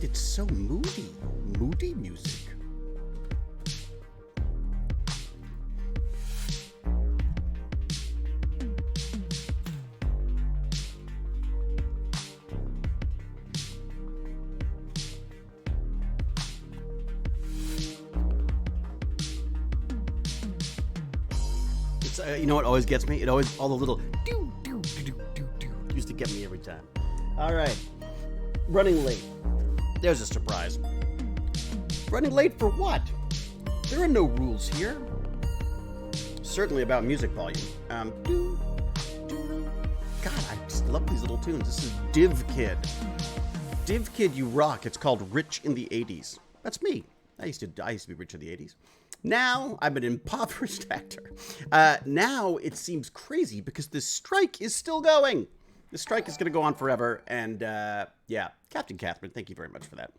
it's so moody. Moody music. You know what always gets me? It always, all the little do used to get me every time. All right. Running late. There's a surprise. Running late for what? There are no rules here. Certainly about music volume. God, I just love these little tunes. This is Div Kid. Div Kid, you rock. It's called Rich in the 80s. That's me. I used to be rich in the 80s. Now I'm an impoverished actor. Now it seems crazy because this strike is still going. The strike is going to go on forever. And yeah, Captain Catherine, thank you very much for that.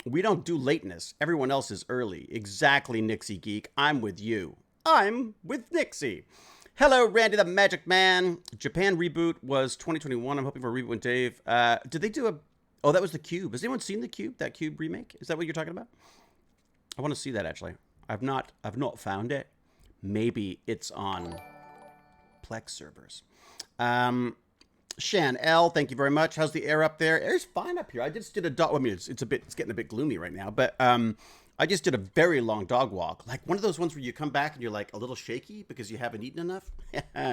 We don't do lateness. Everyone else is early. Exactly, Nixie Geek. I'm with you. I'm with Nixie. Hello, Randy the Magic Man. Japan reboot was 2021. I'm hoping for a reboot with Dave. Did they do a... Oh, that was The Cube. Has anyone seen The Cube? That Cube remake? Is that what you're talking about? I want to see that, actually. I've not found it. Maybe it's on Plex servers. Shan L, thank you very much. How's the air up there? Air's fine up here. I just did a dog... I mean, it's getting a bit gloomy right now, but I just did a very long dog walk. Like one of those ones where you come back and you're like a little shaky because you haven't eaten enough.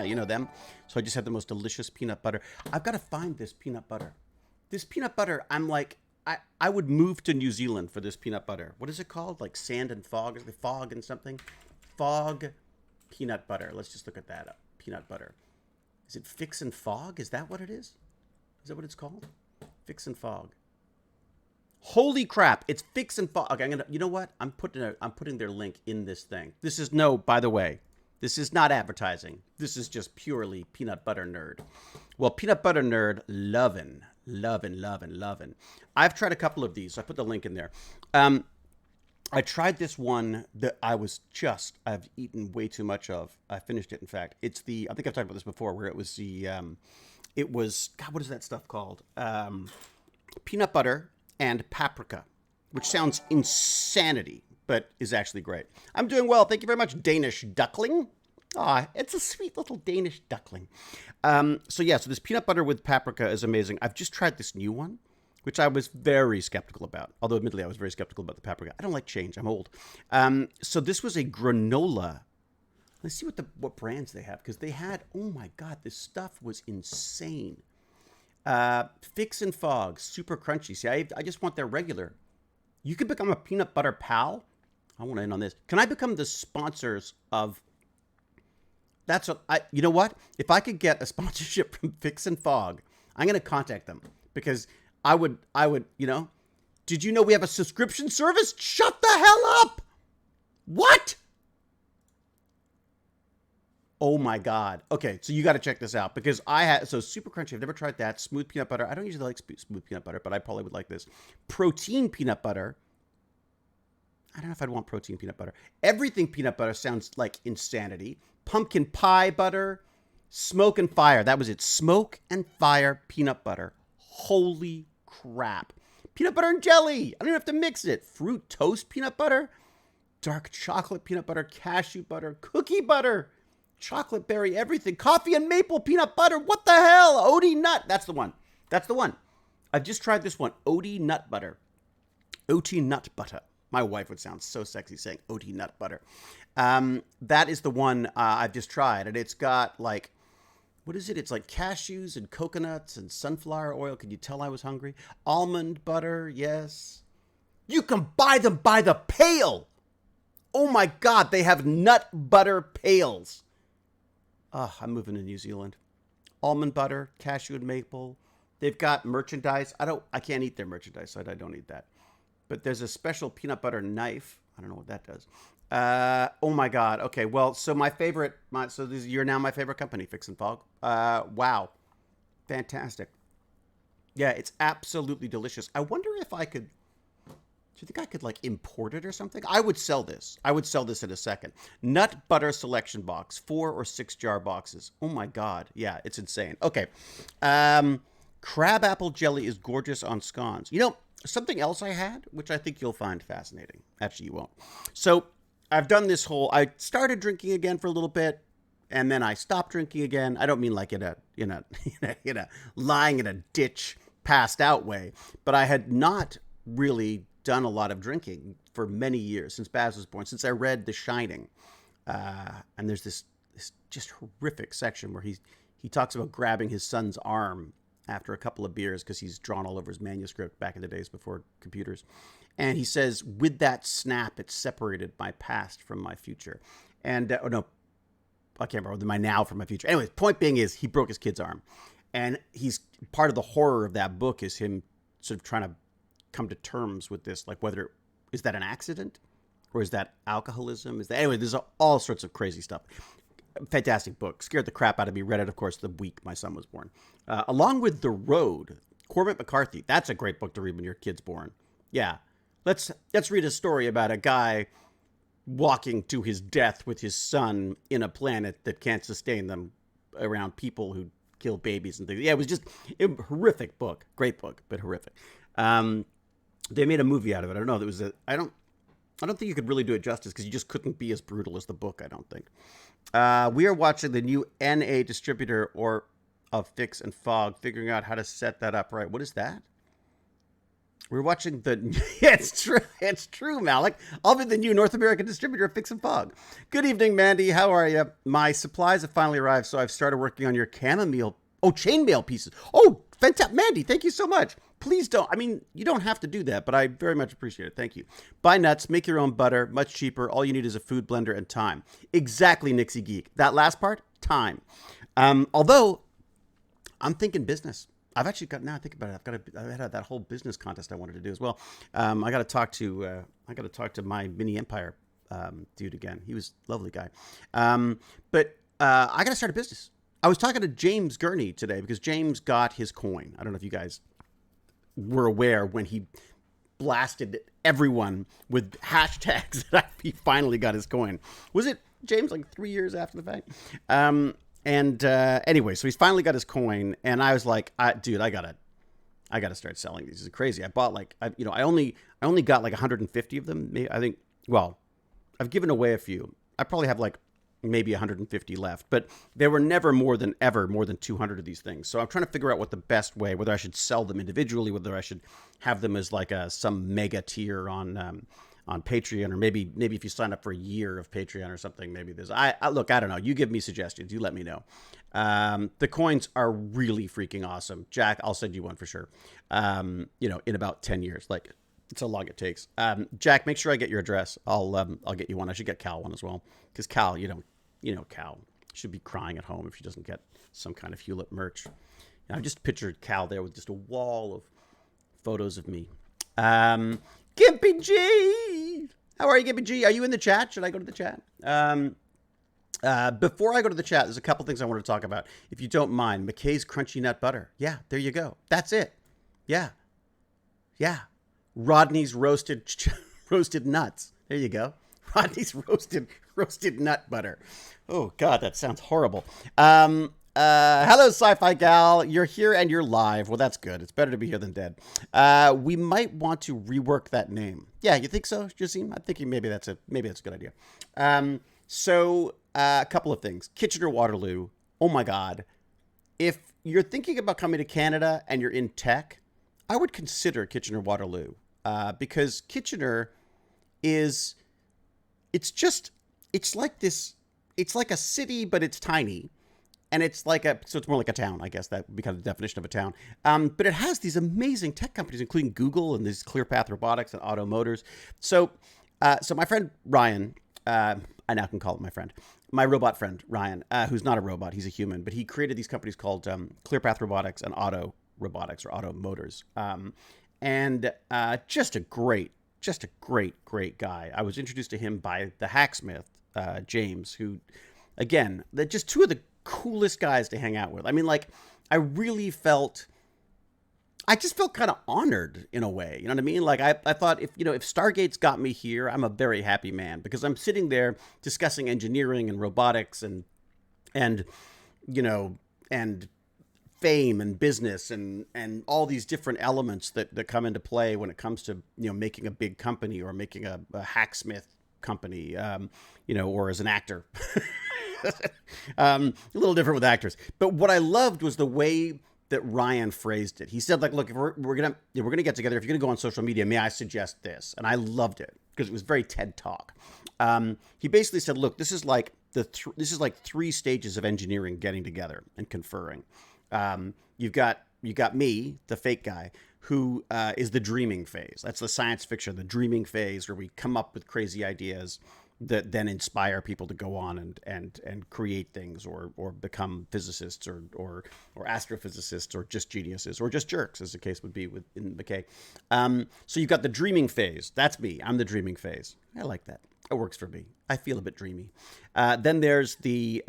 You know them. So I just had the most delicious peanut butter. I've got to find this peanut butter. This peanut butter, I'm like... I would move to New Zealand for this peanut butter. What is it called? Like sand and fog? Is it fog and something? Fog peanut butter. Let's just look at that up. Peanut butter. Is it Fix and Fog? Is that what it is? Is that what it's called? Fix and Fog. Holy crap! It's Fix and Fog. Okay, you know what? I'm putting their link in this thing. This is by the way, this is not advertising. This is just purely peanut butter nerd. Well, peanut butter nerd, lovin'. I've tried a couple of these. So I put the link in there. I tried this one that I've eaten way too much of. I finished it, in fact. I think I've talked about this before, where it was God, what is that stuff called? Peanut butter and paprika, which sounds insanity, but is actually great. I'm doing well. Thank you very much, Danish Duckling. It's a sweet little Danish duckling. So this peanut butter with paprika is amazing. I've just tried this new one, which I was very skeptical about. Although, admittedly, I was very skeptical about the paprika. I don't like change. I'm old. So this was a granola. Let's see what brands they have. Because they had, oh my God, this stuff was insane. Fix and Fog, super crunchy. See, I just want their regular. You could become a peanut butter pal. I want to end on this. Can I become the sponsors of... That's what you know what? If I could get a sponsorship from Fix and Fog, I'm going to contact them because I would, did you know we have a subscription service? Shut the hell up. What? Oh my God. Okay. So you got to check this out because super crunchy. I've never tried that. Smooth peanut butter. I don't usually like smooth peanut butter, but I probably would like this. Protein peanut butter. I don't know if I'd want protein peanut butter. Everything peanut butter sounds like insanity. Pumpkin pie butter, smoke and fire. That was it. Smoke and fire peanut butter. Holy crap. Peanut butter and jelly. I don't even have to mix it. Fruit toast peanut butter, dark chocolate peanut butter, cashew butter, cookie butter, chocolate berry, everything. Coffee and maple peanut butter. What the hell? Odie nut. That's the one. I've just tried this one. Odie nut butter. OT nut butter. My wife would sound so sexy saying OT nut butter. That is the one I've just tried. And it's got like, what is it? It's like cashews and coconuts and sunflower oil. Can you tell I was hungry? Almond butter, yes. You can buy them by the pail. Oh my God, they have nut butter pails. I'm moving to New Zealand. Almond butter, cashew and maple. They've got merchandise. I can't eat their merchandise, so I don't eat that. But there's a special peanut butter knife. I don't know what that does. Oh my God. Okay. Well, so you're now my favorite company, Fix and Fog. Wow. Fantastic. Yeah, it's absolutely delicious. I wonder if I could, do you think I could like import it or something? I would sell this. In a second. Nut butter selection box, 4 or 6 jar boxes. Oh my God. Yeah, it's insane. Okay. Crabapple jelly is gorgeous on scones. You know, something else I had, which I think you'll find fascinating. Actually, you won't. So I've done this whole. I started drinking again for a little bit, and then I stopped drinking again. I don't mean like in a lying in a ditch, passed out way, but I had not really done a lot of drinking for many years since Baz was born. Since I read The Shining, and there's this just horrific section where he talks about grabbing his son's arm after a couple of beers because he's drawn all over his manuscript back in the days before computers. And he says, with that snap, it separated my past from my future. And, no, I can't remember, my now from my future. Anyway, point being is he broke his kid's arm. And he's part of the horror of that book is him sort of trying to come to terms with this, like whether, is that an accident? Or is that alcoholism? Anyway, there's all sorts of crazy stuff. Fantastic book. Scared the crap out of me. Read it, of course, the week my son was born. Along with The Road, Cormac McCarthy. That's a great book to read when your kid's born. Yeah. Let's read a story about a guy walking to his death with his son in a planet that can't sustain them around people who kill babies and things. Yeah, it was just a horrific book. Great book, but horrific. They made a movie out of it. I don't know. I don't think you could really do it justice because you just couldn't be as brutal as the book, I don't think. We are watching the new NA distributor of Fix and Fog, figuring out how to set that up right. What is that? We're watching yeah, it's true. It's true, Malik. I'll be the new North American distributor of Fix and Fog. Good evening, Mandy. How are you? My supplies have finally arrived, so I've started working on your chainmail pieces. Oh, fantastic. Mandy, thank you so much. Please don't. I mean, you don't have to do that, but I very much appreciate it. Thank you. Buy nuts, make your own butter, much cheaper. All you need is a food blender and time. Exactly, Nixie Geek. That last part, time. Although, I'm thinking business. I've actually got, now I think about it, I had that whole business contest I wanted to do as well. I got to talk to my Mini Empire dude again. He was a lovely guy. But I got to start a business. I was talking to James Gurney today because James got his coin. I don't know if you guys were aware when he blasted everyone with hashtags that he finally got his coin. Was it, James, like 3 years after the fact? Anyway, so he's finally got his coin, and I was like, dude, I gotta start selling these. This is crazy. I bought I only got like 150 of them. I think, well, I've given away a few. I probably have like maybe 150 left, but there were never more than 200 of these things. So I'm trying to figure out what the best way, whether I should sell them individually, whether I should have them as like some mega tier on Patreon, or maybe if you sign up for a year of Patreon or something, maybe there's, I look, I don't know. You give me suggestions. You let me know. The coins are really freaking awesome. Jack, I'll send you one for sure. In about 10 years, like it's how long it takes. Jack, make sure I get your address. I'll get you one. I should get Cal one as well. Cause Cal, Cal should be crying at home if she doesn't get some kind of Hewlett merch. I just pictured Cal there with just a wall of photos of me. Gimpy G! How are you, Gimpy G? Are you in the chat? Should I go to the chat? Before I go to the chat, there's a couple things I want to talk about. If you don't mind, Mckay's Crunchy Nut Butter. Yeah, there you go. That's it. Yeah. Rodney's roasted nuts. There you go. Rodney's roasted nut butter. Oh, God, that sounds horrible. Hello, Sci-Fi Gal. You're here and you're live. Well, that's good. It's better to be here than dead. We might want to rework that name. Yeah, you think so, Jazim? I'm thinking maybe that's a good idea. A couple of things. Kitchener-Waterloo. Oh, my God. If you're thinking about coming to Canada and you're in tech, I would consider Kitchener-Waterloo because Kitchener is... It's like a city, but it's tiny. And so it's more like a town, I guess. That would be kind of the definition of a town. But it has these amazing tech companies, including Google and these ClearPath Robotics and Auto Motors. So my friend Ryan, I now can call him my friend, my robot friend Ryan, who's not a robot, he's a human, but he created these companies called ClearPath Robotics and Auto Robotics or Auto Motors. Just a great guy. I was introduced to him by the hacksmith, James, who, again, they're just two of the coolest guys to hang out with. I mean, like, I just felt kind of honored in a way. You know what I mean? Like, I thought if Stargate's got me here, I'm a very happy man because I'm sitting there discussing engineering and robotics and fame and business and all these different elements that come into play when it comes to, making a big company or making a hacksmith company, or as an actor. A little different with actors. But what I loved was the way that Ryan phrased it. He said, like, look, if we're gonna get together, if you're gonna go on social media, may I suggest this? And I loved it because it was very TED Talk. He basically said, look, this is like three stages of engineering getting together and conferring. You've got me, the fake guy, who is the dreaming phase. That's the science fiction, the dreaming phase, where we come up with crazy ideas that then inspire people to go on and create things or become physicists or astrophysicists or just geniuses or just jerks, as the case would be in Mckay. So you've got the dreaming phase. That's me. I'm the dreaming phase. I like that. It works for me. I feel a bit dreamy. Then there's the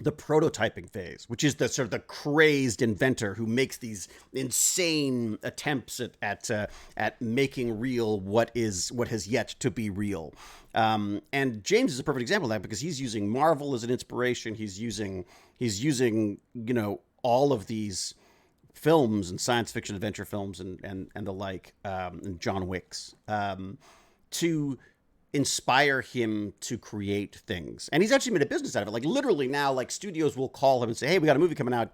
prototyping phase, which is the sort of the crazed inventor who makes these insane attempts at making real what has yet to be real. And James is a perfect example of that because he's using Marvel as an inspiration. He's using all of these films and science fiction adventure films and the like, and John Wick's, to inspire him to create things. And he's actually made a business out of it. Like literally now, like studios will call him and say, hey, we got a movie coming out,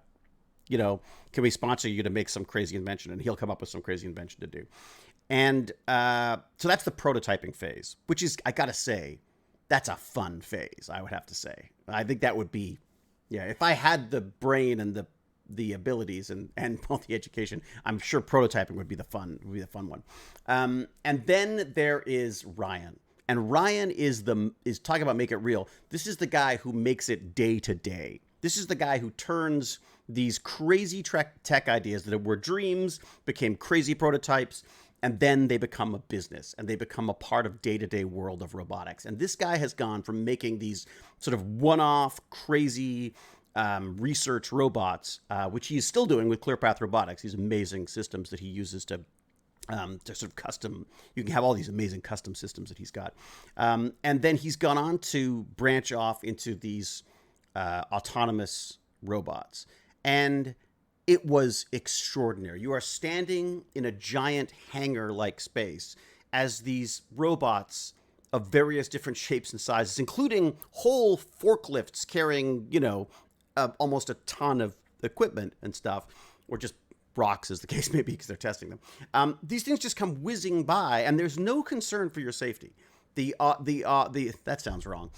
can we sponsor you to make some crazy invention? And he'll come up with some crazy invention to do. And so that's the prototyping phase, which is, I gotta say, that's a fun phase, I would have to say. I think that would be, if I had the brain and the abilities and both the education, I'm sure prototyping would be the fun one. And then there is Ryan. And Ryan is talking about make it real. This is the guy who makes it day to day. This is the guy who turns these crazy tech ideas that were dreams, became crazy prototypes, and then they become a business and they become a part of day-to-day world of robotics. And this guy has gone from making these sort of one-off crazy research robots, which he is still doing with ClearPath Robotics, these amazing systems that he uses to sort of custom. You can have all these amazing custom systems that he's got. And then he's gone on to branch off into these autonomous robots. And it was extraordinary. You are standing in a giant hangar-like space as these robots of various different shapes and sizes, including whole forklifts carrying, almost a ton of equipment and stuff, or just rocks, as the case may be, because they're testing them. These things just come whizzing by, and there's no concern for your safety. That sounds wrong.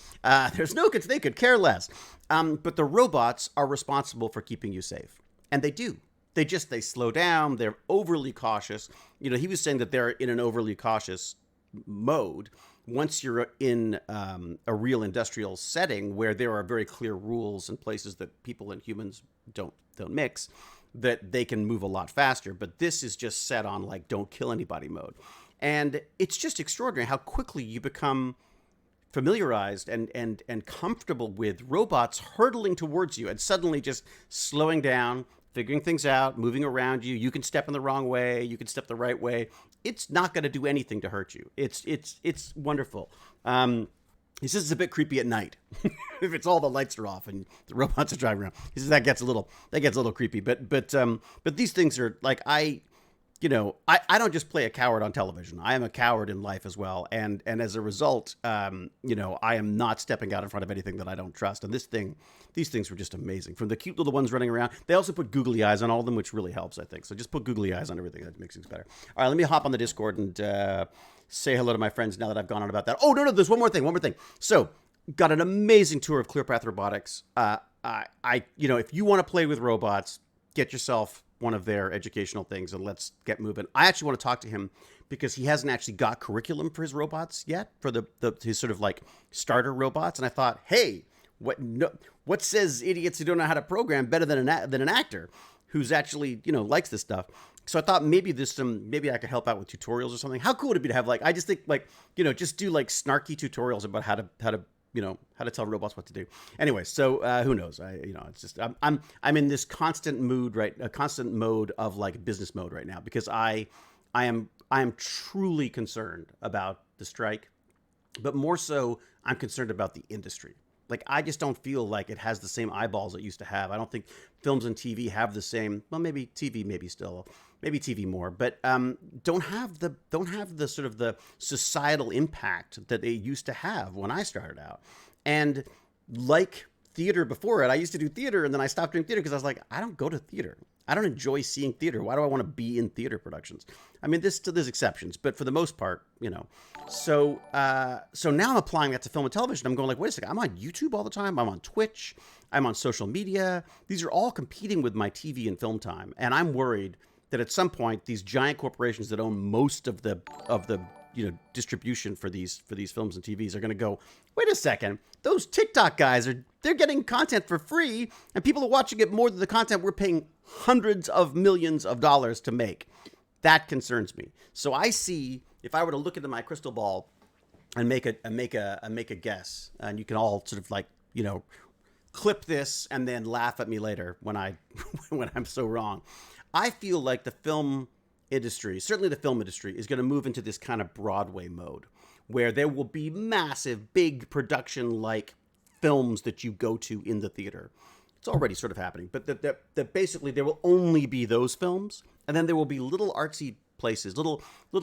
There's no, they could care less. But the robots are responsible for keeping you safe, and they do. They slow down. They're overly cautious. He was saying that they're in an overly cautious mode. Once you're in a real industrial setting where there are very clear rules and places that people and humans don't mix, that they can move a lot faster. But this is just set on like don't kill anybody mode. And it's just extraordinary how quickly you become familiarized and comfortable with robots hurtling towards you and suddenly just slowing down, figuring things out, moving around you. You can step in the wrong way. You can step the right way. It's not going to do anything to hurt you. It's wonderful. He says it's a bit creepy at night if it's all the lights are off and the robots are driving around. He says that gets a little creepy. But these things are like I don't just play a coward on television. I am a coward in life as well. And as a result, I am not stepping out in front of anything that I don't trust. And these things were just amazing. From the cute little ones running around. They also put googly eyes on all of them, which really helps, I think. So just put googly eyes on everything. That makes things better. All right, let me hop on the Discord and say hello to my friends now that I've gone on about that. Oh, no, there's one more thing. So got an amazing tour of ClearPath Robotics. If you want to play with robots, get yourself one of their educational things and let's get moving. I actually want to talk to him because he hasn't actually got curriculum for his robots yet, for his sort of like starter robots. And I thought, hey, what says idiots who don't know how to program better than an actor who's actually, likes this stuff? So I thought maybe maybe I could help out with tutorials or something. How cool would it be to have I just think just do like snarky tutorials about how to tell robots what to do. Anyway, so who knows? It's just I'm in this constant mood, right? A constant mode of like business mode right now because I am truly concerned about the strike, but more so I'm concerned about the industry Like, I just don't feel like it has the same eyeballs it used to have. I don't think films and TV have the same. Well, maybe TV, maybe TV more, but don't have the sort of the societal impact that they used to have when I started out. And like theater before it, I used to do theater, and then I stopped doing theater because I was like, I don't go to theater. I don't enjoy seeing theater. Why do I want to be in theater productions? I mean, there's exceptions, but for the most part, you know. So now I'm applying that to film and television. I'm going like, wait a second, I'm on YouTube all the time. I'm on Twitch. I'm on social media. These are all competing with my TV and film time, and I'm worried that at some point these giant corporations that own most of the distribution for these films and TVs are going to go, wait a second, those TikTok guys they're getting content for free, and people are watching it more than the content we're paying hundreds of millions of dollars to make. That concerns me. So I see, if I were to look into my crystal ball and make a guess, and you can all sort of like, you know, clip this and then laugh at me later when I'm so wrong. I feel like the film industry, certainly the film industry, is going to move into this kind of Broadway mode where there will be massive, big production-like films that you go to in the theater. It's already sort of happening, but that basically there will only be those films, and then there will be little artsy places, little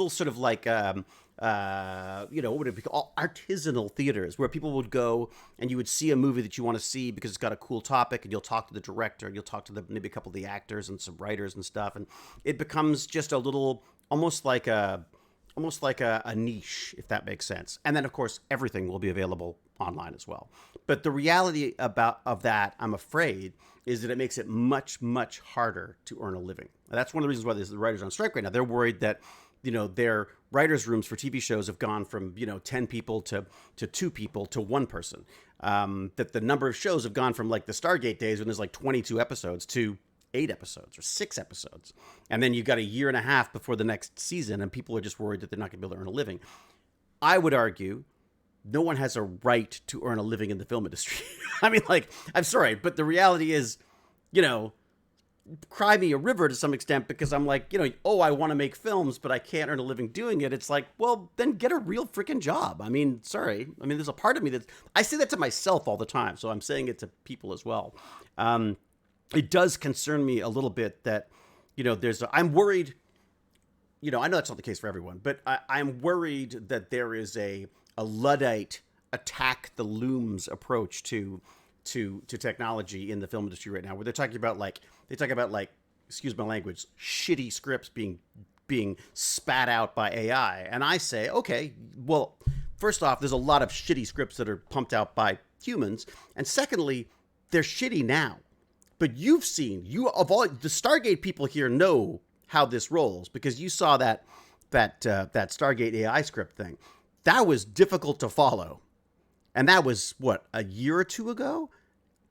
sort of like, what would it be called? Artisanal theaters where people would go and you would see a movie that you want to see because it's got a cool topic, and you'll talk to the director, and you'll talk to maybe a couple of the actors and some writers and stuff, and it becomes just a little, almost like a niche, if that makes sense. And then of course everything will be available online as well. But the reality of that, I'm afraid, is that it makes it much, much harder to earn a living. And that's one of the reasons why there's the writers on strike right now. They're worried that, you know, their writers' rooms for TV shows have gone from, 10 people to 2 people to 1 person. That the number of shows have gone from like the Stargate days when there's like 22 episodes to 8 episodes or 6 episodes. And then you've got a year and a half before the next season, and people are just worried that they're not going to be able to earn a living. I would argue no one has a right to earn a living in the film industry. I mean, like, I'm sorry, but the reality is, cry me a river to some extent, because I'm like, I want to make films, but I can't earn a living doing it. It's like, well, then get a real freaking job. I mean, sorry. I mean, there's a part of me that I say that to myself all the time, so I'm saying it to people as well. It does concern me a little bit that, I'm worried, I know that's not the case for everyone, but I'm worried that there is a Luddite attack the looms approach to technology in the film industry right now, where they're talking about like, excuse my language, shitty scripts being spat out by AI. And I say, okay, well, first off, there's a lot of shitty scripts that are pumped out by humans. And secondly, they're shitty now. But of all the Stargate people here know how this rolls, because you saw that Stargate AI script thing. That was difficult to follow. And that was, what, a year or 2 ago?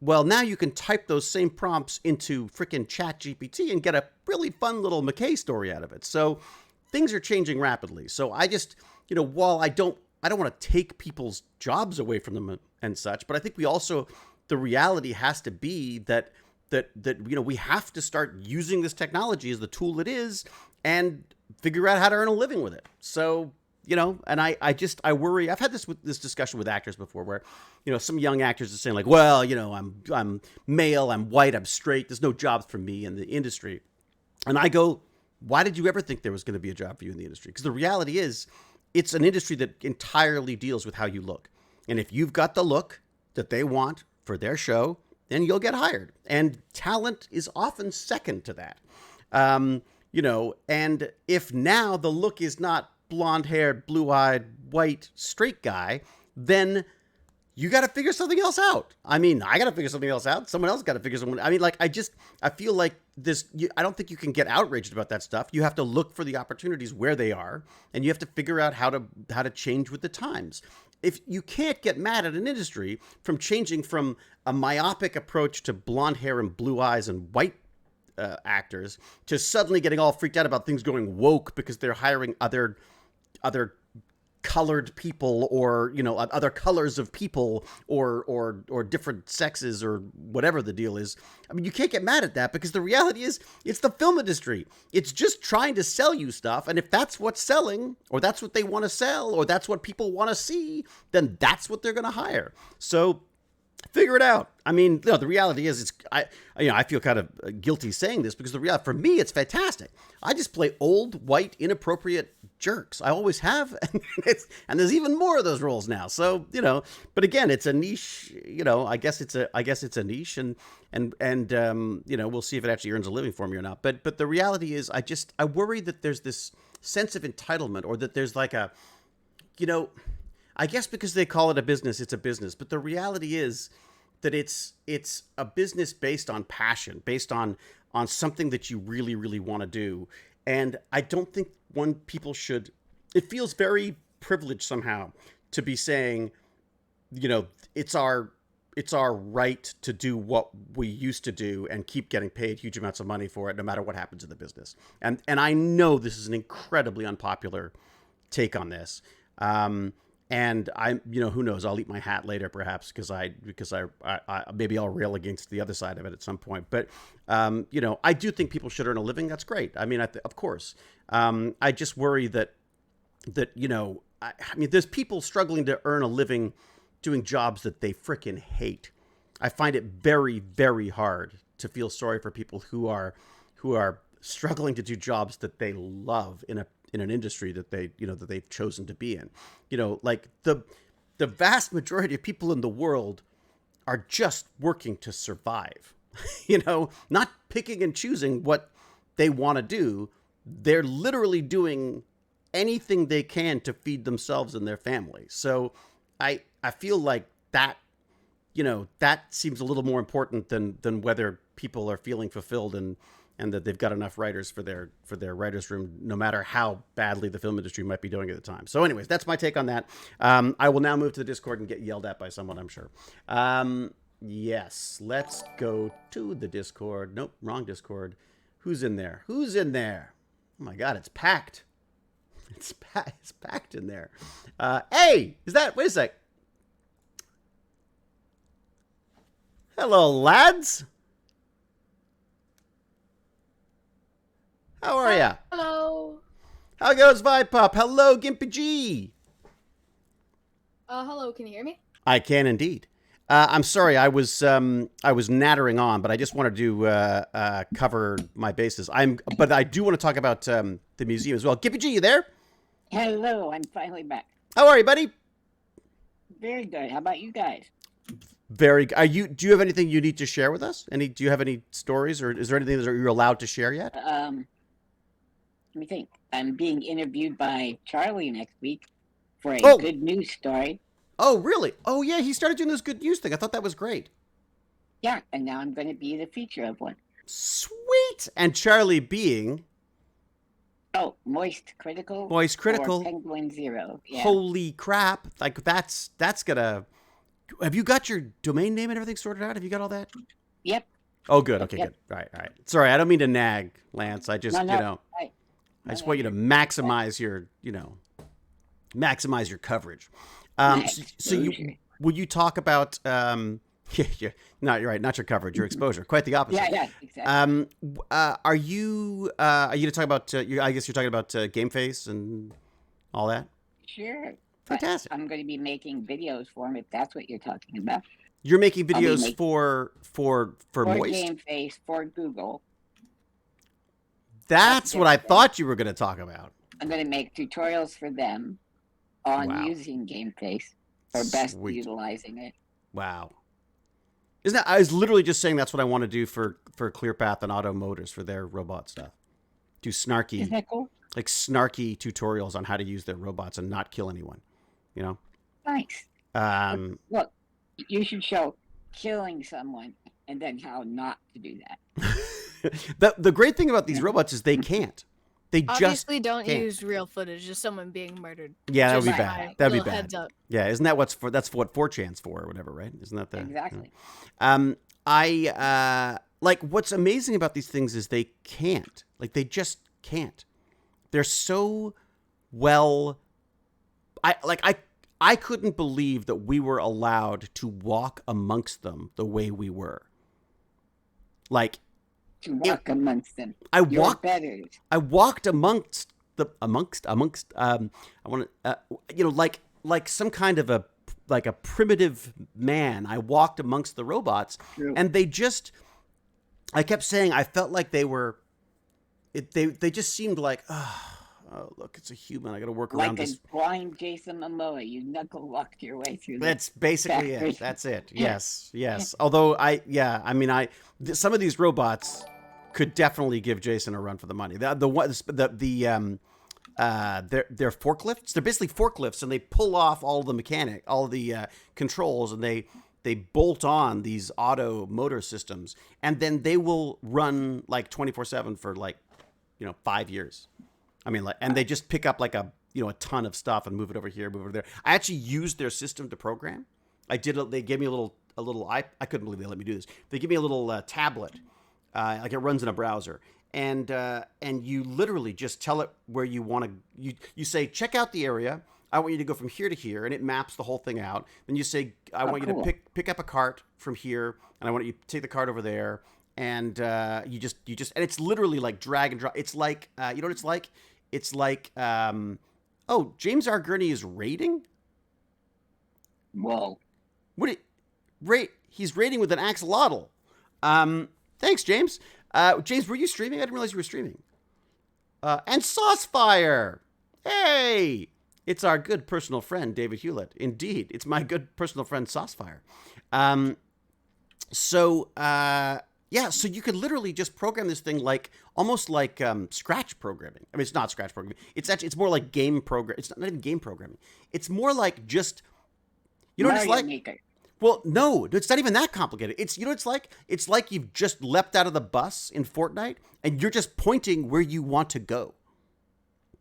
Well, now you can type those same prompts into frickin' ChatGPT and get a really fun little Mckay story out of it. So things are changing rapidly. So I just, while I don't want to take people's jobs away from them and such, but I think the reality has to be that we have to start using this technology as the tool it is and figure out how to earn a living with it. So, and I worry. I've had this discussion with actors before where, some young actors are saying like, well, I'm male, I'm white, I'm straight. There's no jobs for me in the industry. And I go, why did you ever think there was going to be a job for you in the industry? Because the reality is it's an industry that entirely deals with how you look. And if you've got the look that they want for their show, then you'll get hired. And talent is often second to that. And if now the look is not blonde-haired, blue-eyed, white, straight guy, then you got to figure something else out. I mean, I got to figure something else out. Someone else got to figure something. I mean, like, I feel like this, I don't think you can get outraged about that stuff. You have to look for the opportunities where they are, and you have to figure out how to change with the times. If you can't get mad at an industry from changing from a myopic approach to blonde hair and blue eyes and white actors to suddenly getting all freaked out about things going woke because they're hiring other colored people or other colors of people or different sexes or whatever the deal is. I mean, you can't get mad at that, because the reality is it's the film industry. It's just trying to sell you stuff, and if that's what's selling, or that's what they want to sell, or that's what people want to see, then that's what they're going to hire. So Figure it out. I mean, no, the reality is, I feel kind of guilty saying this because the reality for me, it's fantastic. I just play old, white, inappropriate jerks. I always have, and there's even more of those roles now. So but again, it's a niche. I guess it's a niche, and we'll see if it actually earns a living for me or not. But the reality is, I worry that there's this sense of entitlement, or that there's like a, I guess because they call it a business, it's a business. But the reality is that it's a business based on passion, based on something that you really, really want to do. And I don't think people should. It feels very privileged somehow to be saying, it's our right to do what we used to do and keep getting paid huge amounts of money for it, no matter what happens in the business. And I know this is an incredibly unpopular take on this. And who knows? I'll eat my hat later, perhaps, because I maybe I'll rail against the other side of it at some point. But I do think people should earn a living. That's great. I mean, of course. I just worry that there's people struggling to earn a living doing jobs that they frickin' hate. I find it very, very hard to feel sorry for people who are struggling to do jobs that they love in an industry that that they've chosen to be in. Like the vast majority of people in the world are just working to survive. Not picking and choosing what they want to do. They're literally doing anything they can to feed themselves and their family. So I feel like that that seems a little more important than whether people are feeling fulfilled and that they've got enough writers for their writers' room, no matter how badly the film industry might be doing at the time. So anyways, that's my take on that. I will now move to the Discord and get yelled at by someone, I'm sure. Yes, let's go to the Discord. Nope, wrong Discord. Who's in there? Oh my God, it's packed. It's packed in there. Hey, wait a sec. Hello, lads. How are ya? Hello. How goes Vibe Pop? Hello, Gimpy G. Hello. Can you hear me? I can indeed. I'm sorry, I was nattering on, but I just wanted to cover my bases. But I do want to talk about the museum as well. Gimpy G, you there? Hello, I'm finally back. How are you, buddy? Very good. How about you guys? Very good. Do you have anything you need to share with us? Do you have any stories, or is there anything that you're allowed to share yet? Let me think. I'm being interviewed by Charlie next week for a good news story. Oh, really? Oh, yeah. He started doing this good news thing. I thought that was great. Yeah, and now I'm going to be the feature of one. Sweet. And Charlie being? Oh, Moist Critical. Moist Critical. Or Penguin Zero. Yeah. Holy crap. Like, that's gonna... Have you got your domain name and everything sorted out? Have you got all that? Yep. Oh, good. Okay, good. All right. Sorry, I don't mean to nag, Lance. I just, I just want you to maximize your, maximize your coverage. Will you talk about, you're right, not your coverage, your exposure. Quite the opposite. Yeah, exactly. Are you going to talk about, I guess you're talking about Game Face and all that? Sure. Fantastic. I'm going to be making videos for him if that's what you're talking about. You're making videos for Moist? Game Face, for Google. That's what I thought you were going to talk about. I'm going to make tutorials for them on using Game Face or best utilizing it. Wow. I was literally just saying that's what I want to do for ClearPath and Auto Motors for their robot stuff. Do snarky. Isn't that cool? Like snarky tutorials on how to use their robots and not kill anyone. Nice. Look, you should show killing someone and then how not to do that. The great thing about these robots is they can't. They obviously just don't can't. use real footage, just someone being murdered. Yeah, that would be bad. That'd be bad. Heads up. Yeah, isn't that that's what 4chan's for or whatever, right? Isn't that the exactly? I like what's amazing about these things is they can't. Like they just can't. They're so well. I couldn't believe that we were allowed to walk amongst them the way we were. Like to walk amongst them. I walked amongst. I want to, like some kind of a like a primitive man. I walked amongst the robots, True. and I kept saying I felt like they were. They just seemed like, oh, look, it's a human. I got to work Like around a this. blind Jason Momoa, you knuckle walked your way through. That's basically factory. it. That's it. Yes, yes. Although some of these robots could definitely give Jason a run for the money. They're forklifts. They're basically forklifts, and they pull off all the controls, and they bolt on these auto motor systems, and then they will run like 24/7 for 5 years. I mean, and they just pick up like a ton of stuff and move it over here, move it over there. I actually used their system to program. They gave me a little. I couldn't believe they let me do this. They give me a little tablet, like it runs in a browser, and you literally just tell it where you want to. You say, check out the area. I want you to go from here to here, and it maps the whole thing out. Then you say, I want you to pick up a cart from here, and I want you to take the cart over there, and you just, and it's literally like drag and drop. It's like, you know what it's like? It's like, James R. Gurney is raiding. Whoa! He's raiding with an axolotl. Thanks, James. James, were you streaming? I didn't realize you were streaming. And Saucefire. Hey. It's our good personal friend, David Hewlett. Indeed, it's my good personal friend, Saucefire. So you could literally just program this thing almost like Scratch programming. I mean, it's not Scratch programming. It's more like game program. It's not even game programming. It's more like just, you know what it's like? Maker. Well, no, it's not even that complicated. It's, it's like you've just leapt out of the bus in Fortnite, and you're just pointing where you want to go.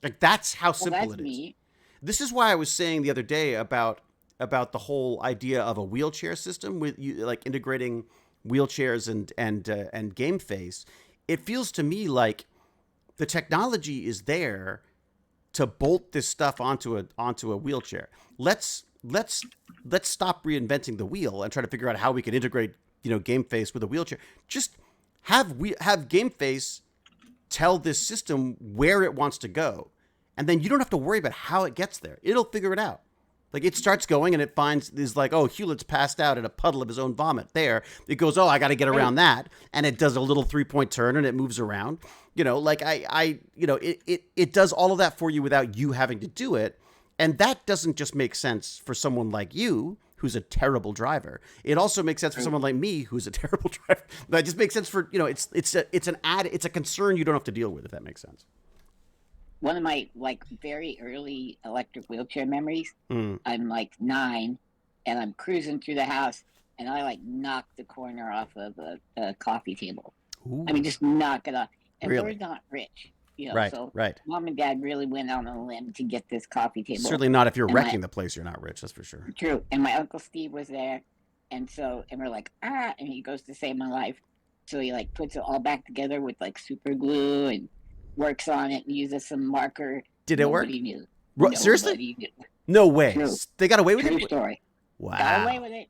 Like, that's how simple it is. Neat. This is why I was saying the other day about the whole idea of a wheelchair system with integrating wheelchairs and game face. It feels to me like the technology is there to bolt this stuff onto a wheelchair. Let's stop reinventing the wheel and try to figure out how we can integrate game face with a wheelchair. Just have game face tell this system where it wants to go. And then you don't have to worry about how it gets there. It'll figure it out. Like, it starts going and it finds, is like, oh, Hewlett's passed out in a puddle of his own vomit. There. It goes, oh, I got to get around that. And it does a little 3-point turn and it moves around. It does all of that for you without you having to do it. And that doesn't just make sense for someone like you, who's a terrible driver. It also makes sense for someone like me, who's a terrible driver. That just makes sense for, it's a concern you don't have to deal with, if that makes sense. One of my very early electric wheelchair memories. I'm 9, and I'm cruising through the house, and I knocked the corner off of a coffee table. Ooh. I mean, just knock it off. And really? we're not rich, Right, so right. Mom and Dad really went out on a limb to get this coffee table. Certainly not if you're wrecking the place. You're not rich, that's for sure. True. And my Uncle Steve was there, and we're like, and he goes to save my life. So he puts it all back together with super glue and works on it and uses some marker. Did it work? Knew. Seriously? No way. True. They got away with True it? Story. Wow. Got away with it.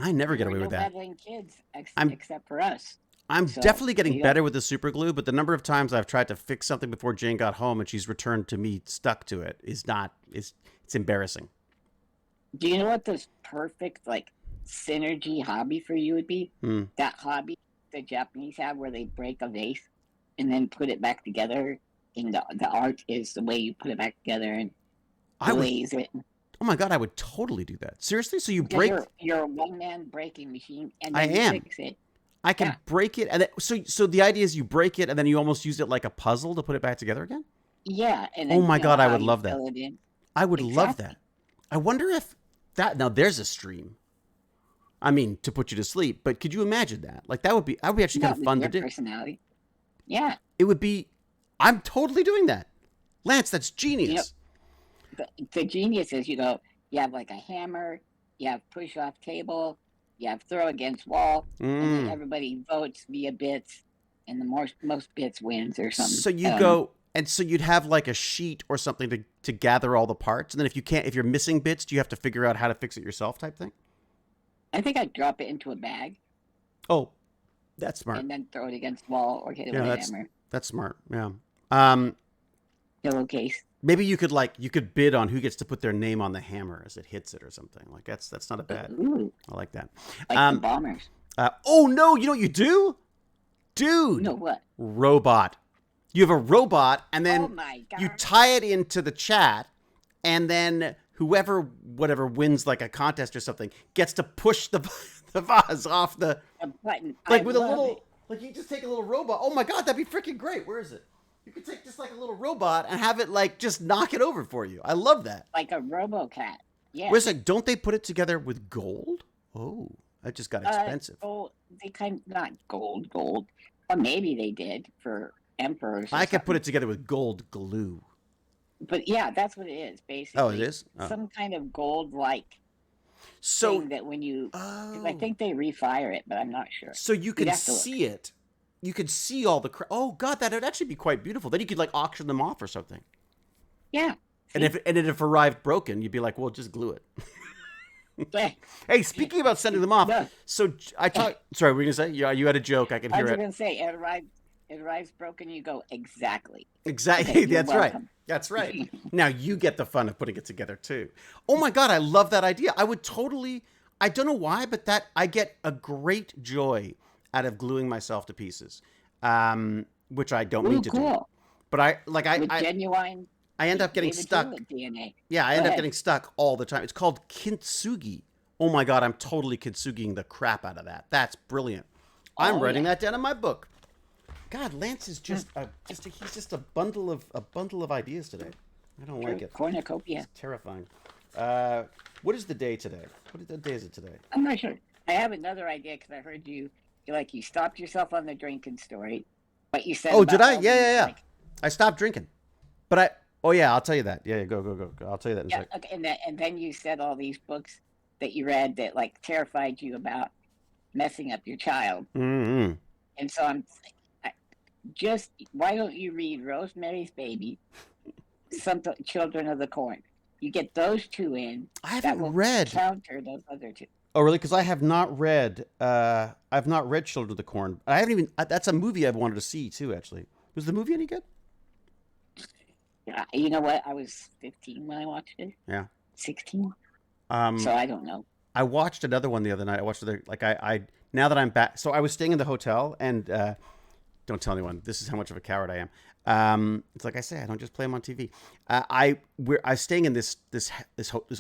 I never get away with that. Meddling kids, except for us. I'm definitely getting better with the super glue, but the number of times I've tried to fix something before Jane got home and she's returned to me stuck to it is not. It's embarrassing. Do you know what this perfect synergy hobby for you would be? That hobby the Japanese have where they break a vase and then put it back together. And the art is the way you put it back together and glaze it. Oh my God, I would totally do that. Seriously? So you break... You're a one-man breaking machine, and I then am. you fix it. I can break it, and then, so the idea is you break it, and then you almost use it like a puzzle to put it back together again? Yeah. And then, oh my God, I would love that. I would exactly. love that. I wonder if that... Now, there's a stream. I mean, to put you to sleep, but could you imagine that? That would be actually kind of fun to do. Personality. Yeah. It would be... I'm totally doing that. Lance, that's genius. The genius is, you have a hammer, you have push off table, you have throw against wall, and then everybody votes via bits, and the most bits wins or something. So you go, and so you'd have a sheet or something to gather all the parts, and then if you're missing bits, do you have to figure out how to fix it yourself type thing? I think I'd drop it into a bag. Oh, that's smart. And then throw it against the wall or hit it with a hammer. That's smart, yeah. Pillowcase. Maybe you could bid on who gets to put their name on the hammer as it hits it or something. Like that's not a bad. Ooh, I like that. like the bombers. Oh no, you know what you do? Dude. No, what? Robot. You have a robot and then Oh my God. you tie it into the chat and then whatever wins like a contest or something gets to push the vase off the button. like I with a love little it. like you just take a little robot. Oh my God, that'd be freaking great. Where is it? You could take just like a little robot and have it like just knock it over for you. I love that. Like a RoboCat. Yeah. Wait a sec, don't they put it together with gold? Oh, that just got expensive. Oh, they not gold. Or maybe they did for emperors. I could put it together with gold glue. But yeah, that's what it is, basically. Oh, it is? Oh. Some kind of gold-like So thing that when you... 'cause I oh. think they refire it, but I'm not sure. So you You'd can have to look. see it. You could see all the oh God, that would actually be quite beautiful. Then you could like auction them off or something. Yeah. And if it arrived broken, you'd be like, well, just glue it. Hey, speaking about sending them off, No. so I talked. Sorry, were you gonna say? Yeah, you had a joke. I can I hear was it. going to say, it arrives broken, you go, exactly. Exactly. Okay, you're That's right. welcome. That's right. Now you get the fun of putting it together too. Oh my God, I love that idea. I would totally. I don't know why, but I get a great joy out of gluing myself to pieces, which I don't Ooh, mean to do. cool. But With genuine I end up getting David stuck. Tillett DNA. Yeah, I Go end up ahead. getting stuck all the time. It's called kintsugi. Oh my God, I'm totally kintsugiing the crap out of that. That's brilliant. I'm Oh, writing yeah. that down in my book. God, Lance is he's just a bundle of ideas today. I don't like it. Cornucopia. It's terrifying. What is the day today? What day is it today? I'm not sure. I have another idea because I heard you stopped yourself on the drinking story, but you said Oh, about did I? all Yeah, these, yeah, yeah. like- I stopped drinking, but oh yeah, I'll tell you that. Yeah, go. I'll tell you that in a yeah, second. okay, and then you said all these books that you read that like terrified you about messing up your child, Mm-hmm. and so just why don't you read Rosemary's Baby, Children of the Corn? You get those two in. I That haven't will read. counter those other two. Oh, really? Because I have not read. I've not read Children of the Corn. I haven't even. That's a movie I've wanted to see too. Actually, was the movie any good? You know what? I was 15 when I watched it. Yeah. 16. So I don't know. I watched another one the other night. I watched I now that I'm back. So I was staying in the hotel, and don't tell anyone. This is how much of a coward I am. It's like I say, I don't just play them on TV. I was staying in this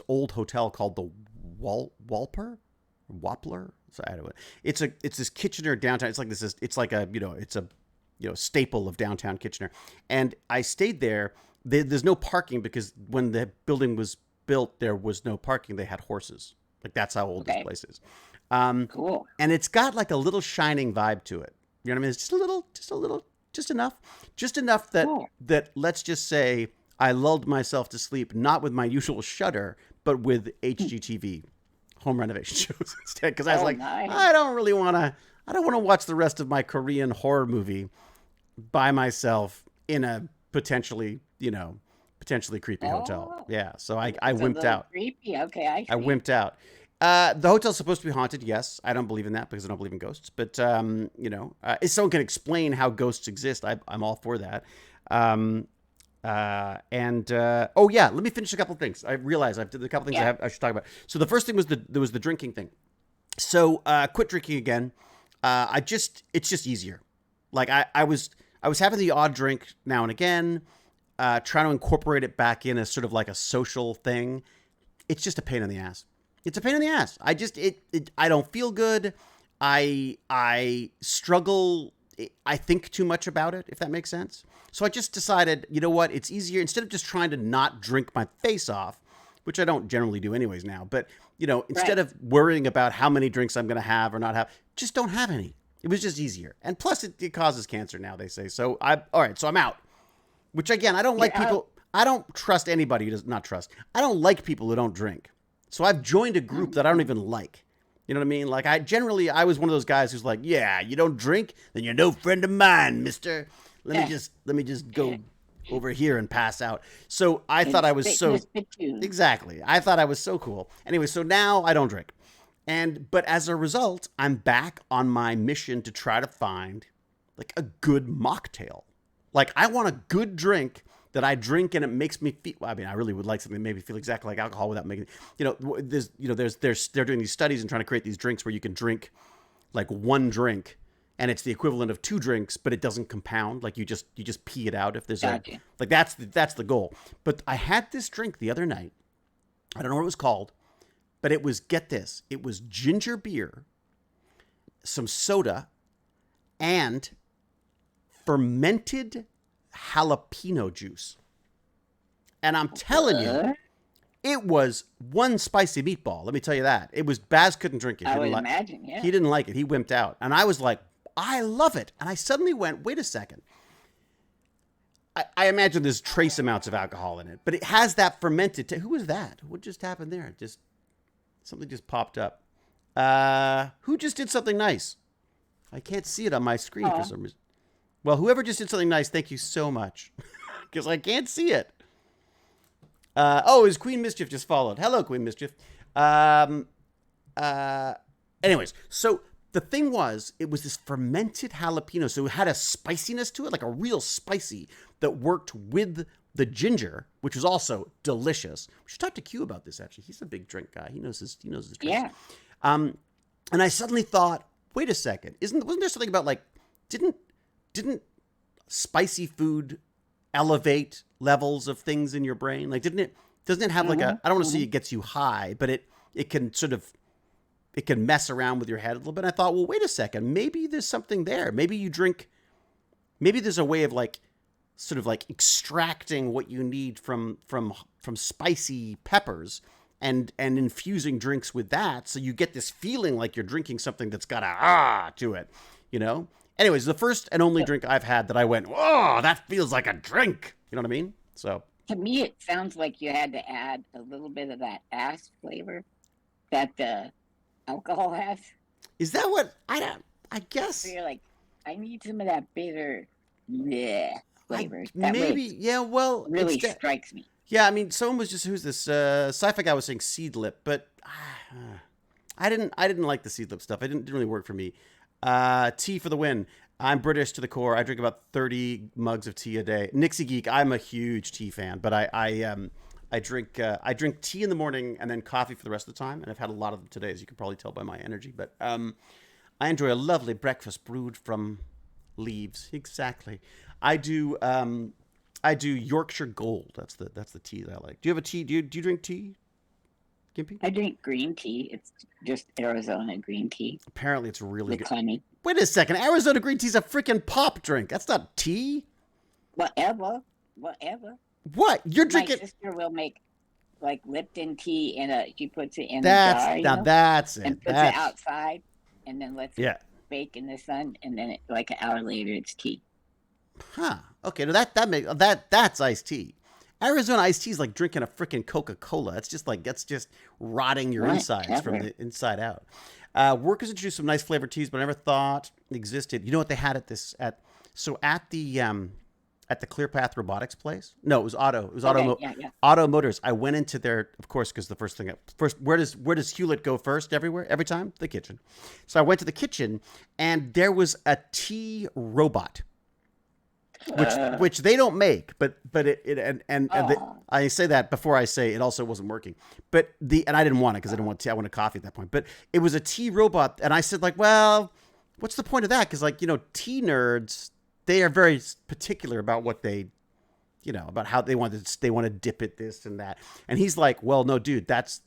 old hotel called the Wappler. So I don't know. It's this Kitchener downtown. It's like this is it's like a it's a staple of downtown Kitchener. And I stayed there. There's no parking because when the building was built, there was no parking. They had horses. Like that's how old this place is. Cool. And it's got like a little shining vibe to it. You know what I mean? It's just enough that Cool. that let's just say I lulled myself to sleep, not with my usual Shudder, but with HGTV home renovation shows instead. Because I was like, nice. I don't want to watch the rest of my Korean horror movie by myself in a potentially creepy hotel. Oh. Yeah. So I It's a wimped little out. Creepy. Okay, I see. I wimped out. The hotel's supposed to be haunted. Yes, I don't believe in that because I don't believe in ghosts. But if someone can explain how ghosts exist, I'm all for that. Oh yeah, let me finish a couple of things. I realize I've did a couple things I should talk about. So the first thing was the drinking thing. So quit drinking again. It's just easier. Like I was having the odd drink now and again, trying to incorporate it back in as sort of like a social thing. It's just a pain in the ass. It's a pain in the ass. I don't feel good. I struggle. I think too much about it, if that makes sense. So I just decided, you know what? It's easier instead of just trying to not drink my face off, which I don't generally do anyways now. But, instead of worrying about how many drinks I'm going to have or not have, just don't have any. It was just easier. And plus it causes cancer now, they say. So all right, so I'm out. Which again, I don't like people. I don't trust anybody who does not trust. I don't like people who don't drink. So I've joined a group that I don't even like. You know what I mean? Like I was one of those guys who's like, yeah, you don't drink, then you're no friend of mine, mister. Let me just go over here and pass out. So I thought I was so exactly. I thought I was so cool. Anyway, so now I don't drink. But as a result, I'm back on my mission to try to find like a good mocktail. Like I want a good drink that I drink and it makes me feel. I mean, I really would like something that made me feel exactly like alcohol without making. They're doing these studies and trying to create these drinks where you can drink like one drink and it's the equivalent of 2 drinks, but it doesn't compound. Like you just pee it out if there's Gotcha. like that's the goal. But I had this drink the other night. I don't know what it was called, but it was, get this, it was ginger beer, some soda, and fermented jalapeno juice. And I'm telling you, it was one spicy meatball. Let me tell you that. It was, Baz couldn't drink it. I would imagine, yeah. He didn't like it. He wimped out. And I was like, I love it. And I suddenly went, wait a second. I imagine there's trace amounts of alcohol in it, but it has that fermented. Who was that? What just happened there? Something just popped up. Who just did something nice? I can't see it on my screen for some reason. Well, whoever just did something nice, thank you so much. Because I can't see it. Is Queen Mischief just followed. Hello, Queen Mischief. Anyways, so the thing was, it was this fermented jalapeno. So it had a spiciness to it, like a real spicy that worked with the ginger, which was also delicious. We should talk to Q about this, actually. He's a big drink guy. He knows his drinks. Yeah. And I suddenly thought, wait a second. Wasn't there something about like, didn't spicy food elevate levels of things in your brain? Like, doesn't it have like I don't want to say it gets you high, but it can sort of, it can mess around with your head a little bit. And I thought, well, wait a second, maybe there's something there. Maybe there's a way of like, sort of like extracting what you need from spicy peppers and infusing drinks with that. So you get this feeling like you're drinking something that's got a to it, you know? Anyways, the first and only drink I've had that I went, whoa, that feels like a drink. You know what I mean? So to me, it sounds like you had to add a little bit of that ass flavor that the alcohol has. Is that what I guess? So you're like, I need some of that bitter flavor. Maybe, yeah. Well, really strikes me. Yeah, I mean, someone was just, who's this? Sci-fi guy was saying seed lip, but I didn't like the seed lip stuff. It didn't really work for me. Tea for the win. I'm British to the core. I drink about 30 mugs of tea a day. Nixie Geek, I'm a huge tea fan, but I drink tea in the morning and then coffee for the rest of the time, and I've had a lot of them today, as you can probably tell by my energy. But I enjoy a lovely breakfast brewed from leaves. Exactly. I do Yorkshire Gold. That's the tea that I like. Do you have a tea? Do you drink tea, Gimpy? I drink green tea. It's just Arizona green tea. Apparently, it's really good. Honey. Wait a second. Arizona green tea's a freaking pop drink. That's not tea. Whatever. What? You're drinking? My sister will make like Lipton tea she puts it in a jar. That's it. And puts it outside, and then lets it bake in the sun, and then like an hour later, it's tea. Huh. Okay. No, that's iced tea. Arizona iced tea is like drinking a freaking Coca-Cola. It's just rotting your insides from the inside out. Workers introduced some nice flavored teas, but I never thought existed. You know what they had at the ClearPath Robotics place? No, it was Auto. It was Auto Motors. I went into there, of course, because the first, where does Hewlett go first every time? The kitchen. So I went to the kitchen, and there was a tea robot. Which they don't make, but I say that before I say it also wasn't working. But and I didn't want it because I didn't want tea. I wanted coffee at that point. But it was a tea robot, and I said like, well, what's the point of that? Because tea nerds, they are very particular about what they, about how they want to dip it this and that. And he's like, well, no, dude, that's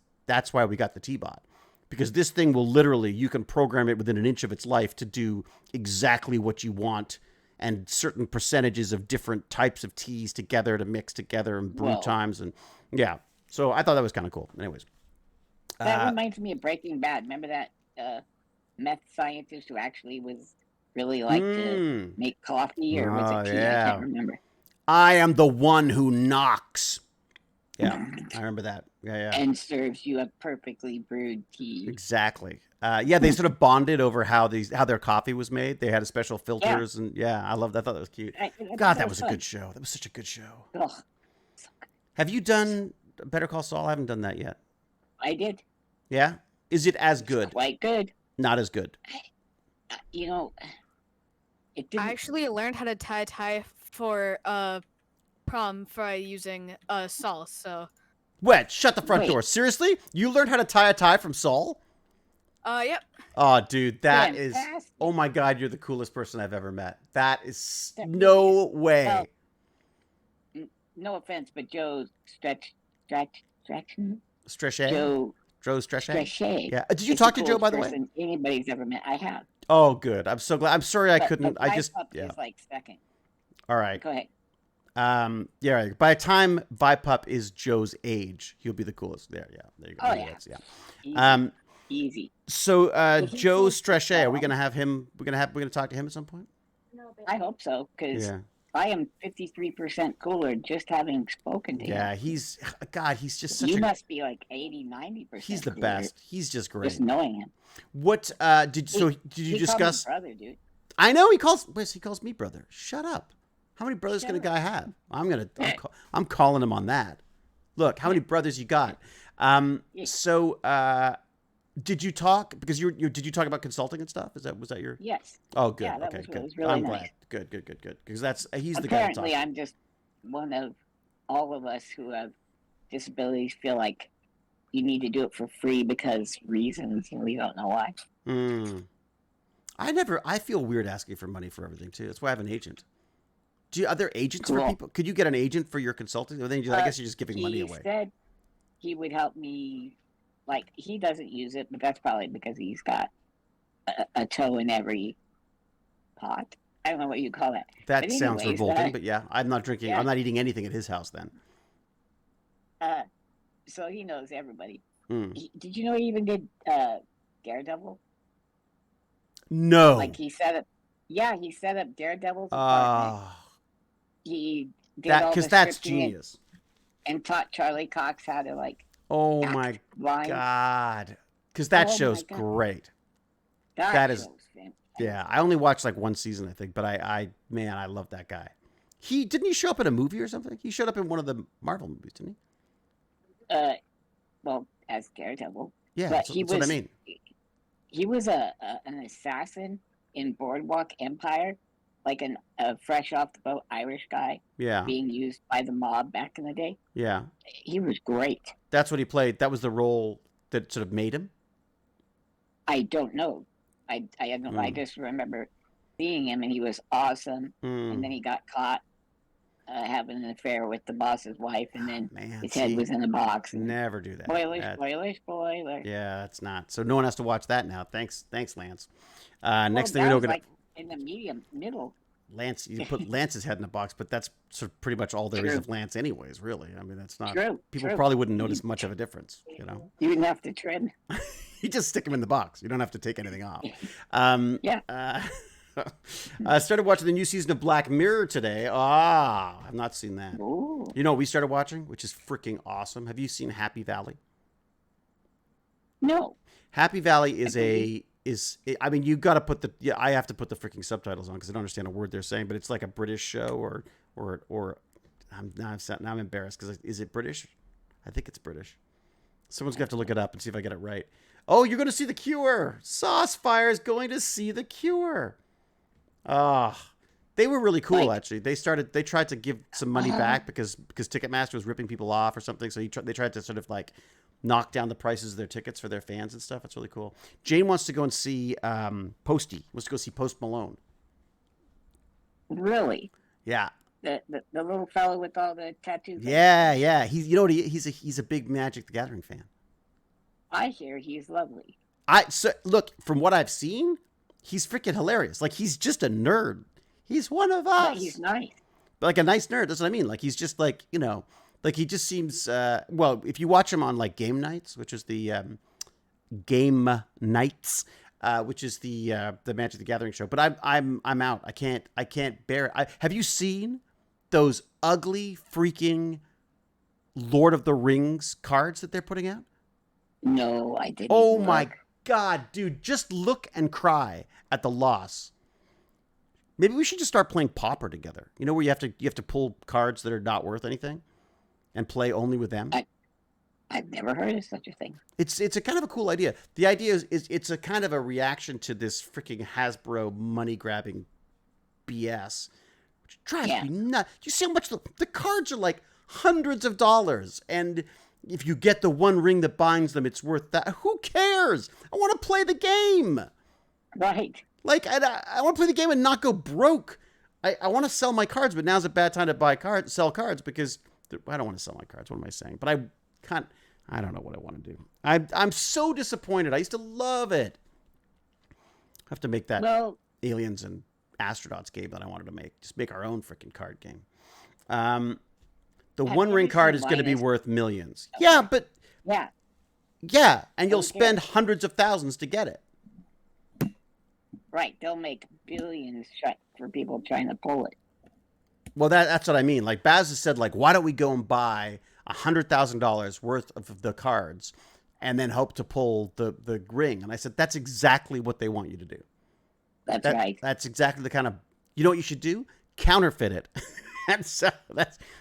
why we got the tea bot. Because this thing will literally, you can program it within an inch of its life to do exactly what you want, and certain percentages of different types of teas together to mix together and brew times. And yeah, so I thought that was kind of cool. Anyways. That reminds me of Breaking Bad. Remember that meth scientist who actually was really like to make coffee, or was it tea? Yeah. I can't remember. I am the one who knocks. Yeah, I remember that. Yeah. And serves you a perfectly brewed tea. Exactly. They sort of bonded over how their coffee was made. They had special filters, and I loved that. I thought that was cute. God, that was a good show. That was such a good show. Oh, so good. Have you done Better Call Saul? I haven't done that yet. I did. Yeah? Is it as good? It's quite good. Not as good. It didn't. I actually learned how to tie for prom for using Saul. So What? Shut the front Wait. door. Seriously? You learned how to tie a tie from Saul? yep. Oh, dude, that is. Fantastic. Oh my God, you're the coolest person I've ever met. That is That no way. Well, no offense, but Joe Strechet? Joe Joe Strechet? Strechet. Yeah. Did you is talk the to Joe, by the coolest way? person anybody's ever met. I have. Oh, good. I'm so glad. I'm sorry I But couldn't. I just. Vipup Yeah. is like second. All right. Go ahead. Yeah. Right. By the time Vipup is Joe's age, he'll be the coolest. There. Yeah. There you go. Oh, Maybe yeah. that's- Easy. Easy. So he Joe goes to Strechet, are we prom. gonna have him? We're gonna talk to him at some point. I hope so, because Yeah. I am 53% cooler just having spoken to him. Yeah. He's just such You a. must be like 80-90%. He's the cooler best. He's just great. Just knowing him. What did you He discuss? called me brother, dude. I know he calls me brother. Shut up. How many brothers can a Shut guy have? I'm calling him on that. Look, how many brothers you got? So did you talk because did you talk about consulting and stuff? Was that your? Yes. Oh, good. Yeah, that Okay, was, good. was really I'm nice. glad. Good. Because he's the guy. Apparently, I'm just one of all of us who have disabilities feel like you need to do it for free because reasons, and we don't know why. I feel weird asking for money for everything too. That's why I have an agent. Are there agents for Cool. people? Could you get an agent for your consulting? Or then I guess you're just giving money away. He said he would help me. Like, he doesn't use it, but that's probably because he's got a toe in every pot. I don't know what you call that. That But sounds anyways, revolting, but yeah, I'm not drinking. yeah. I'm not eating anything at his house then. So he knows everybody. Hmm. Did you know he even did Daredevil? No. Like, he set up Daredevil's apartment. He did all because the that's scripting genius. and taught Charlie Cox how to, like, Oh act my lines. God. Because that Oh my show's God. great. That that is- show's fantastic. Yeah, I only watched like one season, I think, but I love that guy. Didn't he show up in a movie or something? He showed up in one of the Marvel movies, didn't he? Well, as Daredevil. Yeah, But that's what I mean. He was an assassin in Boardwalk Empire, like a fresh off the boat Irish guy Yeah, being used by the mob back in the day. yeah. He was great. That's what he played. That was the role that sort of made him. I don't know. I don't know. I just remember seeing him, and he was awesome. And then he got caught having an affair with the boss's wife, and then Man, his head was in a box. And never do that. spoilers. Yeah, that's not. So no one has to watch that now. Thanks, Lance. Well, Next thing that we know, was gonna like in the middle. Lance. You put Lance's head in a box, but that's sort of pretty much all there is True. of Lance, anyways. Really, I mean, that's not. True. People true. probably wouldn't notice much of a difference. You know, You didn't have to trim. you just stick him in the box. You don't have to take anything off. Yeah. I started watching the new season of Black Mirror today. I've not seen that. Ooh. You know what we started watching, which is freaking awesome. Have you seen Happy Valley? No. Happy Valley I mean, you got to put I have to put the freaking subtitles on because I don't understand a word they're saying, but it's like a British show or I'm embarrassed because is it British? I think it's British. Someone's going to have to look it up and see if I get it right. Oh, you're going to see The Cure. Saucefire is going to see The Cure. They were really cool, actually. They tried to give some money back because Ticketmaster was ripping people off or something. So they tried to sort of like knock down the prices of their tickets for their fans and stuff. It's really cool. Jane wants to go and see Posty. Wants to go see Post Malone. Really? Yeah. The little fellow with all the tattoos. Yeah. He's a big Magic the Gathering fan. I hear he's lovely. Look, from what I've seen, he's freaking hilarious. Like, he's just a nerd. He's one of us. But he's nice. Like a nice nerd. That's what I mean. Like, he's just like, like he just seems, well, if you watch him on like Game Nights, which is the Game Nights, which is the Magic the Gathering show. But I'm out. I can't bear it. Have you seen those ugly freaking Lord of the Rings cards that they're putting out? No, I didn't. Oh look. my God, dude, just look and cry at the loss. Maybe we should just start playing Pauper together. You know, where you have to pull cards that are not worth anything and play only with them. I've never heard of such a thing. It's a kind of a cool idea. The idea is it's a kind of a reaction to this freaking Hasbro money grabbing BS, drives Yeah. me nuts. You see how much the cards are like hundreds of dollars, and if you get the one ring that binds them, it's worth that. Who cares? I want to play the game. Right. Like, I want to play the game and not go broke. I want to sell my cards, but now's a bad time to sell cards because I don't want to sell my cards. What am I saying? But I don't know what I want to do. I'm so disappointed. I used to love it. I have to make that aliens and astronauts game that I wanted to make. Just make our own freaking card game. The One Ring card is going to be worth millions. Okay. Yeah, but yeah, and you'll spend hundreds of thousands to get it. Right, they'll make billions for people trying to pull it. Well, that's what I mean. Like Baz has said, like, why don't we go and buy $100,000 worth of the cards, and then hope to pull the ring? And I said, that's exactly what they want you to do. That's right. That's exactly the kind of, you know what you should do? Counterfeit it. that's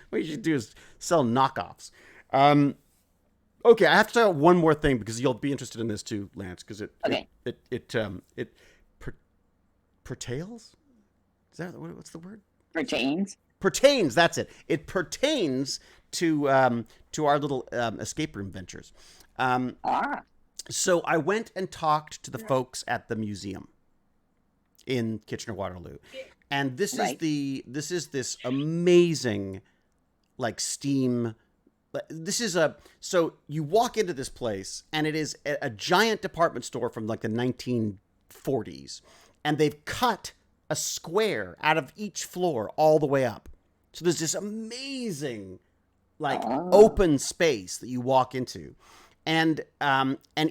what you should do is sell knockoffs. Okay, I have to talk about one more thing because you'll be interested in this too, Lance. Because it pertains. Is that what's the word? Pertains. Pertains. That's it. It pertains to our little escape room ventures. So I went and talked to the folks at the museum in Kitchener-Waterloo, and this is this amazing, like, steam. So you walk into this place, and it is a giant department store from like the 1940s, and they've cut a square out of each floor all the way up. So there's this amazing, like, open space that you walk into. And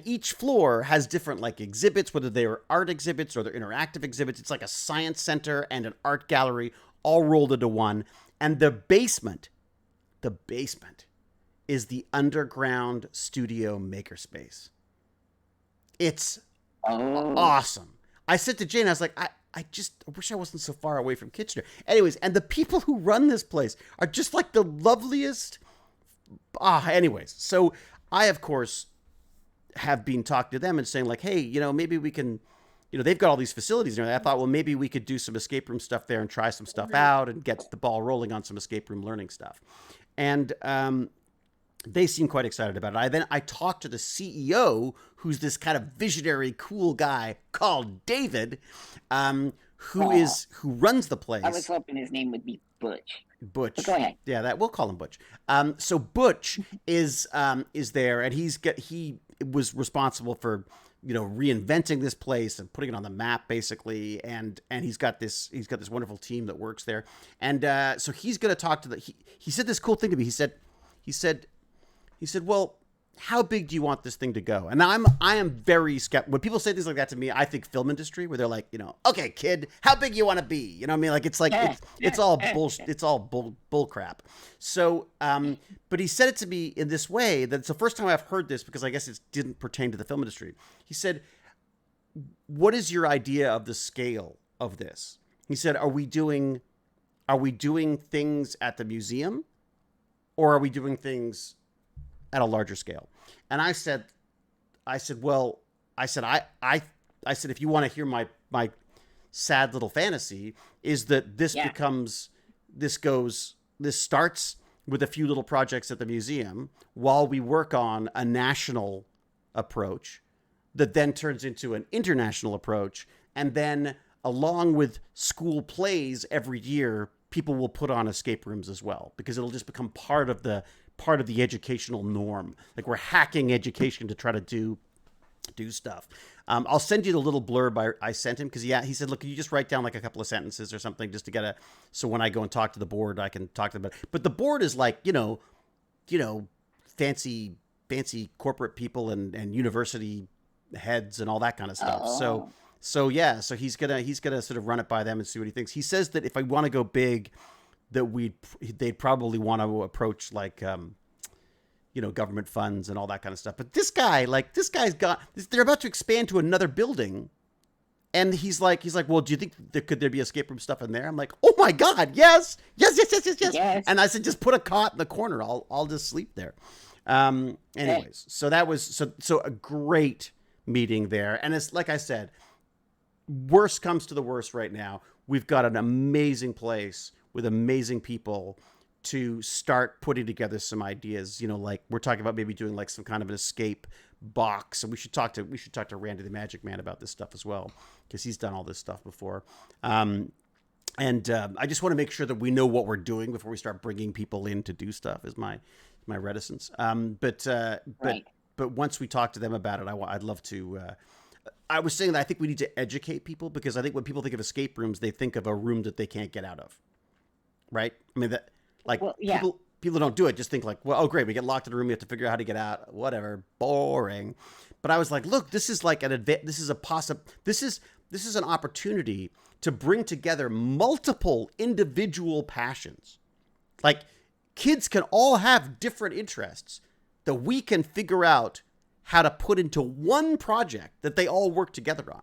each floor has different, like, exhibits, whether they're art exhibits or they're interactive exhibits. It's like a science center and an art gallery all rolled into one. And the basement is the underground studio makerspace. It's awesome. I said to Jane, I was like, I wish I wasn't so far away from Kitchener. Anyways, and the people who run this place are just like the loveliest. Anyways, so I, of course, have been talking to them and saying, like, hey, maybe we can, they've got all these facilities. And I thought, well, maybe we could do some escape room stuff there and try some stuff out and get the ball rolling on some escape room learning stuff. And they seem quite excited about it. I talked to the CEO, who's this kind of visionary, cool guy called David, who runs the place. I was hoping his name would be Butch. Butch. But go ahead. Yeah, we'll call him Butch. So Butch is there, and he was responsible for reinventing this place and putting it on the map, basically. And he's got this wonderful team that works there. And so he's going to talk to he said this cool thing to me. He said, well, how big do you want this thing to go? And I am very skeptical. When people say things like that to me, I think film industry, where they're like, okay, kid, how big you want to be? You know what I mean? Like, it's like, it's all bullshit. It's all bull crap. So, but he said it to me in this way that it's the first time I've heard this, because I guess it didn't pertain to the film industry. He said, what is your idea of the scale of this? He said, are we doing things at the museum, or are we doing things at a larger scale? And I said, if you want to hear my sad little fantasy, is that this starts with a few little projects at the museum while we work on a national approach that then turns into an international approach. And then along with school plays every year, people will put on escape rooms as well, because it'll just become part of the educational norm. Like, we're hacking education to try to do stuff. I'll send you the little blurb I sent him, because he said, look, can you just write down like a couple of sentences or something just to get so when I go and talk to the board, I can talk to them about it. But the board is like, fancy corporate people and university heads and all that kind of stuff. So he's gonna sort of run it by them and see what he thinks. He says that if I want to go big, that they'd probably want to approach like, government funds and all that kind of stuff. But this guy's they're about to expand to another building. And he's like, well, do you think could there be escape room stuff in there? I'm like, oh my God, yes. And I said, just put a cot in the corner. I'll just sleep there. Anyways, so that was, so a great meeting there. And it's like I said, worst comes to the worst right now. We've got an amazing place with amazing people to start putting together some ideas. You know, like we're talking about maybe doing like some kind of an escape box, and we should talk to Randy the Magic Man about this stuff as well, because he's done all this stuff before. I just want to make sure that we know what we're doing before we start bringing people in to do stuff. Is my reticence. Right. But once we talk to them about it, I'd love to. I was saying that I think we need to educate people, because I think when people think of escape rooms, they think of a room that they can't get out of. Right? I mean, that like people don't do it. Just think like, well, oh great, we get locked in a room, we have to figure out how to get out. Whatever, boring. But I was like, look, this is like this is an opportunity to bring together multiple individual passions. Like kids can all have different interests that we can figure out how to put into one project that they all work together on.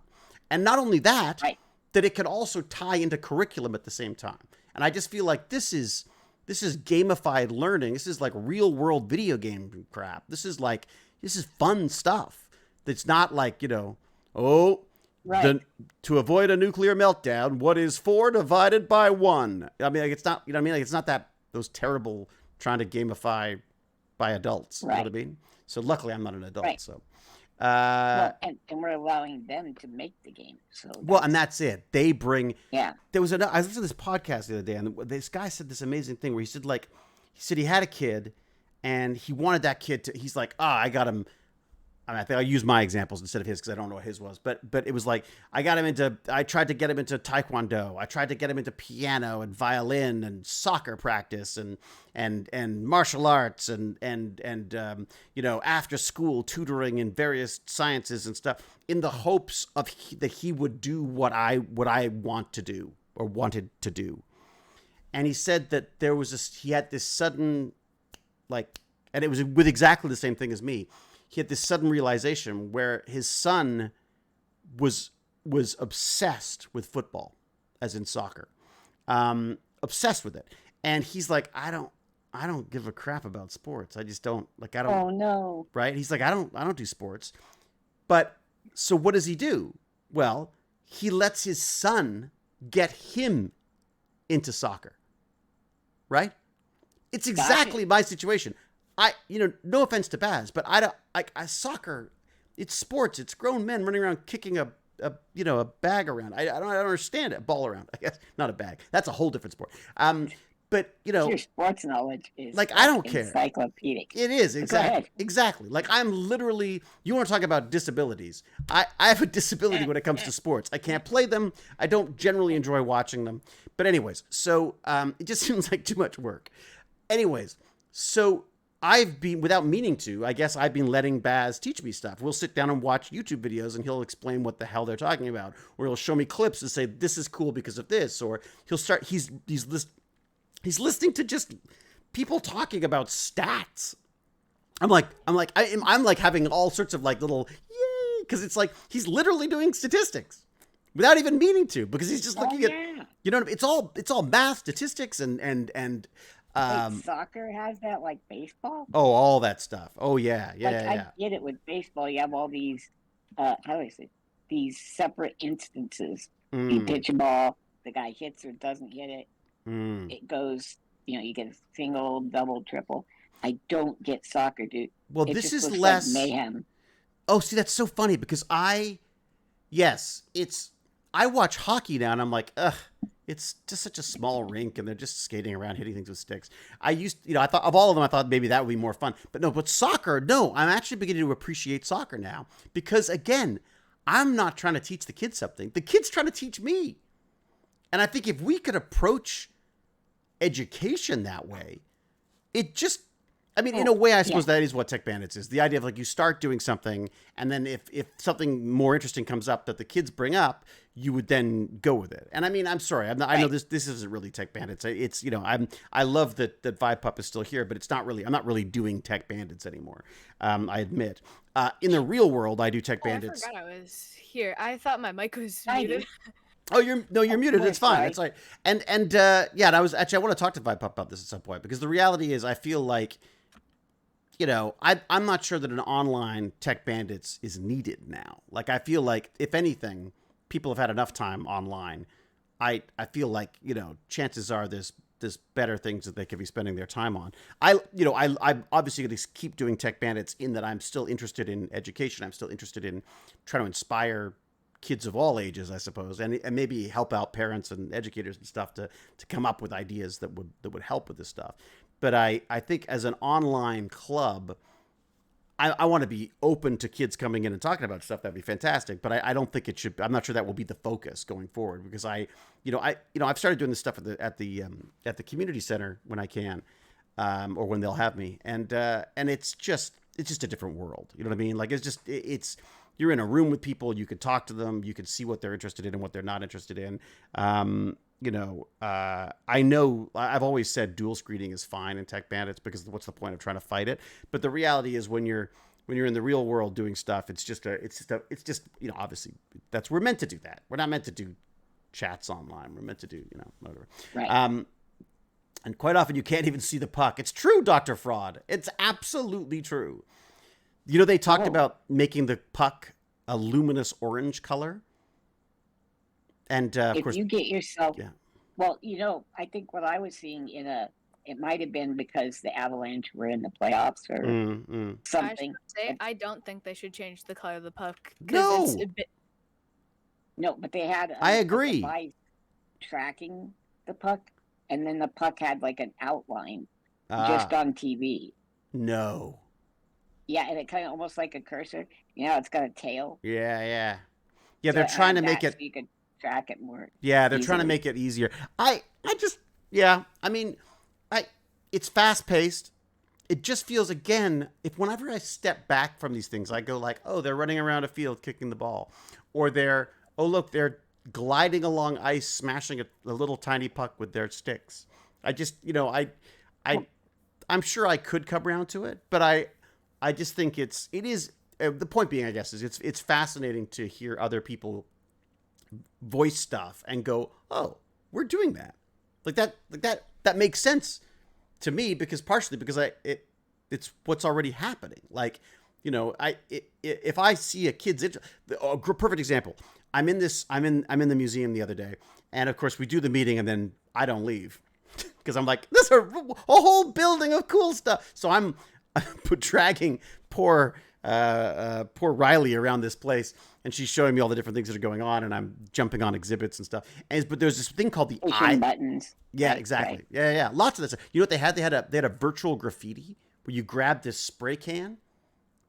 And not only that, right. that it can also tie into curriculum at the same time. And I just feel like this is gamified learning. This is like real world video game crap. This is fun stuff. It's not like, Right. To avoid a nuclear meltdown, what is 4 divided by 1? I mean, like, it's not, like, it's not that those terrible trying to gamify by adults. Right. You know what I mean? So luckily I'm not an adult. Right. So, and we're allowing them to make the game. So and that's it. They bring, yeah. I was listening to this podcast the other day, and this guy said this amazing thing where he said he had a kid and he wanted that kid to, he's like, I got him. I think I'll use my examples instead of his, because I don't know what his was. But it was like, I tried to get him into Taekwondo. I tried to get him into piano and violin and soccer practice and martial arts and after school tutoring in various sciences and stuff, in the hopes of that he would do what I want to do or wanted to do. And he said that he had this sudden, like, and it was with exactly the same thing as me. He had this sudden realization where his son was obsessed with football, as in soccer, obsessed with it. And he's like, I don't give a crap about sports. I just don't like, I don't. Oh no. Right. He's like, I don't do sports. But so what does he do? Well, he lets his son get him into soccer. Right. It's exactly my situation. No offense to Baz, but soccer, it's sports. It's grown men running around kicking a bag around. I don't understand it. A ball around, I guess. Not a bag. That's a whole different sport. But your sports knowledge is like, I don't care. Encyclopedic. It is exactly. Like, I'm literally, you want to talk about disabilities. I have a disability when it comes to sports. I can't play them. I don't generally enjoy watching them. But anyways, so it just seems like too much work. Anyways, so I've been, without meaning to, I guess I've been letting Baz teach me stuff. We'll sit down and watch YouTube videos and he'll explain what the hell they're talking about. Or he'll show me clips and say, this is cool because of this. Or he'll start, he's listening to just people talking about stats. I'm like having all sorts of like little, yay, because it's like, he's literally doing statistics without even meaning to, because he's just looking at, it's all math, statistics and soccer has that, like baseball? Oh, all that stuff. Oh, yeah. I get it with baseball. You have all these, how do I say, these separate instances. You pitch a ball, the guy hits or doesn't hit it. It goes, you get a single, double, triple. I don't get soccer, dude. Well, this is less like mayhem. Oh, see, that's so funny because I watch hockey now and I'm like, ugh. It's just such a small rink, and they're just skating around, hitting things with sticks. I thought of all of them, I thought maybe that would be more fun. But soccer, no, I'm actually beginning to appreciate soccer now because, again, I'm not trying to teach the kids something. The kid's trying to teach me. And I think if we could approach education that way, in a way, I suppose that is what Tech Bandits is. The idea of like you start doing something, and then if something more interesting comes up that the kids bring up, you would then go with it. And I mean, I'm sorry, I know this isn't really Tech Bandits. It's I love that Vibe Pup is still here, but I'm not really doing Tech Bandits anymore. I admit. In the real world, I do Tech Bandits. I forgot I was here. I thought my mic was muted. Oh, you're muted. It's fine. That's right. And I want to talk to Vibe Pup about this at some point because the reality is I feel like, I'm not sure that an online Tech Bandits is needed now. Like, I feel like, if anything, people have had enough time online I feel like, chances are there's better things that they could be spending their time on. I'm obviously going to keep doing Tech Bandits in that I'm still interested in education. I'm still interested in trying to inspire kids of all ages, I suppose, and maybe help out parents and educators and stuff to come up with ideas that would help with this stuff. But I think as an online club, I want to be open to kids coming in and talking about stuff. That'd be fantastic. But I don't think it should. I'm not sure that will be the focus going forward, because I've started doing this stuff at the community center when I can, or when they'll have me, and it's just a different world. You know what I mean? Like it's you're in a room with people. You can talk to them. You can see what they're interested in and what they're not interested in. I know I've always said dual screening is fine in Tech Bandits, because what's the point of trying to fight it? But the reality is when you're in the real world doing stuff, it's just obviously we're meant to do that. We're not meant to do chats online. We're meant to do, whatever. Right. And quite often you can't even see the puck. It's true, Dr. Fraud. It's absolutely true. They talked about making the puck a luminous orange color. And of course, if you get yourself, yeah. Well, I think what I was seeing it might have been because the Avalanche were in the playoffs or something. I don't think they should change the color of the puck. No. It's a bit... No, but they had I agree. Device tracking the puck, and then the puck had like an outline just on TV. No. Yeah, and it kind of almost like a cursor. It's got a tail. Yeah. They're trying to make it. So you could track it more. Yeah, they're trying to make it easier. It's fast paced. It just feels, again, whenever I step back from these things, I go like, oh, they're running around a field kicking the ball, or they're gliding along ice, smashing a little tiny puck with their sticks. I'm sure I could come around to it, but I just think it is the point being, I guess, is it's fascinating to hear other people voice stuff and go, oh, we're doing that. Like that makes sense to me, partially because it's what's already happening. Like, if I see a kid's a perfect example. I'm in the museum the other day, and of course we do the meeting and then I don't leave because I'm like, this is a whole building of cool stuff. So I'm dragging poor Riley around this place, and she's showing me all the different things that are going on, and I'm jumping on exhibits and stuff. But there's this thing called the eye buttons. Yeah, exactly. Right. Yeah. Lots of this. You know what they had? They had a virtual graffiti where you grabbed this spray can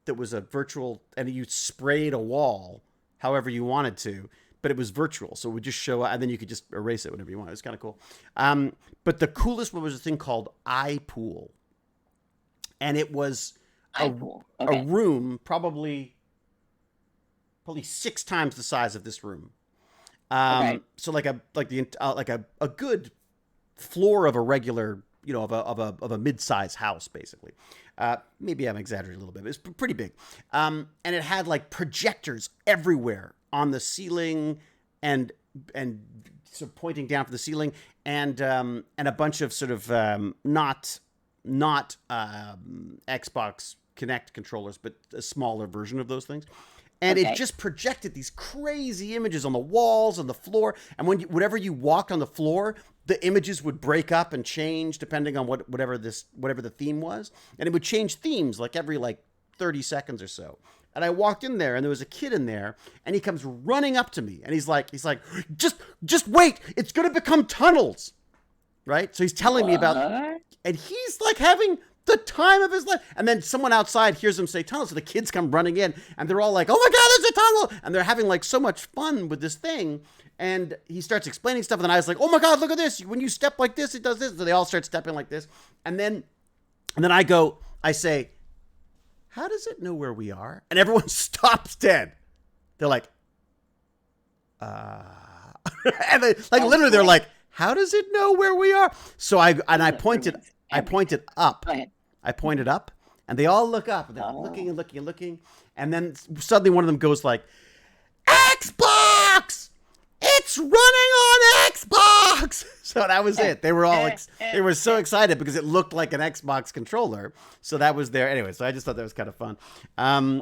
that was a virtual, and you sprayed a wall however you wanted to, but it was virtual, so it would just show up, and then you could just erase it whenever you want. It was kind of cool. But the coolest one was a thing called Eye Pool, and it was a room probably 6 times the size of this room. So like a good floor of a regular, of a mid-size house, basically. Maybe I'm exaggerating a little bit, but it's pretty big. And it had like projectors everywhere on the ceiling and sort of pointing down from the ceiling, and a bunch of sort of not Xbox Kinect controllers, but a smaller version of those things. And it just projected these crazy images on the walls, on the floor. And whenever you walked on the floor, the images would break up and change depending on whatever the theme was. And it would change themes like every 30 seconds or so. And I walked in there, and there was a kid in there, and he comes running up to me, and he's like, just wait, it's gonna become tunnels, right? So he's telling me about, and he's like having the time of his life. And then someone outside hears him say tunnel, so the kids come running in, and they're all like, oh my God, there's a tunnel! And they're having so much fun with this thing. And he starts explaining stuff, and then I was like, oh my God, look at this. When you step like this, it does this. So they all start stepping like this. And then I say, how does it know where we are? And everyone stops dead. They're like, and they, literally they're like, how does it know where we are? So I pointed up. I pointed up, and they all look up, and they're looking and looking and looking. And then suddenly one of them goes like, Xbox! It's running on Xbox! So that was it. They were all they were so excited because it looked like an Xbox controller. So that was there. Anyway, so I just thought that was kind of fun. Or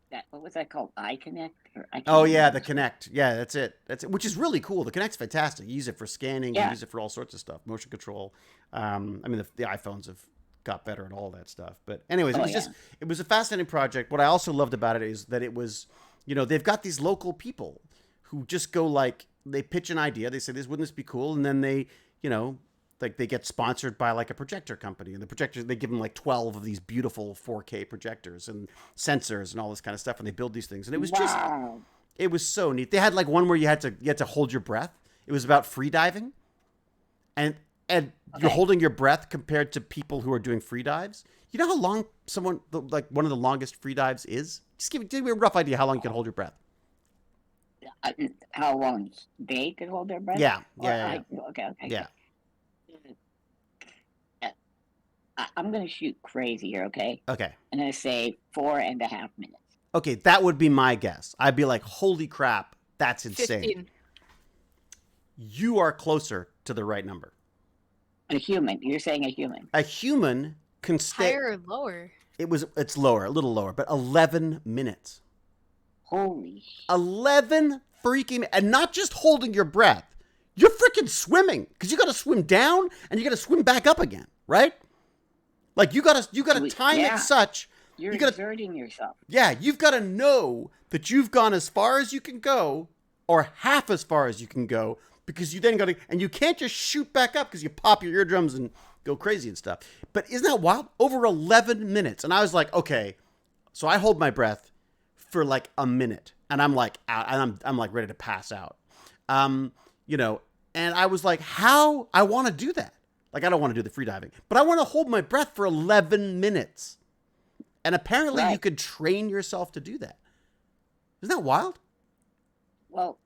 the that what was that called? iConnect or I can't Oh yeah, remember. the Connect. Yeah, that's it. That's it. Which is really cool. The Connect's fantastic. You use it for scanning. You Yeah. use it for all sorts of stuff. Motion control. I mean, the iPhones have got better at all that stuff. But anyways, Oh yeah. it was a fascinating project. What I also loved about it is that it was, they've got these local people who just go like they pitch an idea. They say wouldn't this be cool, and then they, like they get sponsored by like a projector company, and the projectors they give them like 12 of these beautiful 4K projectors and sensors and all this kind of stuff, and they build these things, and it was just. Wow. It was so neat. They had like one where you had to hold your breath. It was about free diving, and you're holding your breath compared to people who are doing free dives. You know how long one of the longest free dives is? Just give me a rough idea how long you can hold your breath. How long they could hold their breath? Yeah, Or yeah, okay. yeah. I'm gonna shoot crazy here, okay? Okay, I'm gonna say 4.5 minutes. okay. That would be my guess. I'd be like, holy crap, that's insane. 15. You are closer to the right number. A human. You're saying a human. A human can stay. Higher or lower? It's lower, a little lower, but 11 minutes. Holy 11 freaking, and not just holding your breath. You're freaking swimming because you got to swim down and you got to swim back up again, right? Like you got to time Yeah. it such. You're You gotta- exerting yourself. Yeah, you've got to know that you've gone as far as you can go or half as far as you can go because you then got to, and you can't just shoot back up because you pop your eardrums and go crazy and stuff. But isn't that wild? Over 11 minutes. And I was like, okay, so I hold my breath for like a minute and I'm like out, and I'm like ready to pass out. And I was like, how? I want to do that. Like, I don't want to do the free diving, but I want to hold my breath for 11 minutes. And apparently you could train yourself to do that. Isn't that wild? Well,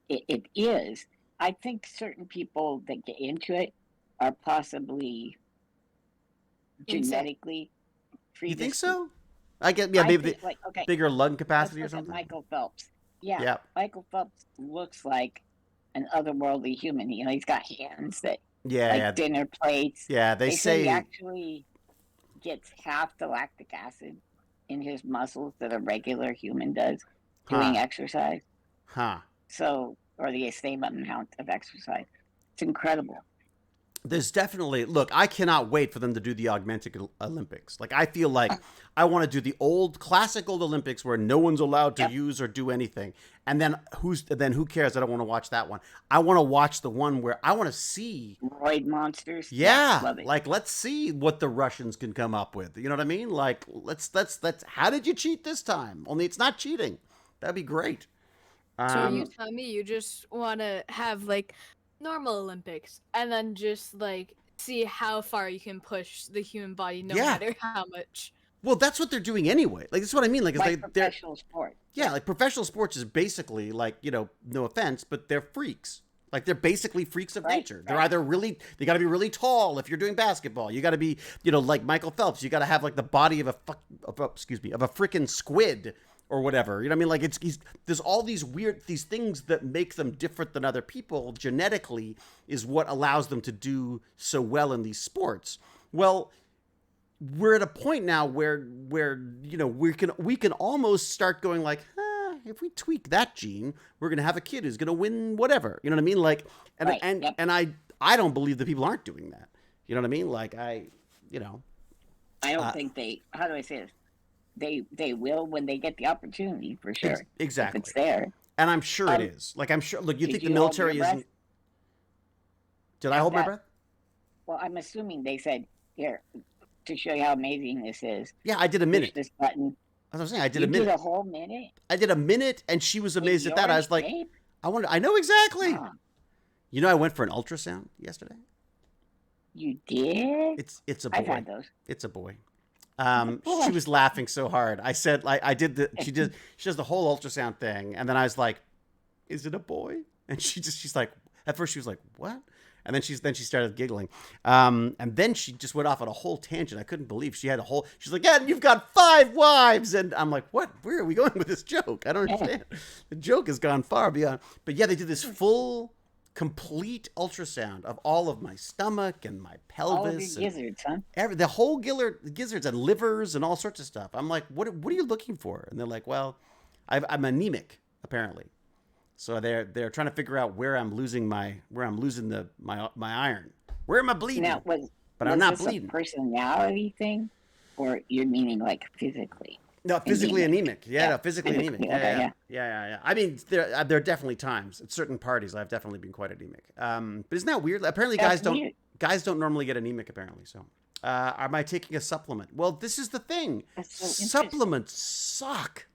it is. I think certain people that get into it are possibly Insane. genetically You think predisposed. so? I get, yeah, I maybe think, like, okay, bigger lung let's capacity or look at something. Michael Phelps. Yeah, Yeah. Michael Phelps looks like an otherworldly human. He's got hands that Yeah, like yeah. dinner plates. Yeah, they say he say, actually gets half the lactic acid in his muscles that a regular human does doing Huh. exercise. huh. So, or the same amount of exercise. It's incredible. There's definitely, look, I cannot wait for them to do the augmented Olympics. Like, I feel like I want to do the classic old Olympics where no one's allowed to Yep. use or do anything. And then who cares? I don't want to watch that one. I want to watch the one where I want to see. Roid monsters. Yeah, love it. like let's see what the Russians can come up with. You know what I mean? Like let's how did you cheat this time? Only it's not cheating. That'd be great. So you tell me you just want to have like normal Olympics and then just like see how far you can push the human body no Yeah. matter how much. Well, that's what they're doing anyway. Like that's what I mean. Like, it's like like they're professional sport. yeah, like professional sports is basically like no offense, but they're freaks. Like they're basically freaks of Right, nature. They're right. either they got to be really tall if you're doing basketball. You got to be like Michael Phelps. You got to have like the body of a freaking squid or whatever. You know what I mean? Like there's all these things that make them different than other people genetically is what allows them to do so well in these sports. Well, we're at a point now where we can almost start going like, if we tweak that gene, we're gonna have a kid who's gonna win whatever. You know what I mean? Like, and Right, and yep. and I don't believe that people aren't doing that. You know what I mean? Like I don't think they. How do I say this? They will when they get the opportunity for sure. exactly. If it's there. And I'm sure Um, it is. Like I'm sure. Look, you did think you the hold your military breath? isn't? Did I hold my that- breath? Well, I'm assuming they said here to show you how amazing this is. Yeah, I did a Push minute. this button. As I was saying, I did You a minute. did a whole minute. I did a minute, and she was amazed in at that. I your was like, shape? I know exactly. Huh. I went for an ultrasound yesterday. You did? It's a boy. I've had those. It's a boy. boy. She was laughing so hard. I said, like, she does the whole ultrasound thing. And then I was like, is it a boy? And she's like, at first she was like, what? And then she started giggling. And then she just went off on a whole tangent. I couldn't believe she's like, yeah, you've got 5 wives. And I'm like, what? Where are we going with this joke? I don't understand. The joke has gone far beyond. But yeah, they did this full complete ultrasound of all of my stomach and my All of pelvis. your gizzards, huh? The whole gizzards and livers and all sorts of stuff. I'm like, what are you looking for? And they're like, well, I'm anemic apparently. So they're trying to figure out where I'm losing my iron. Where am I bleeding? Now, but I'm not this bleeding. A personality thing, or you're meaning like physically? No, physically anemic. Yeah, no, physically anemic. Okay, Yeah. I mean, there are definitely times at certain parties I've definitely been quite anemic. But isn't that weird? Apparently, guys don't normally get anemic. Apparently, so am I taking a supplement? Well, this is the thing. So Supplements suck.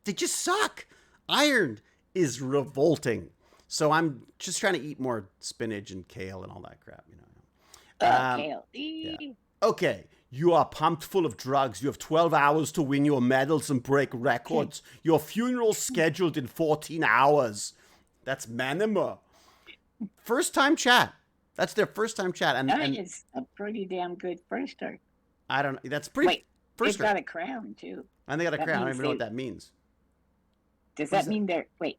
They just suck. Iron is revolting. So I'm just trying to eat more spinach and kale and all that crap. Kale. Yeah. Okay. You are pumped full of drugs. You have 12 hours to win your medals and break records. Your funeral's scheduled in 14 hours. That's Manima. First time chat. That's their first time chat. And it's a pretty damn good firster. I don't know. That's pretty. Wait, they've got a crown too. And they got a crown. I don't even know what that means. Does that mean they're... Wait,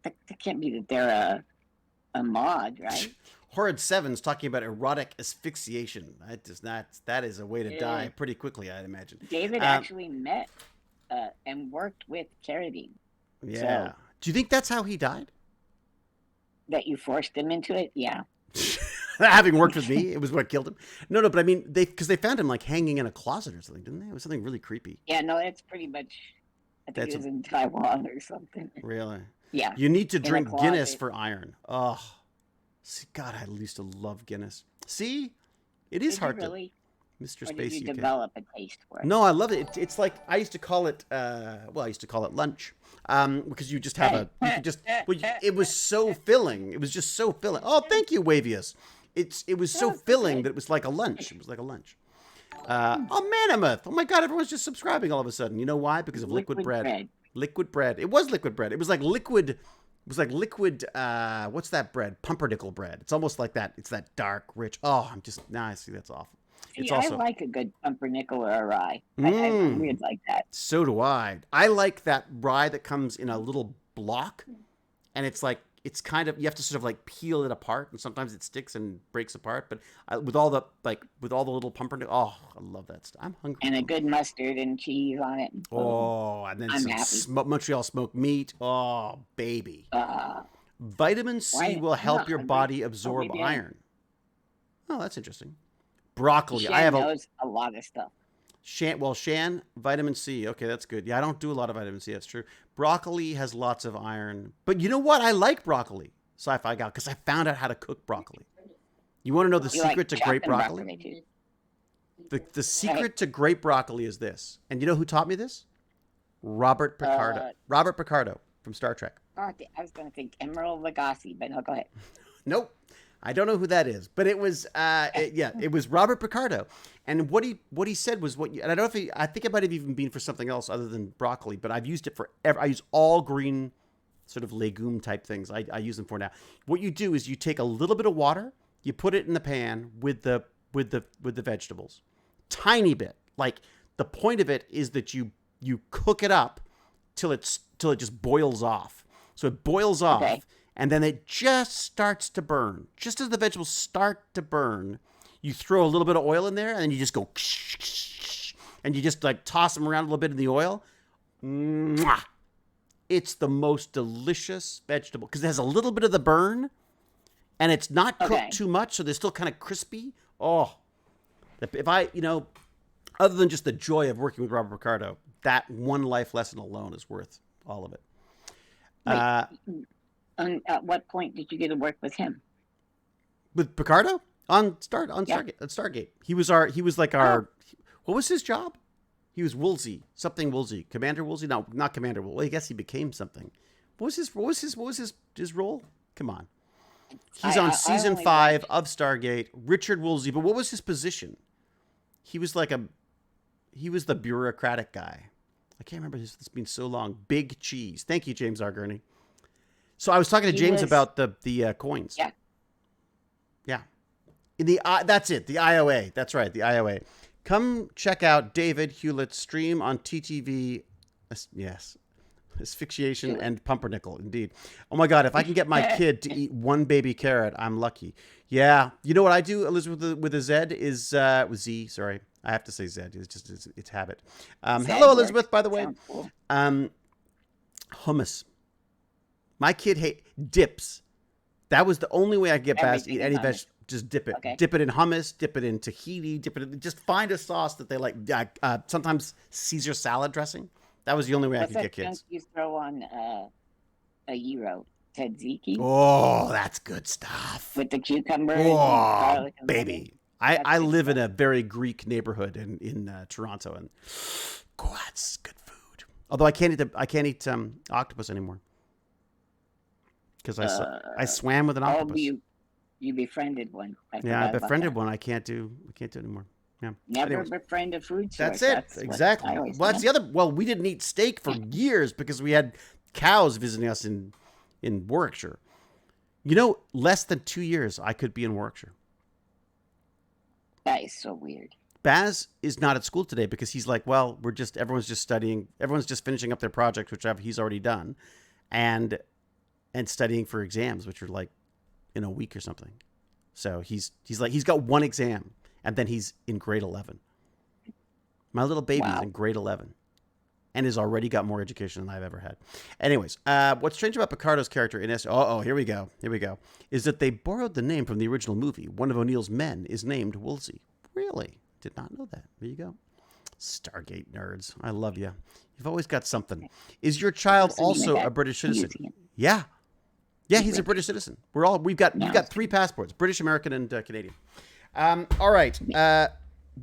that can't be that they're a mod, right? Horrid Seven's talking about erotic asphyxiation. That is a way to die pretty quickly, I'd imagine. David actually met and worked with Carradine. Yeah. So, do you think that's how he died? That you forced him into it? Yeah. Having worked with me, it was what killed him. No, but I mean, because they found him like hanging in a closet or something, didn't they? It was something really creepy. Yeah, no, that's pretty much... I think it was in Taiwan or something. Really? Yeah. You need to drink Guinness for iron. Oh. See, God, I used to love Guinness. See? It is hard really? to... Mr. Or Space did you UK. develop a taste for it? No, I love it. It's like, I used to call it, lunch. Because you just have it was so filling. It was just so filling. Oh, thank you, Wavius. It was so filling that it was like a lunch. It was like a lunch. Manamouth. Oh my God, everyone's just subscribing all of a sudden. You know why? Because of liquid bread. Liquid bread. It was liquid bread. It was like liquid. What's that bread? Pumpernickel bread. It's almost like that. It's that dark, rich. Oh, I see. That's awful. See, I like a good pumpernickel or a rye. I'm weird like that. So do I. I like that rye that comes in a little block, and it's like, it's kind of, you have to sort of like peel it apart, and sometimes it sticks and breaks apart. But with all the little pumpernickel, oh, I love that stuff. I'm hungry. And a good mustard and cheese on it. Oh, and then some Montreal smoked meat. Oh, baby. Vitamin C will help your body absorb iron. Oh, that's interesting. Broccoli. Shan knows a lot of stuff. Shan, vitamin C. Okay, that's good. Yeah, I don't do a lot of vitamin C. That's true. Broccoli has lots of iron. But you know what? I like broccoli. Sci-Fi Gal, because I found out how to cook broccoli. You want to know the secret to great broccoli? The secret to great broccoli is this. And you know who taught me this? Robert Picardo. Robert Picardo from Star Trek. I was going to think Emerald Lagasse, but no, go ahead. Nope. I don't know who that is, but it was it was Robert Picardo, and what he said was and I don't know if I think it might have even been for something else other than broccoli, but I've used it for I use all green sort of legume type things. I use them for now. What you do is you take a little bit of water, you put it in the pan with the vegetables, tiny bit. Like the point of it is that you cook it up till it just boils off. So it boils off. Okay. And then it just starts to burn. Just as the vegetables start to burn, you throw a little bit of oil in there, and then you just go, and you just like toss them around a little bit in the oil. Mwah! It's the most delicious vegetable because it has a little bit of the burn, and it's not cooked too much, so they're still kind of crispy. Oh, if other than just the joy of working with Robert Picardo, that one life lesson alone is worth all of it. At what point did you get to work with him? With Picardo on Stargate. He was like our. What was his job? He was Woolsey, Commander Woolsey. No, not Commander Woolsey. Well, I guess he became something. What was his role? Come on. He's on season 5 of Stargate. Richard Woolsey. But what was his position? He was the bureaucratic guy. I can't remember this. It's been so long. Big Cheese. Thank you, James R. Gurney. So I was talking to James about the coins. Yeah. Yeah. That's it. The IOA. That's right. The IOA. Come check out David Hewlett's stream on TTV. Yes. Asphyxiation and pumpernickel, indeed. Oh my God, if I can get my kid to eat one baby carrot, I'm lucky. Yeah. You know what I do, Elizabeth, with a Z is, with Z, sorry. I have to say Z. It's just, it's habit. Hello, Elizabeth, by the way. Cool. Hummus. My kid dips. That was the only way I could get Baz to eat any vegetable. Just dip it. Okay. Dip it in hummus, dip it in tahini, just find a sauce that they like. Sometimes Caesar salad dressing. That was the only way I could get kids. You throw on a gyro, tzatziki. Oh, that's good stuff. With the cucumber oh, and garlic and baby. I live in a very Greek neighborhood in Toronto, and that's good food. Although I can't eat octopus anymore because I swam with an octopus. You befriended one. I befriended one. I can't do it anymore. Yeah. Never befriend a food source. That's it. Exactly. Well, that's the other. Well, we didn't eat steak for years because we had cows visiting us in Warwickshire. You know, less than 2 years I could be in Warwickshire. That is so weird. Baz is not at school today because he's like, well, everyone's just studying. Everyone's just finishing up their projects, which he's already done, and studying for exams, which are like in a week or something. So he's got one exam, and then he's in grade 11. My little baby's in grade 11 and has already got more education than I've ever had. Anyways, what's strange about Picardo's character in here we go, is that they borrowed the name from the original movie. One of O'Neill's men is named Woolsey. Really? Did not know that. There you go. Stargate nerds. I love you. You've always got something. Is your child also a British citizen? Yeah. Yeah, he's a British citizen. We've got 3 passports: British, American, and Canadian. All right.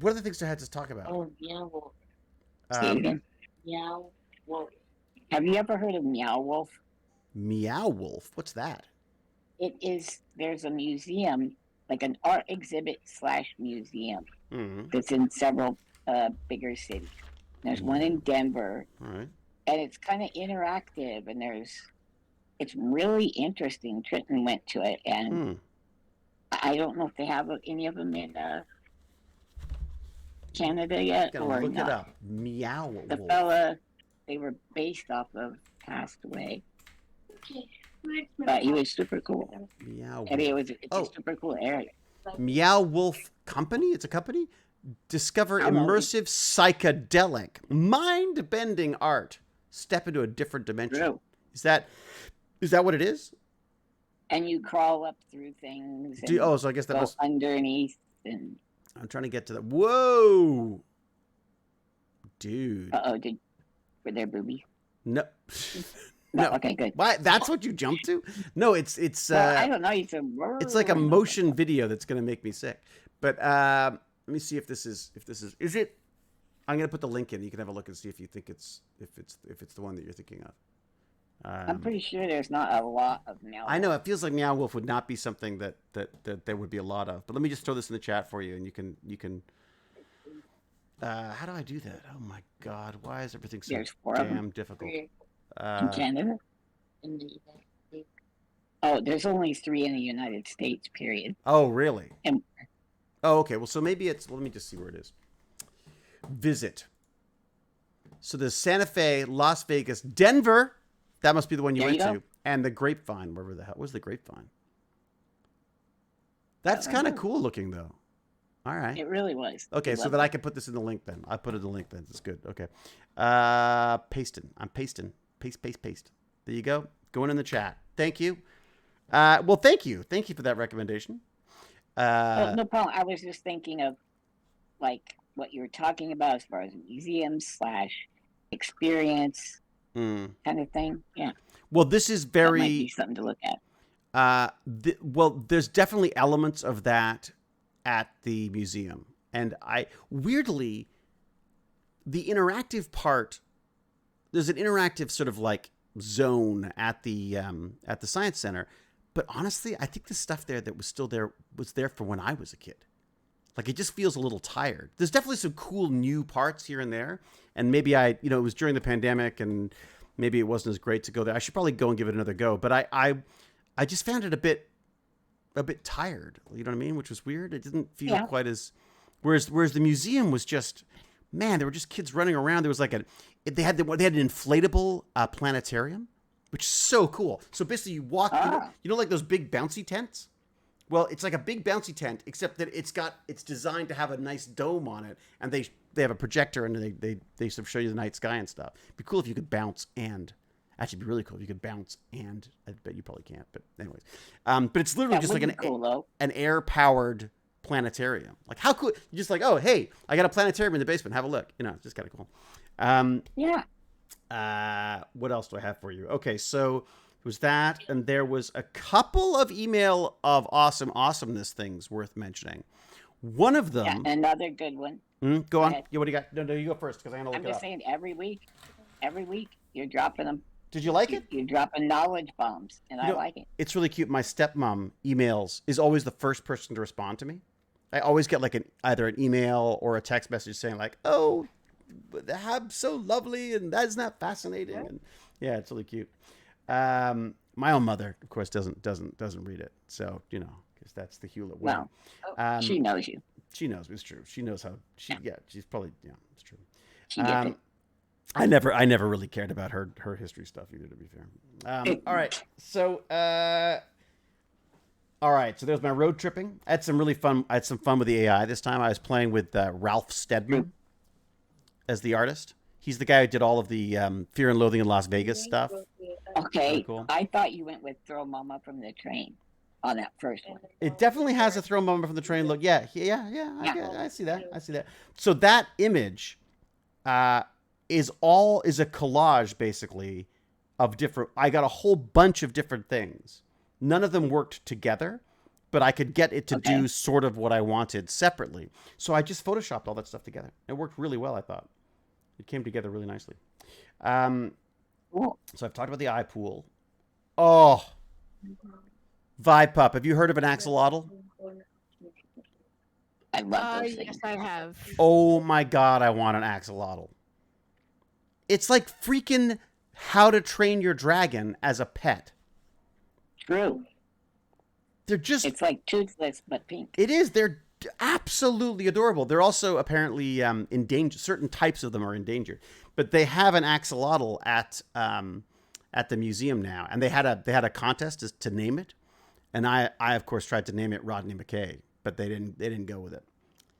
What other things I had to talk about? Oh, Meow Wolf. Meow Wolf. Have you ever heard of Meow Wolf? Meow Wolf. What's that? There's a museum, like an art exhibit / museum, that's in several bigger cities. There's one in Denver. All right. And it's kind of interactive, and it's really interesting. Trenton went to it, and I don't know if they have any of them in Canada yet or look not. It up. Meow Wolf. The fella they were based off of passed away. But he was super cool. Meow Wolf. And it's a super cool area. Meow Wolf Company? It's a company? Discover immersive, psychedelic, mind-bending art. Step into a different dimension. True. Is that what it is? And you crawl up through things. So I guess that go must underneath. And I'm trying to get to that. Whoa, dude. Were there boobies? No. No. Okay, good. Why? That's what you jumped to? No, it's. Well, I don't know. It's like a motion video that's gonna make me sick. But let me see if this is. Is it? I'm gonna put the link in. You can have a look and see if you think it's the one that you're thinking of. I'm pretty sure there's not a lot of Meow Wolf. I know it feels like Meow Wolf would not be something that there would be a lot of. But let me just throw this in the chat for you, and you can. How do I do that? Oh my God! Why is everything so damn difficult? In Canada. Oh, there's only 3 in the United States. Period. Oh, really? Oh, okay. Well, so maybe it's. Let me just see where it is. Visit. So there's Santa Fe, Las Vegas, Denver. That must be the one you went to. And the Grapevine, wherever the hell was the Grapevine. That's kind of cool looking, though. All right. It really was. Okay, so that I can put this in the link then. I put it in the link then. It's good. Okay. Pasting. I'm pasting. Paste. There you go. Going in the chat. Thank you. Well, thank you. Thank you for that recommendation. No problem. I was just thinking of, like, what you were talking about as far as museums / experience kind of thing. Yeah. Well, this is very... That might be something to look at. Well, there's definitely elements of that at the museum. And weirdly, the interactive part, there's an interactive sort of like zone at the Science Center. But honestly, I think the stuff there that was still there was there for when I was a kid. Like, it just feels a little tired. There's definitely some cool new parts here and there. And maybe it was during the pandemic and maybe it wasn't as great to go there. I should probably go and give it another go. But I just found it a bit tired. You know what I mean? Which was weird. It didn't feel quite as, whereas the museum was just man, there were just kids running around. There was like they had an inflatable planetarium, which is so cool. So basically, you walk, you know, like those big bouncy tents. Well, it's like a big bouncy tent, except that it's designed to have a nice dome on it, and they have a projector, and they sort of show you the night sky and stuff. It'd be cool if you could bounce and. Actually, it'd be really cool if you could bounce, and I bet you probably can't. But anyways, but it's literally just like an air-powered planetarium. Like, how cool? You're just like, oh, hey, I got a planetarium in the basement. Have a look. You know, it's just kind of cool. Yeah. What else do I have for you? Okay, so it was that, and there was a couple of email of awesomeness things worth mentioning. One of them. Yeah, another good one. Go on. Yeah, what do you got? No, you go first because I'm gonna look it up. I'm just saying, every week, you're dropping them. Did you like it? You're dropping knowledge bombs, and I like it. It's really cute. My stepmom is always the first person to respond to me. I always get like either an email or a text message saying like, "Oh, that's so lovely," and that's not fascinating. And yeah, it's really cute. My own mother, of course, doesn't read it, so you know, because that's the Hewlett way. No, she knows you. She knows it's true. She knows how. She's probably it's true. She gets it. I never really cared about her history stuff either, to be fair. All right. So there's my road tripping. I had some fun with the AI this time. I was playing with Ralph Steadman as the artist. He's the guy who did all of the Fear and Loathing in Las Vegas stuff. Okay. Really cool. I thought you went with Throw Mama from the Train on that first one. It definitely has a Throw Mama from the Train look. Yeah. I see that. So that image is a collage basically of different. I got a whole bunch of different things. None of them worked together, but I could get it to do sort of what I wanted separately. So I just photoshopped all that stuff together. It worked really well, I thought. It came together really nicely. Cool. So I've talked about the iPool. Oh, Vibe Pup. Have you heard of an axolotl? I love those things. Yes, I have. Oh my God, I want an axolotl. It's like freaking How to Train Your Dragon as a pet. True. It's like toothless but pink. It is. They're absolutely adorable. They're also apparently endangered. Certain types of them are endangered. But they have an axolotl at the museum now, and they had a contest to name it, and I of course tried to name it Rodney Mckay, but they didn't go with it.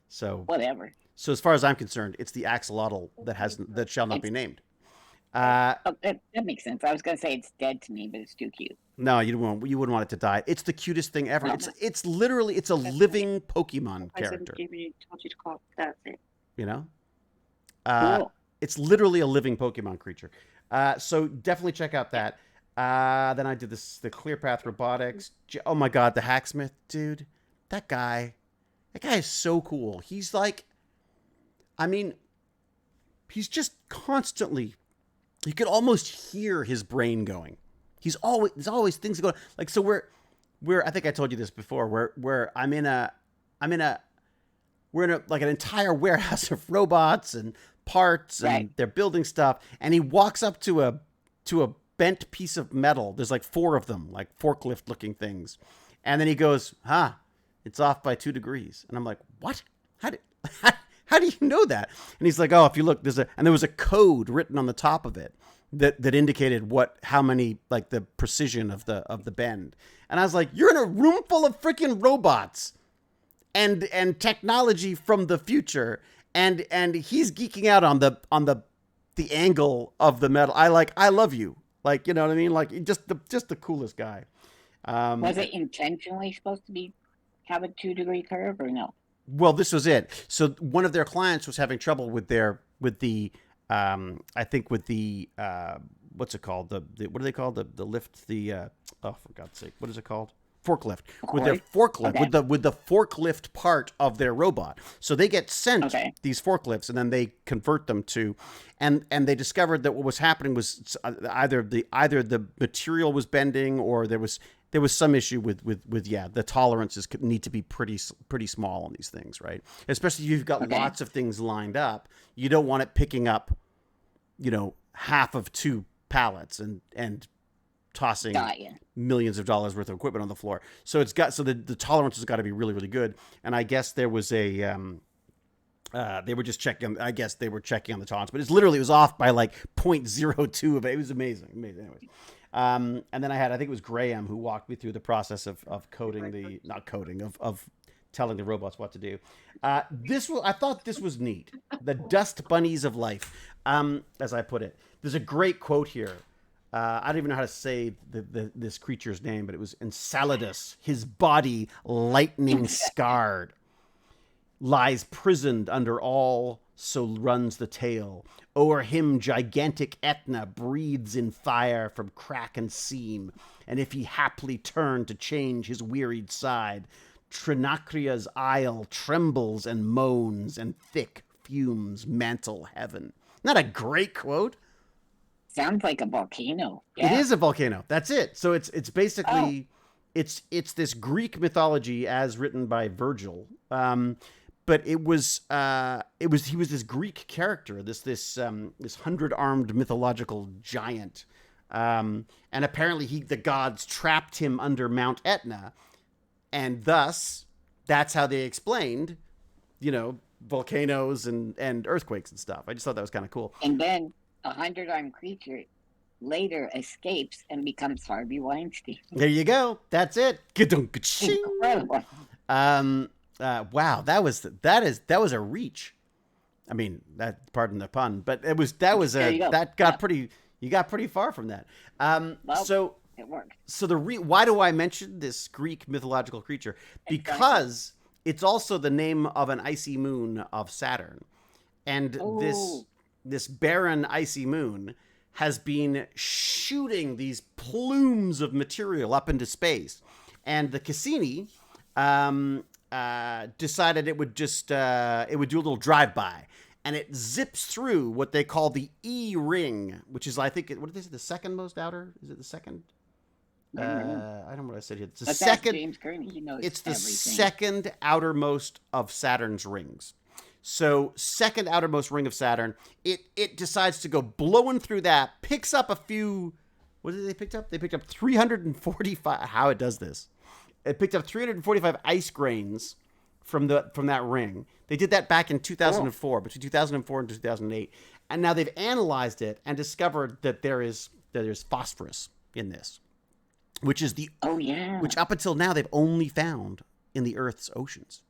So whatever. So as far as I'm concerned, it's the axolotl that shall not be named. That makes sense. I was going to say it's dead to me, but it's too cute. No, you wouldn't want it to die. It's the cutest thing ever. It's literally a living Pokemon character. I told you to call. That's it. You know, Cool. it's literally a living Pokemon creature. So definitely check out that. Then I did the Clearpath Robotics. Oh my God, the Hacksmith dude. That guy is so cool. He's like, I mean, he's just constantly. You could almost hear his brain going. There's always things going. Like, so we're I think I told you this before. We're in like an entire warehouse of robots and parts, and they're building stuff. And he walks up to a bent piece of metal. There's like 4 of them, like forklift looking things. And then he goes, it's off by 2 degrees. And I'm like, what? How do you know that? And he's like, oh, if you look, there was a code written on the top of it that indicated how many, like the precision of the bend. And I was like, you're in a room full of freaking robots and technology from the future. And he's geeking out on the angle of the metal. I love you. Like, you know what I mean? Like just the coolest guy. Was it intentionally supposed to have a 2-degree curve or no? Well, this was it. So one of their clients was having trouble with the what's it called? What do they call the lift? Oh, for God's sake, what is it called? Forklift. With their forklift, with the forklift part of their robot. So they get sent these forklifts, and then they convert them to, and they discovered that what was happening was either the material was bending, or there was some issue with the tolerances need to be pretty small on these things, right? Especially if you've got lots of things lined up. You don't want it picking up, half of 2 pallets and tossing millions of dollars worth of equipment on the floor. So the tolerance has got to be really, really good. And I guess there was They were just checking. I guess they were checking on the tolerance, but it was off by like 0.02 of it. It was amazing. Anyways. And then I think it was Graham who walked me through the process of coding of telling the robots what to do. I thought this was neat. The dust bunnies of life, as I put it. There's a great quote here. I don't even know how to say this creature's name, but it was Enceladus, his body lightning scarred, lies prisoned under all, so runs the tale. O'er him gigantic Etna breathes in fire from crack and seam, and if he haply turn to change his wearied side, Trinacria's isle trembles and moans, and thick fumes mantle heaven. Not a great quote? Sounds like a volcano. Yeah. It is a volcano. That's it. So it's basically it's this Greek mythology as written by Virgil. But he was this Greek character, this 100-armed mythological giant. And apparently the gods trapped him under Mount Etna, and thus that's how they explained, volcanoes and earthquakes and stuff. I just thought that was kind of cool. And then a 100-armed creature later escapes and becomes Harvey Weinstein. There you go. That's it. Incredible. Wow, that was a reach. I mean, pardon the pun, but you got pretty far from that. So it worked. So why do I mention this Greek mythological creature? Because it's also the name of an icy moon of Saturn, and this barren icy moon has been shooting these plumes of material up into space, and the Cassini decided it would just do a little drive-by, and it zips through what they call the E ring, which is, I think, what did they say, the second most outer? Is it the second? I don't know what I said here. It's the second. James Kearney. He knows it's the everything. second outermost of Saturn's rings. So second outermost ring of Saturn. It decides to go blowing through that, picks up a few. What did they pick up? They picked up 345. How it does this? It picked up 345 ice grains from that ring. They did that back in 2004, between 2004 and 2008, and now they've analyzed it and discovered that there's phosphorus in this, which is which up until now they've only found in the Earth's oceans.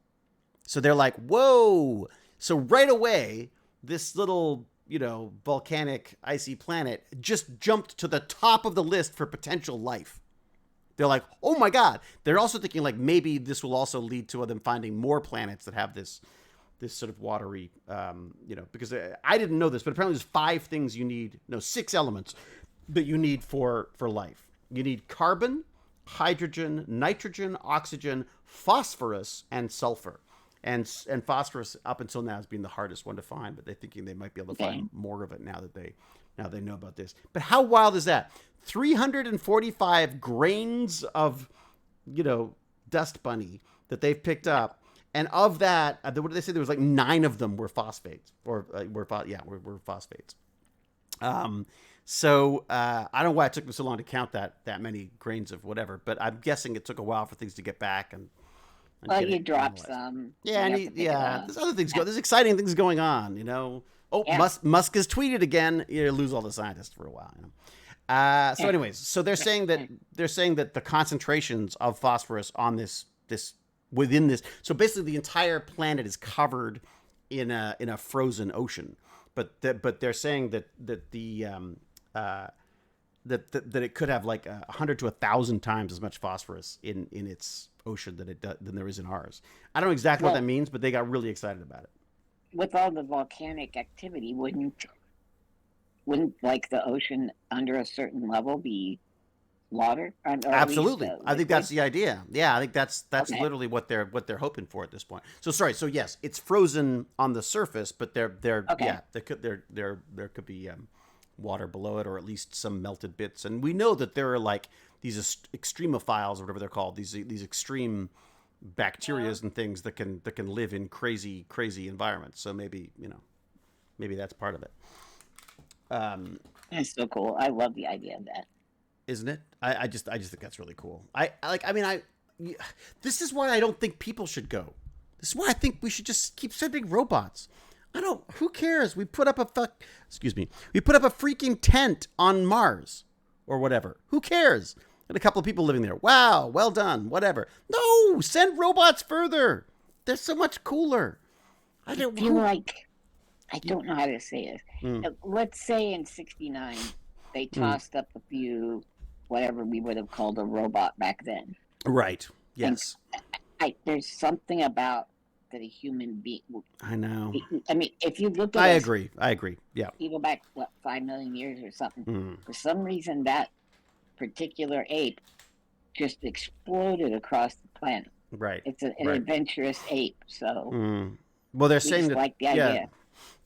So they're like, whoa! So right away, this little volcanic icy planet just jumped to the top of the list for potential life. They're like, oh my God. They're also thinking like maybe this will also lead to them finding more planets that have this sort of watery, because I didn't know this, but apparently there's 6 elements that you need for life. You need carbon, hydrogen, nitrogen, oxygen, phosphorus, and sulfur. And phosphorus up until now has been the hardest one to find, but they're thinking they might be able to find more of it now that they know about this. But how wild is that? 345 grains of, dust bunny that they've picked up, and of that, what did they say? There was like 9 of them were phosphates, or were phosphates. So I don't know why it took them so long to count that many grains of whatever, but I'm guessing it took a while for things to get back and. Well, you drop some. Yeah, there's other things going. There's exciting things going on, Oh, yeah. Musk has tweeted again. You lose all the scientists for a while. So, anyways, so they're saying that the concentrations of phosphorus on this within this. So basically, the entire planet is covered in a frozen ocean. But they're saying that it could have like 100 to 1,000 times as much phosphorus in its ocean than there is in ours. I don't know exactly what that means, but they got really excited about it. With all the volcanic activity, wouldn't like the ocean under a certain level be water? Absolutely. I think that's the idea. Yeah, I think that's literally what they're hoping for at this point. So sorry. So yes, it's frozen on the surface, but there could be water below it, or at least some melted bits. And we know that there are like these extremophiles, or whatever they're called, these extreme bacterias and things that can live in crazy environments. So maybe that's part of it. That's so cool. I love the idea of that. Isn't it? I just think that's really cool. This is why I don't think people should go. This is why I think we should just keep sending robots. Who cares? We put up a freaking tent on Mars or whatever. Who cares? And a couple of people living there. Wow, well done, whatever. No, send robots further. They're so much cooler. I feel like, I don't know how to say this. Let's say in 69, they tossed up a few, whatever we would have called a robot back then. Right, yes. And there's something about that a human being. I know. I mean, if you look at I agree. Yeah. You go back, 5 million years or something. For some reason, that particular ape just exploded across the planet. Right. It's an adventurous ape, so. Well, they're saying that. Like the idea.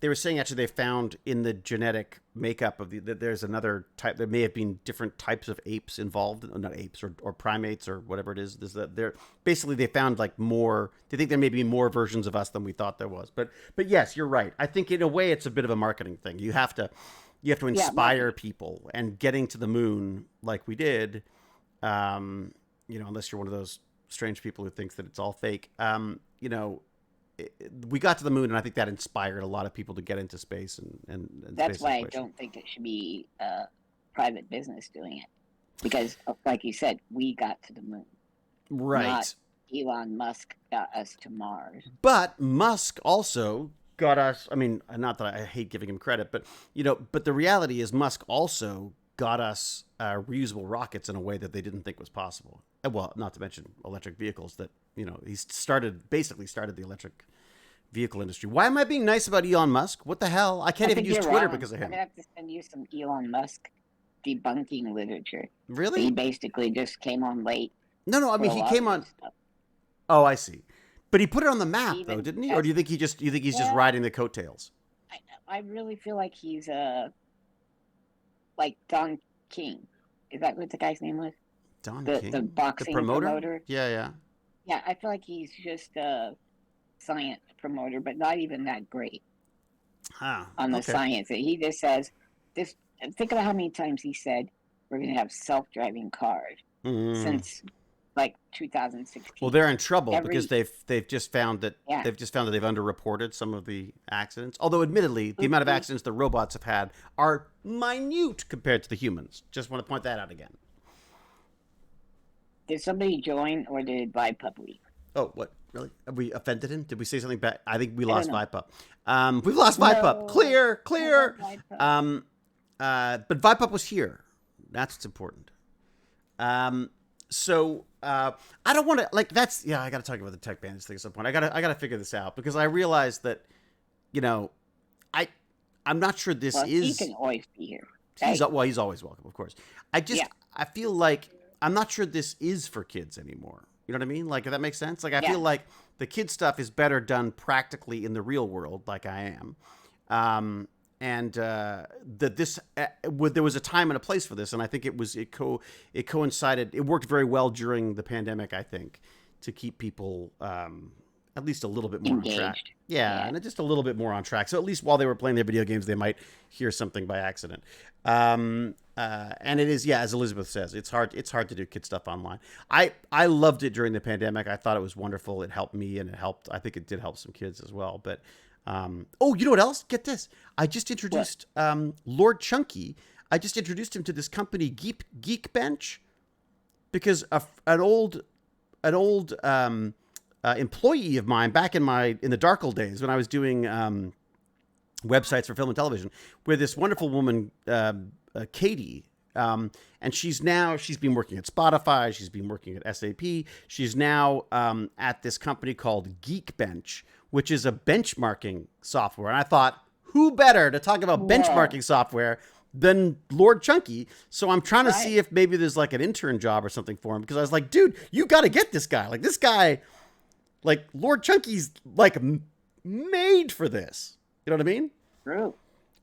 They were saying actually they found in the genetic makeup of that there's another type. There may have been different types of apes involved, not apes or primates or whatever it is. They're basically they found like more. They think there may be more versions of us than we thought there was. But yes, you're right. I think in a way it's a bit of a marketing thing. You have to inspire people, and getting to the moon like we did. Unless you're one of those strange people who thinks that it's all fake. We got to the moon, and I think that inspired a lot of people to get into space and that's space why exploration. I don't think it should be private business doing it, because, like you said, we got to the moon. Right. Not Elon Musk got us to Mars. But Musk also got us. I mean, not that I hate giving him credit, but but the reality is Musk also got us reusable rockets in a way that they didn't think was possible. Well, not to mention electric vehicles that, he basically started the electric vehicle industry. Why am I being nice about Elon Musk? What the hell? I can't even use Twitter because of him. I'm going to have to send you some Elon Musk debunking literature. Really? He basically just came on late. No, I mean, he came on. Oh, I see. But he put it on the map, though, didn't he? Or do you think he's just riding the coattails? I really feel like he's like Don King. Is that what the guy's name was? Don King? The boxing promoter? Yeah. Yeah, I feel like he's just a science promoter, but not even that great on the science. He just says, this. Think about how many times he said, we're going to have self-driving cars since like 2016. Well, they're in trouble because they've just found that they've underreported some of the accidents. Although, admittedly, the amount of accidents the robots have had are minute compared to the humans. Just want to point that out again. Did somebody join, or did Vipup leave? Oh, what? Really? Have we offended him? Did we say something bad? I think we lost Vipup. We've lost Vipup. Clear. But Vipup was here. That's what's important. So I don't want to I got to talk about the Tech Bandits thing at some point. I got to figure this out because I realized that, I'm not sure this is. He can always be here. He's always welcome, of course. I feel like I'm not sure this is for kids anymore. You know what I mean? Like, if that makes sense. Like, I feel like the kid stuff is better done practically in the real world, like I am. That this there was a time and a place for this, and I think it coincided. It worked very well during the pandemic, I think, to keep people at least a little bit more engaged. On track. Yeah, and just a little bit more on track. So at least while they were playing their video games, they might hear something by accident. And it is, as Elizabeth says, it's hard to do kid stuff online. I loved it during the pandemic. I thought it was wonderful. It helped me, and I think it did help some kids as well. But you know what else? Get this. I just introduced Lord Chunky. I just introduced him to this company, Geekbench, because an old employee of mine back in the dark old days when I was doing websites for film and television, where this wonderful woman, Katie, and she's been working at Spotify. She's been working at SAP. She's now at this company called Geekbench, which is a benchmarking software. And I thought, who better to talk about benchmarking software than Lord Chunky? So I'm trying to see if maybe there's like an intern job or something for him, because I was like, dude, you got to get this guy. Like, this guy, like, Lord Chunky's like made for this. You know what I mean? True.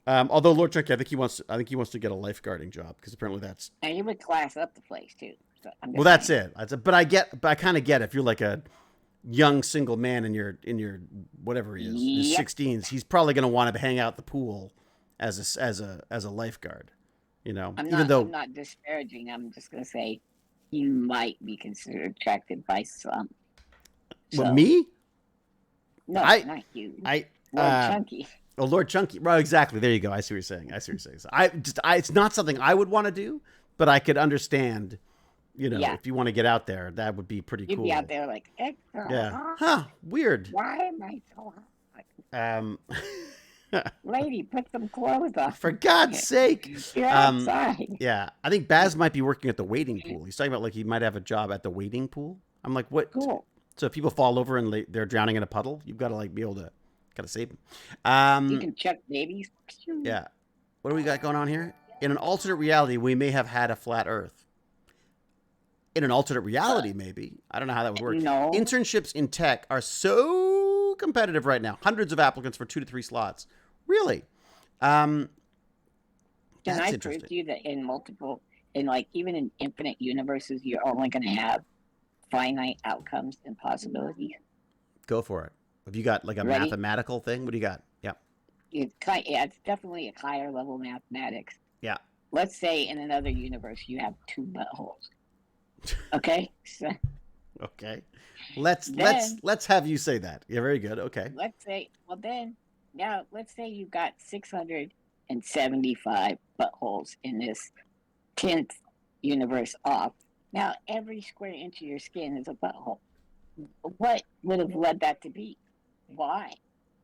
Although Lord Chunky, I think he wants to get a lifeguarding job, because apparently that's. And he would class up the place too. So that's it. But I kind of get it. If you're like a young single man in your whatever he is, his 16s, he's probably going to want to hang out at the pool as a lifeguard. I'm not disparaging. I'm just going to say he might be considered attractive by some. So. What, me? No, I- not you. I Lord Chunky. Oh, Lord Chunky. Well, exactly. There you go. I see what you're saying. So it's not something I would want to do, but I could understand. Yeah. If you want to get out there, that would be pretty You'd cool. be out there like, it's so Yeah. hot. Huh. Weird. Why am I so hot? Um, Lady, put some clothes on. for God's sake. You're outside. Yeah. I think Baz might be working at the waiting pool. He's talking about like he might have a job at the waiting pool. I'm like, what? Cool. So if people fall over and they're drowning in a puddle, you've got to like be able to save them. You can check babies. Yeah. What do we got going on here? In an alternate reality, we may have had a flat Earth. In an alternate reality, maybe. I don't know how that would work. No. Internships in tech are so competitive right now. Hundreds of applicants for 2 to 3 slots. Really? Can That's I prove interesting. to you that even in infinite universes, you're only going to have finite outcomes and possibilities? Go for it. Have you got like a Ready? mathematical thing? What do you got? Yeah. It's definitely a higher level mathematics. Yeah. Let's say in another universe you have 2 buttholes. Okay, so Okay. Let's have you say that. Yeah, very good. Okay. let's say let's say you've got 675 buttholes in this 10th universe off. Now every square inch of your skin is a butthole. What would have led that to be? Why?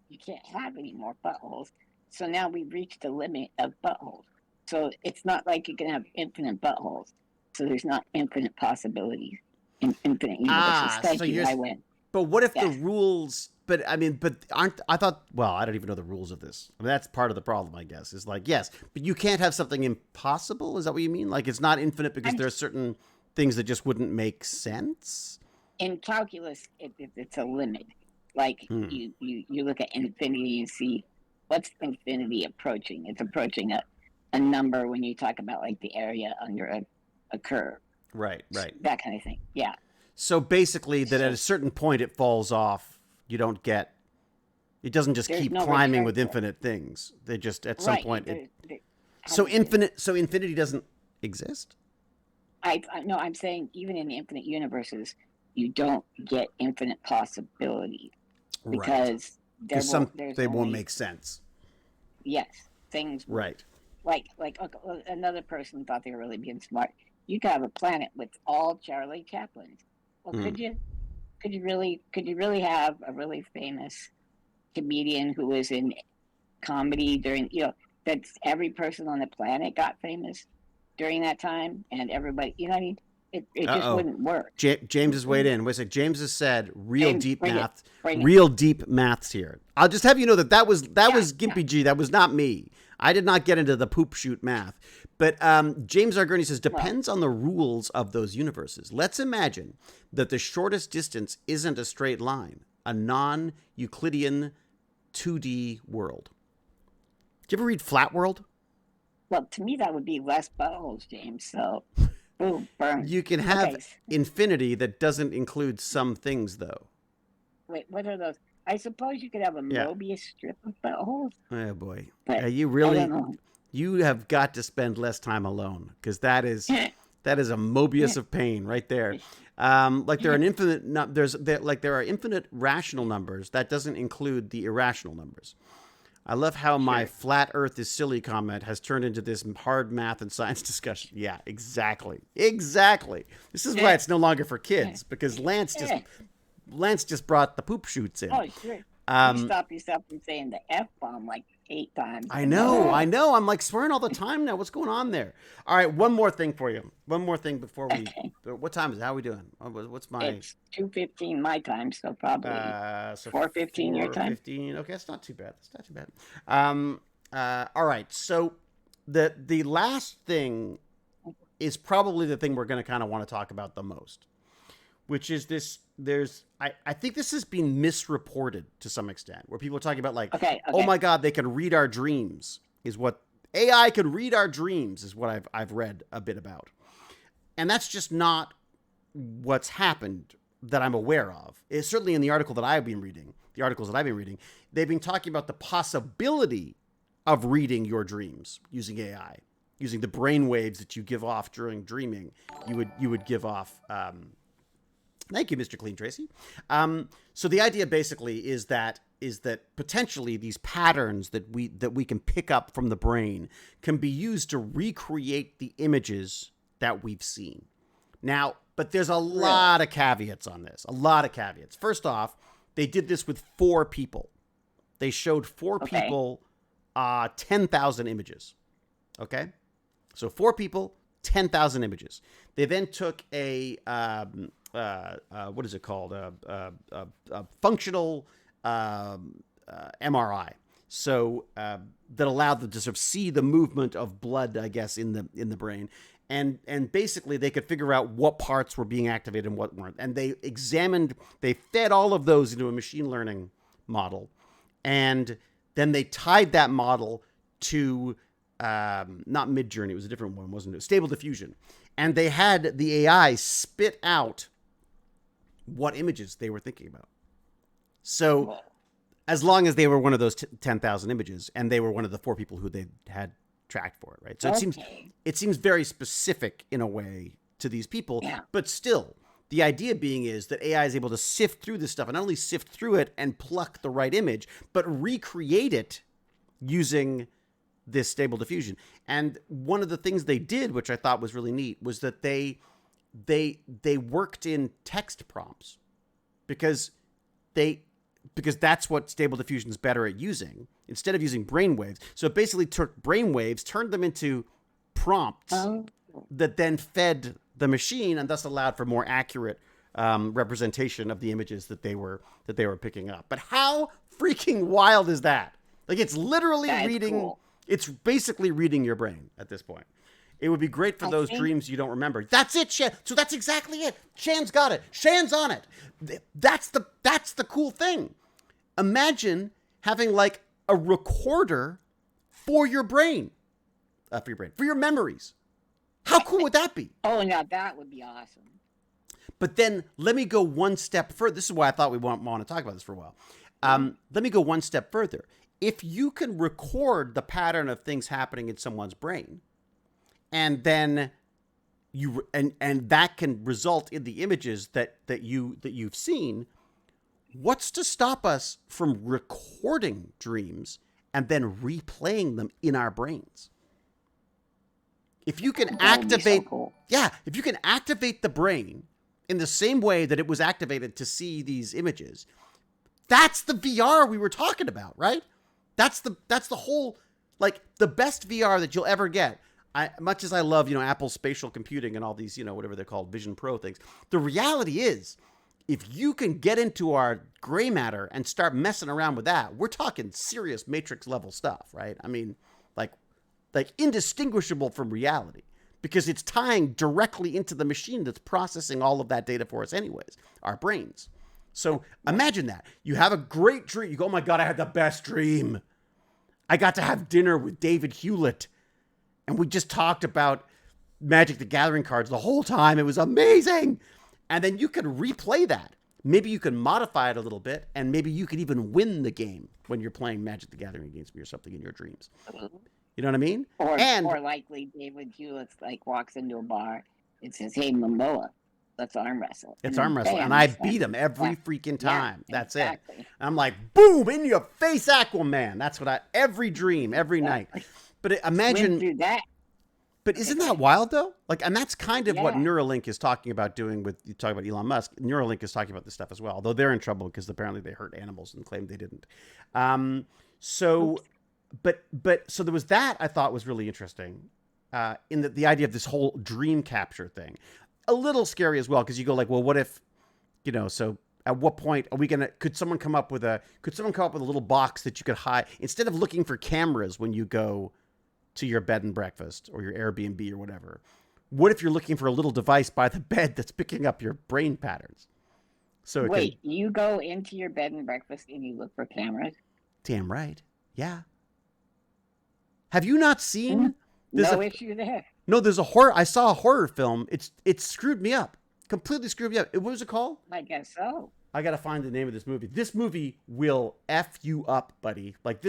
You can't have any more buttholes. So now we've reached the limit of buttholes. So it's not like you can have infinite buttholes. So there's not infinite possibilities in infinite universes. Thank you. I win. But what if the Yes. rules? But aren't I thought? Well, I don't even know the rules of this. I mean, that's part of the problem, I guess. Is like yes, but you can't have something impossible. Is that what you mean? Like it's not infinite because there are certain things that just wouldn't make sense. In calculus, it's a limit. Like you look at infinity and see what's infinity approaching. It's approaching a number when you talk about like the area under a curve. Right. That kind of thing. Yeah. So basically, that at a certain point it falls off. You don't get. It doesn't just There's keep no climbing return with to it. infinite things. They just at some Right. point. How does it- So infinity doesn't exist. No, I'm saying even in infinite universes, you don't get infinite possibilities because Because they won't make sense. Yes, things Right. like another person thought they were really being smart. You could have a planet with all Charlie Chaplins. Well, could you? Could you really have a really famous comedian who was in comedy during that every person on the planet got famous during that time and everybody what I mean? It just wouldn't work. James has weighed in. Wait a sec. James has said real James, deep bring it. math. Bring it. Real deep maths here. I'll just have you know that was Gimpy G. That was not me. I did not get into the poop shoot math. But James R. Gurney says, depends on the rules of those universes. Let's imagine that the shortest distance isn't a straight line, a non-Euclidean 2D world. Did you ever read Flat World? Well, to me, that would be less buttholes, James. So, boom, burn. You can have Okay. infinity that doesn't include some things, though. Wait, what are those? I suppose you could have a Yeah. Mobius strip of buttholes. Oh, boy. But You I really... don't know. You have got to spend less time alone because that is a Mobius of pain right there. Like there are there are infinite rational numbers that doesn't include the irrational numbers. I love how my flat Earth is silly comment has turned into this hard math and science discussion. Yeah, exactly. This is why it's no longer for kids because Lance just brought the poop shoots in. Oh, sure. You stop yourself from saying the F-bomb like 8 times. I know. I'm like swearing all the time now. What's going on there? All right, one more thing for you. One more thing before we. What time is it? How are we doing? What's my? It's 2:15 my time, so probably 4:15 your time. 4:15. Okay, that's not too bad. All right. So the last thing is probably the thing we're going to kind of want to talk about the most, which is this. I think this has been misreported to some extent, where people are talking about like, oh my God, they can read our dreams. Is what AI could read our dreams is what I've read a bit about, and that's just not what's happened that I'm aware of. It's certainly in the articles that I've been reading, they've been talking about the possibility of reading your dreams using AI, using the brain waves that you give off during dreaming. You would give off. Thank you, Mr. Clean Tracy. So the idea basically is that potentially these patterns that we can pick up from the brain can be used to recreate the images that we've seen. Now, but there's a lot of caveats on this. A lot of caveats. First off, they did this with 4 people. They showed 4 people 10,000 images. Okay? So 4 people, 10,000 images. They then took a what is it called? A functional MRI. So that allowed them to sort of see the movement of blood, I guess, in the brain. And basically they could figure out what parts were being activated and what weren't. And they fed all of those into a machine learning model. And then they tied that model to, not Midjourney, it was a different one, wasn't it? Stable Diffusion. And they had the AI spit out what images they were thinking about. So as long as they were one of those 10,000 images, and they were one of the 4 people who they had tracked for it, right? So it seems very specific in a way to these people, but still, the idea being is that AI is able to sift through this stuff, and not only sift through it and pluck the right image, but recreate it using this Stable Diffusion. And one of the things they did, which I thought was really neat, was that they worked in text prompts because that's what Stable Diffusion is better at using instead of using brainwaves. So it basically took brainwaves, turned them into prompts that then fed the machine, and thus allowed for more accurate representation of the images that they were picking up. But how freaking wild is that? Like, it's literally reading. Cool. It's basically reading your brain at this point. It would be great for those dreams you don't remember. That's it, Shan. So that's exactly it. Shan's got it. Shan's on it. That's the cool thing. Imagine having like a recorder for your brain, for your memories. How cool would that be? Oh, now that would be awesome. But then let me go one step further. This is why I thought we want to talk about this for a while. Let me go one step further. If you can record the pattern of things happening in someone's brain, and then and that can result in the images that you've seen, what's to stop us from recording dreams and then replaying them in our brains? If you can if you can activate the brain in the same way that it was activated to see these images, that's the VR we were talking about, right? That's the whole, like, the best VR that you'll ever get. Much as I love, Apple's spatial computing and all these, whatever they're called, Vision Pro things. The reality is, if you can get into our gray matter and start messing around with that, we're talking serious Matrix level stuff, right? I mean, like indistinguishable from reality, because it's tying directly into the machine that's processing all of that data for us anyways, our brains. So imagine that. You have a great dream. You go, oh my God, I had the best dream. I got to have dinner with David Hewlett, and we just talked about Magic the Gathering cards the whole time. It was amazing. And then you can replay that. Maybe you can modify it a little bit, and maybe you could even win the game when you're playing Magic the Gathering against me or something in your dreams. You know what I mean? Or likely David Hewlett walks into a bar and says, "Hey, Momoa, let's arm wrestle." It's arm wrestle, and I beat him every freaking time. Yeah, that's exactly it. I'm like, boom, in your face, Aquaman. That's what every dream, every night. But imagine through that. But isn't that wild though? Like, and that's kind of what Neuralink is talking about doing with, you talk about Elon Musk. Neuralink is talking about this stuff as well, although they're in trouble because apparently they hurt animals and claimed they didn't. So there was that I thought was really interesting, in the idea of this whole dream capture thing. A little scary as well, because you go like, well, what if, so at what point are we could someone come up with a little box that you could hide, instead of looking for cameras when you go to your bed and breakfast or your Airbnb or whatever? What if you're looking for a little device by the bed that's picking up your brain patterns? So you go into your bed and breakfast and you look for cameras? Damn right. Yeah. Have you not seen? No issue there. No, there's a horror. I saw a horror film. It screwed me up. Completely screwed me up. What was it called? I guess so. I got to find the name of this movie. This movie will F you up, buddy. Like,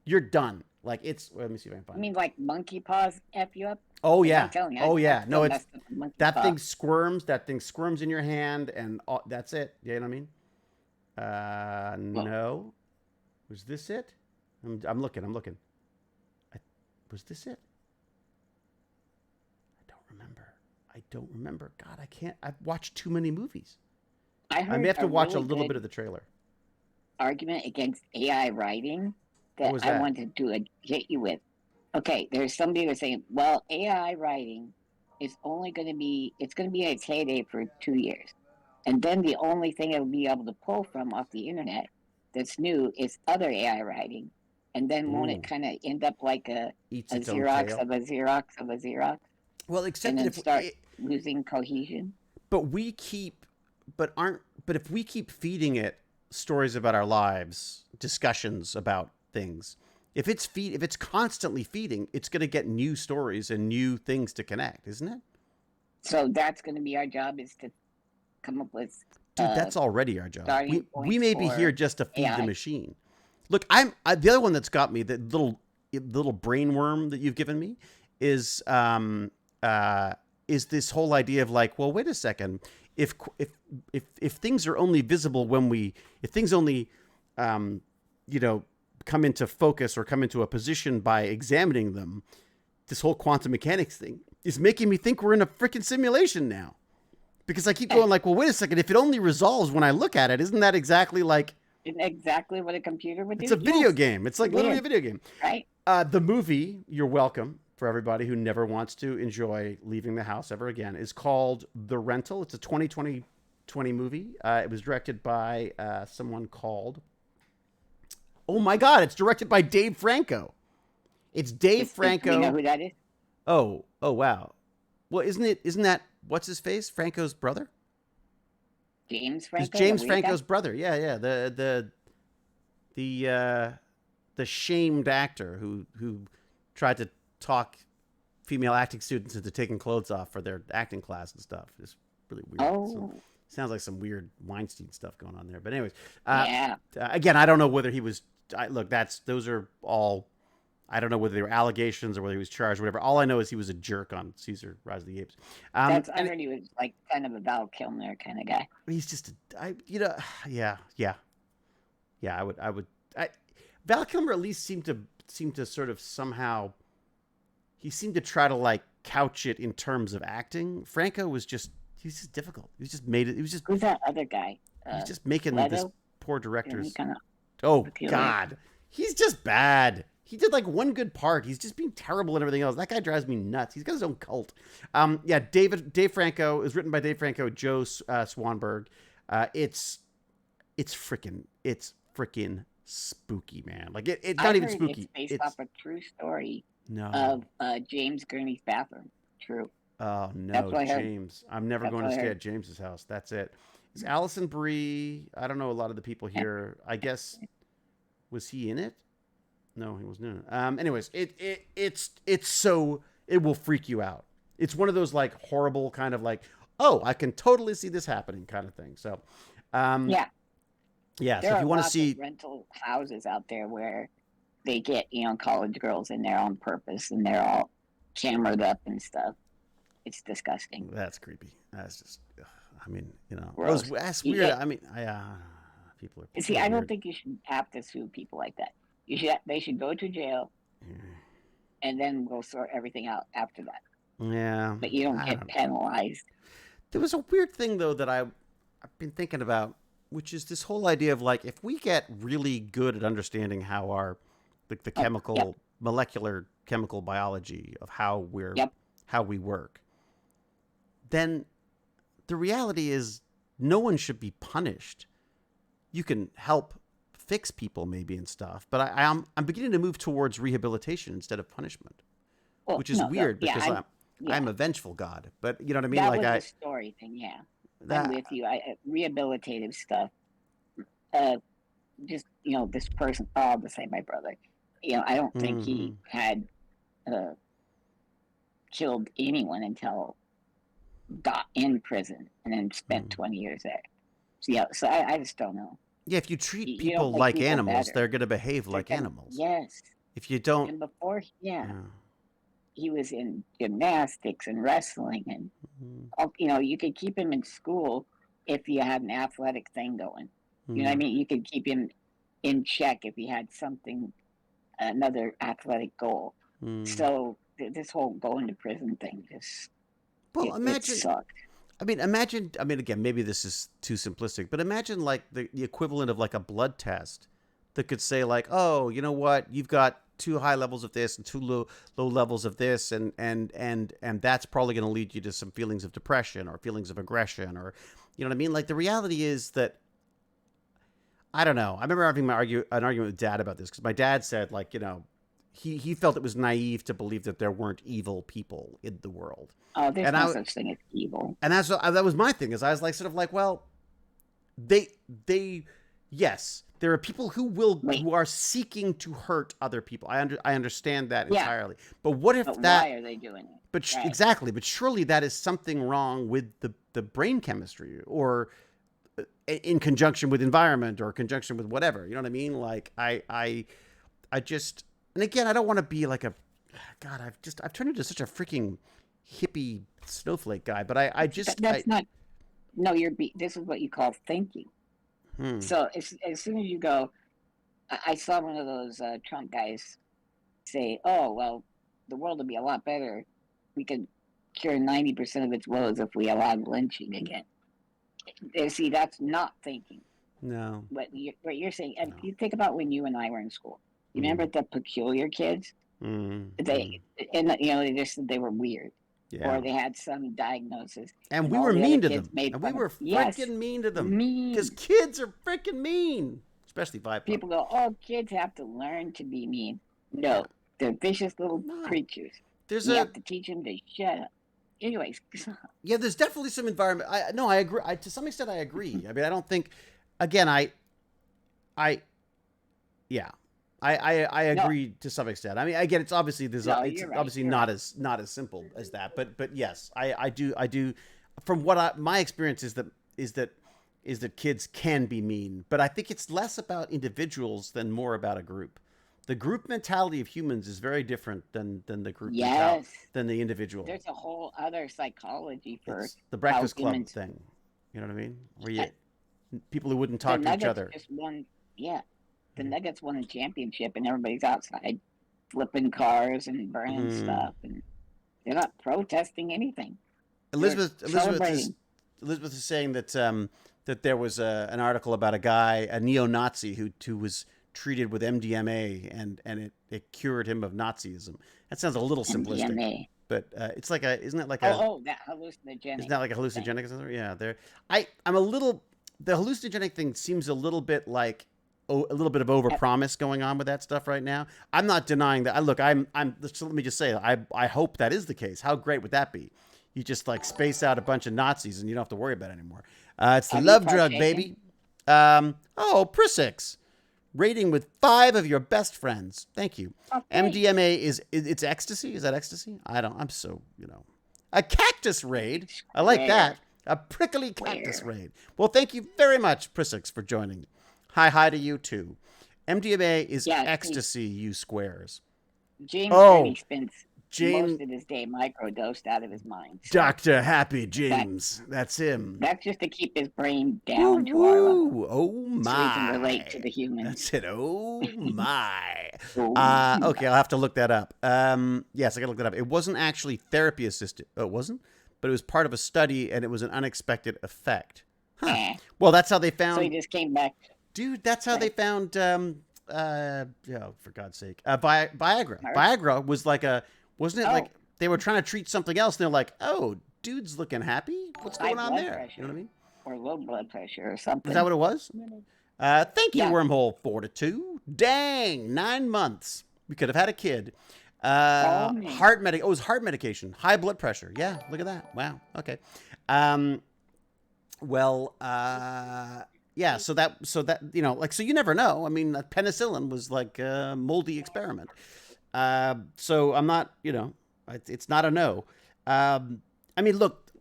you're done. Like, let me see if I can find it. You mean like Monkey Paws F you up? Oh Like, yeah. I'm telling you, Oh yeah. I No, it's messed up the monkey that paw. thing squirms. That thing squirms in your hand, and that's it. You know what I mean? Well, No. Was this it? I'm looking. Was this it? I don't remember. God, I can't. I've watched too many movies. I I may heard have to a watch a really little good bit of the trailer. argument against AI writing What that was I that? wanted to hit you with. Okay, there's somebody that's saying, well, AI writing is only going to be, it's going to be in its heyday for 2 years. And then the only thing it'll be able to pull from off the internet that's new is other AI writing. And then won't Ooh, it kind of end up like eats a its own Xerox tail. of a Xerox of a Xerox Well, and except that then if start losing cohesion? but we keep, but if we keep feeding it stories about our lives, discussions about things, if it's constantly feeding, it's going to get new stories and new things to connect, isn't it? So that's going to be our job, is to come up with Dude, that's already our job. starting We points may be here for just to feed the AI. machine. Look, the other one that's got me, the little brain worm that you've given me, is this whole idea of like, well, wait a second, if things are only visible if things only you know, come into focus or come into a position by examining them, this whole quantum mechanics thing is making me think we're in a freaking simulation now. Because I keep going like, well, wait a second, if it only resolves when I look at it, isn't that exactly like Isn't exactly what a computer would do? it's a video Yes, game? It's like it literally is. a video game. Right? The movie, you're welcome, for everybody who never wants to enjoy leaving the house ever again, is called The Rental. It's a 2020 movie. It was directed by someone called, oh my God, it's directed by Dave Franco. It's Dave Do we know Franco. who that is? Oh wow. Well, isn't that what's his face? Franco's brother? James It's Franco? James the weird Franco's guy? brother. Yeah. The shamed actor who tried to talk female acting students into taking clothes off for their acting class and stuff. It's really weird. Oh, Sounds like some weird Weinstein stuff going on there. But anyways, yeah. again, I don't know whether he was. Look, those are all. I don't know whether they were allegations or whether he was charged, or whatever. All I know is he was a jerk on Caesar: Rise of the Apes. I And heard he was like kind of a Val Kilmer kind of guy. he's just, yeah. Val Kilmer at least seemed to sort of somehow. He seemed to try to like couch it in terms of acting. Franco was just. He's just difficult. He just made it. He was just. Who's that other guy? He's just making Leto? this poor Isn't director's. he kind of Oh peculiar? God, he's just bad. He did like one good part. He's just being terrible and everything else. That guy drives me nuts. He's got his own cult. Yeah, Dave Franco is written by Dave Franco, Joe Swanberg. It's freaking spooky, man. Like it's not I even heard spooky. It's based off a true story No. of James Gurney's bathroom. True. Oh That's no, what I heard. James. I'm never That's going to what I stay heard. at James's house. That's it. Is Allison Brie? I don't know a lot of the people here. I guess was he in it? No, he wasn't in it. Anyways, it's so it will freak you out. It's one of those like horrible kind of like, oh, I can totally see this happening kind of thing. So, Yeah. yeah. There So if are you want to lots see, of rental houses out there where they get, college girls in there on purpose and they're all cameraed up and stuff. It's disgusting. that's creepy. That's just, I mean, Gross. that's You weird. get- I mean, people are. See, I don't weird. think you should have to sue people like that. They should go to jail and then we'll sort everything out after that. Yeah. But you don't I get don't know. penalized. There was a weird thing though that I've been thinking about, which is this whole idea of like if we get really good at understanding how our the chemical yep. molecular chemical biology of how Yep. how we work, then the reality is no one should be punished. You can help fix people maybe and stuff, but I'm beginning to move towards rehabilitation instead of punishment, Well, which is no, weird yeah, because yeah. I'm a vengeful god. But you know what I mean? That Like was a story thing, yeah. that, I'm with you. Rehabilitative stuff. Just this person. Oh, I'll just say my brother. I don't think he had killed anyone until got in prison and then spent 20 years there. So yeah, so I just don't know. Yeah, if you treat You don't people make like people animals, better. they're going to behave They're like gonna- animals. Yes. If you don't, And before, yeah. he was in gymnastics and wrestling, and you could keep him in school if you had an athletic thing going. You know what I mean? You could keep him in check if he had something, another athletic goal. So this whole going to prison thing just it sucked. Imagine, again, maybe this is too simplistic, but imagine like the equivalent of like a blood test that could say like, oh, you know what, you've got too high levels of this and too low levels of this, and that's probably going to lead you to some feelings of depression or feelings of aggression, or you know what I mean? Like the reality is that, I don't know. I remember having an argument with Dad about this because my dad said like, he felt it was naive to believe that there weren't evil people in the world. Oh, there's no such thing as evil. And that was my thing, is I was like, sort of like, well, yes, there are people who are seeking to hurt other people. I understand that entirely. But what if why are they doing it? But exactly. But surely that is something wrong with the brain chemistry, or in conjunction with environment, or conjunction with whatever. You know what I mean? Like I just, and again, I don't want to be like God, I've turned into such a freaking hippie snowflake guy, but this is what you call thinking. So as soon as you go, I saw one of those Trump guys say, oh, well, the world would be a lot better. We could cure 90% of its woes if we allowed lynching again. See, that's not thinking. No. What you're saying, and you think about when you and I were in school. You remember the peculiar kids? They just said they were weird. Yeah. Or they had some diagnosis. And we were mean to them. And we were freaking mean to them. Because kids are freaking mean. Especially 5. People go, oh, kids have to learn to be mean. No. They're vicious little creatures. You have to teach them to shut up. Anyways. Yeah, there's definitely some environment. I agree. To some extent, I agree. I mean, I don't think, again, I agree to some extent. I mean, again, it's obviously not as simple as that. But yes, I do. From what my experience is that kids can be mean, but I think it's less about individuals than more about a group. The group mentality of humans is very different than the group mentality, than the individual. There's a whole other psychology for it's the Breakfast Club thing. You know what I mean? Where people who wouldn't talk to each other. The Nuggets won a championship, and everybody's outside flipping cars and burning stuff, and they're not protesting anything. Elizabeth is saying that there was an article about a guy, a neo-Nazi who was treated with MDMA, and it cured him of Nazism. That sounds a little simplistic. MDMA. But it's like isn't it like that hallucinogenic? Isn't that like a hallucinogenic? Thing? Yeah, the hallucinogenic thing seems a little bit like a little bit of overpromise going on with that stuff right now. I'm not denying that. So let me just say, I hope that is the case. How great would that be? You just like space out a bunch of Nazis and you don't have to worry about it anymore. It's the love drug, baby. Prisix. Rating with 5 of your best friends. Thank you. Okay. MDMA it's ecstasy. Is that ecstasy? I'm so, a cactus raid. I like that. A prickly cactus raid. Well, thank you very much, Prisix, for joining. Hi to you too. MDMA is ecstasy, you squares. James really spends most of his day microdosed out of his mind. So Dr. Happy James. That's him. That's just to keep his brain down to our level. Oh my. So he can relate to the humans. That's it. Oh my. Okay, I'll have to look that up. Yes, I gotta look that up. It wasn't actually therapy assisted. Oh, it wasn't? But it was part of a study, and it was an unexpected effect. Huh. Well, that's how they found. So he just came back. Dude, that's how they found, for God's sake, Viagra. Viagra was like wasn't it like they were trying to treat something else, and they're like, oh, dude's looking happy? What's going on there? Pressure, you know what I mean? Or low blood pressure or something. Is that what it was? Thank you, Wormhole 42. Dang, 9 months. We could have had a kid. It was heart medication. High blood pressure. Yeah, look at that. Wow. Okay. Yeah, so that so you never know. I mean, penicillin was like a moldy experiment. So I'm not, it's not a no. I mean, look,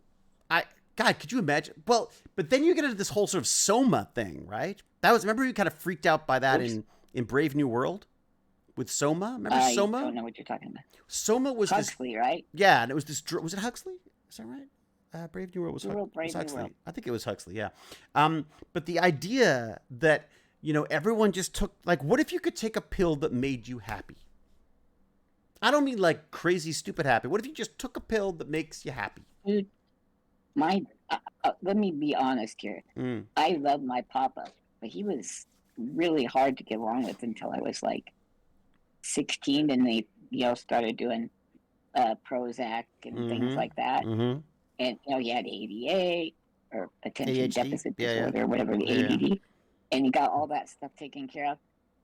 God, could you imagine? Well, but then you get into this whole sort of soma thing, right? Remember you kind of freaked out by that in Brave New World? with Soma. Remember I Soma? don't know what you're talking about. Soma was Huxley, right? Yeah, and it was this. Was it Huxley? Is that right? Brave New World was, Who wrote Brave New Huxley. World? I think it was Huxley. Yeah. But the idea that everyone just took, like, what if you could take a pill that made you happy? I don't mean like crazy, stupid happy. What if you just took a pill that makes you happy? Dude, let me be honest here. I love my papa, but he was really hard to get along with until I was like 16, and they started doing Prozac and things like that. And he had ADA or attention ADHD? deficit disorder, or whatever, the ADD, and he got all that stuff taken care of.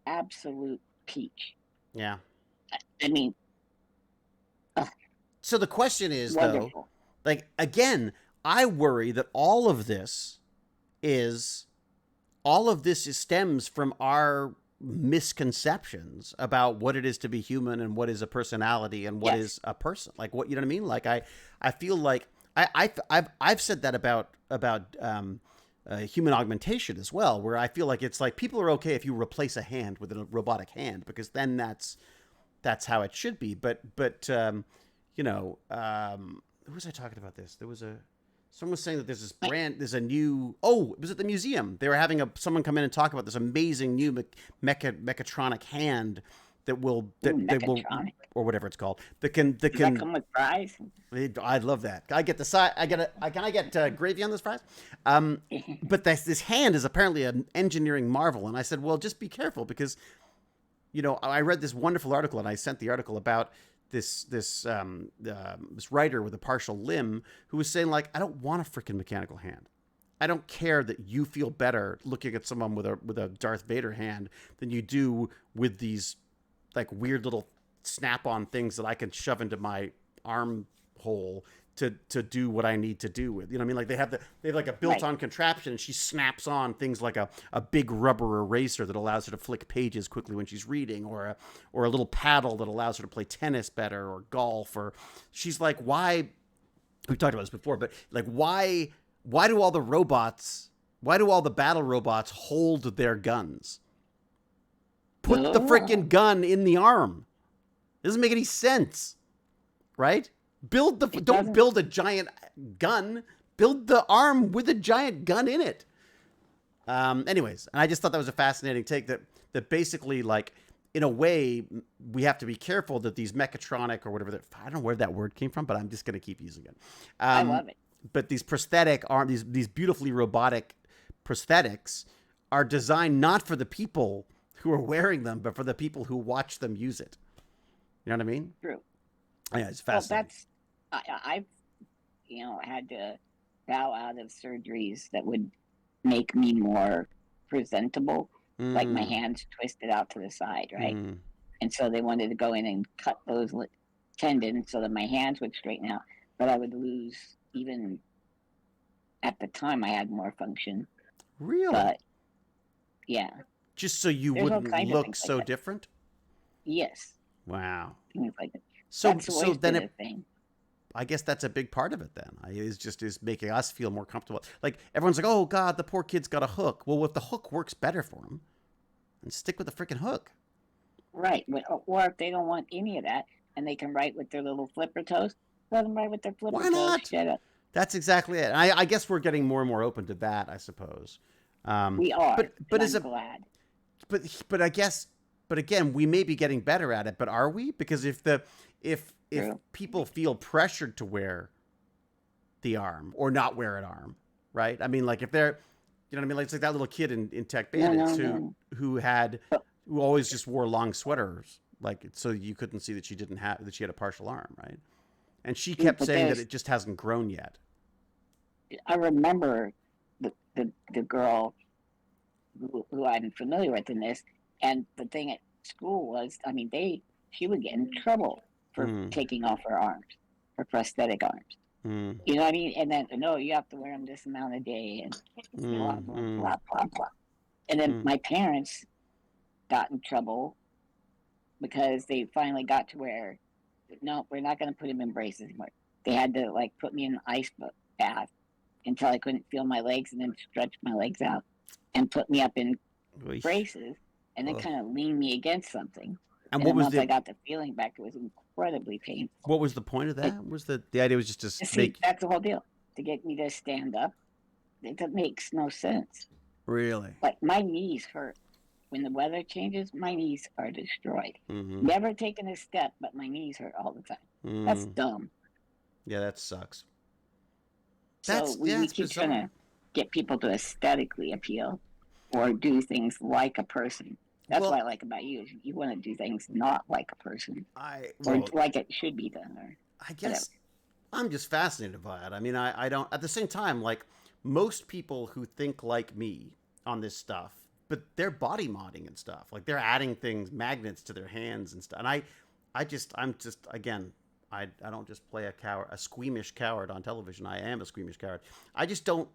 Absolute peach. Yeah. I mean, so the question is, wonderful. though, like, again, I worry that all of this stems from our misconceptions about what it is to be human and what is a personality and what is a person. Like, what, you know what I mean? Like, I feel like I've said that about human augmentation as well, where I feel like it's like people are okay if you replace a hand with a robotic hand, because then that's how it should be. But who was I talking about this? There was someone was saying that there's a new, it was at the museum. They were having someone come in and talk about this amazing new mechatronic hand that will, or whatever it's called, that can come with fries. I'd love that. Can I get the side? Can I get gravy on this fries? But this hand is apparently an engineering marvel. And I said, well, just be careful, because, I read this wonderful article, and I sent the article about this writer with a partial limb who was saying, like, I don't want a freaking mechanical hand. I don't care that you feel better looking at someone with a Darth Vader hand than you do with these, like, weird little snap-on things that I can shove into my arm hole to do what I need to do with. You know what I mean? Like, they have like a built-on contraption, and she snaps on things like a big rubber eraser that allows her to flick pages quickly when she's reading, or a little paddle that allows her to play tennis better, or golf. Or she's like, why? We've talked about this before, but like, why do all the battle robots hold their guns? Put the freaking gun in the arm. It doesn't make any sense, right? Don't build a giant gun. Build the arm with a giant gun in it. Anyways, and I just thought that was a fascinating take, that basically, like, in a way, we have to be careful that these mechatronic, or whatever, I don't know where that word came from, but I'm just going to keep using it. I love it. But these prosthetic these beautifully robotic prosthetics are designed not for the people who are wearing them, but for the people who watch them use it. You know what I mean? True. Yeah, it's fascinating. Well, I've had to bow out of surgeries that would make me more presentable, like my hands twisted out to the side, right? And so they wanted to go in and cut those tendons so that my hands would straighten out, but I would lose, even at the time I had more function. Really? But yeah. Just so you wouldn't look so different? Yes. Wow. Things like that. So then a thing. I guess that's a big part of it then. Is making us feel more comfortable. Like, everyone's like, oh God, the poor kid's got a hook. Well, if the hook works better for him, then stick with the freaking hook. Right. Or if they don't want any of that and they can write with their little flipper toes, let them write with their flipper toes. Why not? Shut up. That's exactly it. I guess we're getting more and more open to that, I suppose. We are. But I'm glad. But I guess, but again, we may be getting better at it, but are we? Because if people feel pressured to wear the arm or not wear an arm, right? I mean, like, if they're, you know what I mean? Like, it's like that little kid in Tech Bandits who always just wore long sweaters, like, so you couldn't see that she had a partial arm, right? And she kept saying that it just hasn't grown yet. I remember the girl who I'm familiar with in this, and the thing at school was, I mean, she would get in trouble for taking off her arms, her prosthetic arms. You know what I mean? And then, no, you have to wear them this amount a day, and blah, blah, blah, blah, blah. And then my parents got in trouble because they finally got to where, no, we're not going to put him in braces anymore. They had to, like, put me in an ice bath until I couldn't feel my legs, and then stretch my legs out and put me up in braces, and then kind of lean me against something. And And what then was once I the got the feeling back, it was incredibly painful. point of that? Was the idea was just to See, make that's the whole deal. To get me to stand up, that makes no sense. really? Like my knees hurt. When the weather changes, my knees are destroyed. Mm-hmm. Never taken a step, but my knees hurt all the time. That's dumb. Yeah, that sucks. So we keep bizarre. trying to get people to aesthetically appeal or do things like a person. That's what I like about you. Is you want to do things not like a person, or like it should be done. Or I guess I'm just fascinated by it. I mean, I don't. At the same time, like most people who think like me on this stuff, but they're body modding and stuff. Like they're adding things, magnets to their hands and stuff. And I'm just again. I don't just play a squeamish coward on television. I am a squeamish coward. I just don't.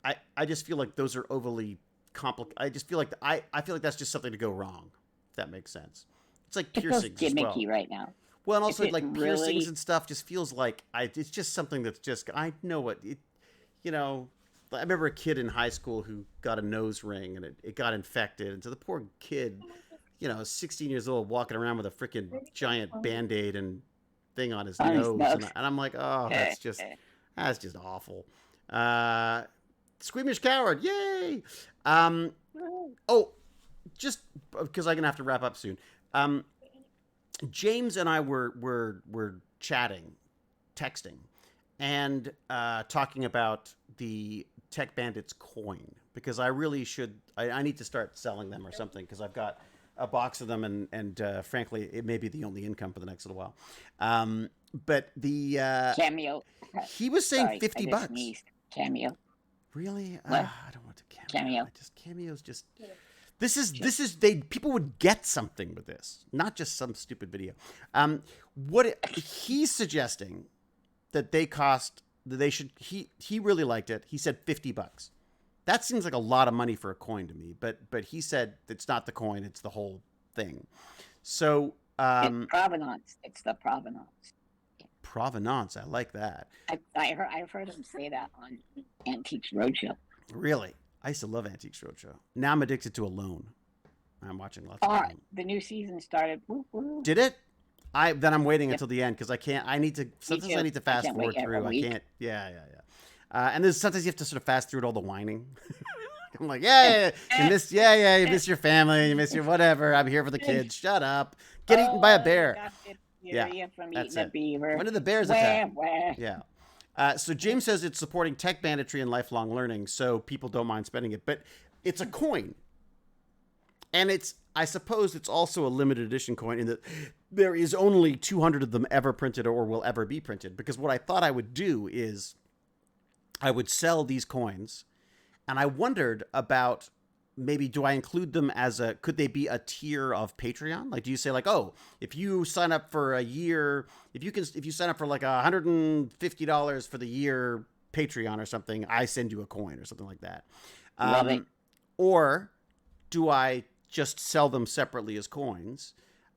I just feel like those are overly complicated. I just feel like I feel like that's just something to go wrong. If that makes sense. It's like piercings as well. Gimmicky right now. Well, and also like really... piercings and stuff just feels like it's just something that's just I know what it. You know, I remember a kid in high school who got a nose ring and it got infected, and so the poor kid, 16 years old, walking around with a freaking giant Band-Aid and thing on his nose, and I'm like, oh, that's just awful. Squeamish coward, yay! Just because I'm gonna have to wrap up soon. James and I were chatting, texting, and talking about the Tech Bandits coin because I really should. I need to start selling them or something because I've got a box of them, and frankly, it may be the only income for the next little while. But the Cameo. He was saying $50. Sneezed. Cameo. Really? What? I don't want to cameo. Cameo's just. Yeah. This is people would get something with this, not just some stupid video. He's suggesting that he really liked it. He said $50. That seems like a lot of money for a coin to me, but he said it's not the coin, it's the whole thing. So it's provenance. It's the provenance. Provenance, I like that. I've heard him say that on Antiques Roadshow. Really? I used to love Antiques Roadshow. Now I'm addicted to Alone. I'm watching lots of Alone. The new season started. Woo, woo. Did it? I'm waiting until the end because I can't. Sometimes I need to fast forward through. I can't. Yeah. And there's sometimes you have to sort of fast through all the whining. I'm like, you miss your family, you miss your whatever. I'm here for the kids. Shut up. Get eaten by a bear. From that's eating a beaver. When did the bears attack? Yeah. So James says it's supporting tech banditry and lifelong learning, so people don't mind spending it. But it's a coin. And I suppose it's also a limited edition coin in that there is only 200 of them ever printed or will ever be printed. Because what I thought I would do is I would sell these coins. And I wondered about maybe do I include them could they be a tier of Patreon? Like, do you say like, oh, if you sign up for a year, if you sign up for like $150 for the year Patreon or something, I send you a coin or something like that. Love it. Or do I just sell them separately as coins?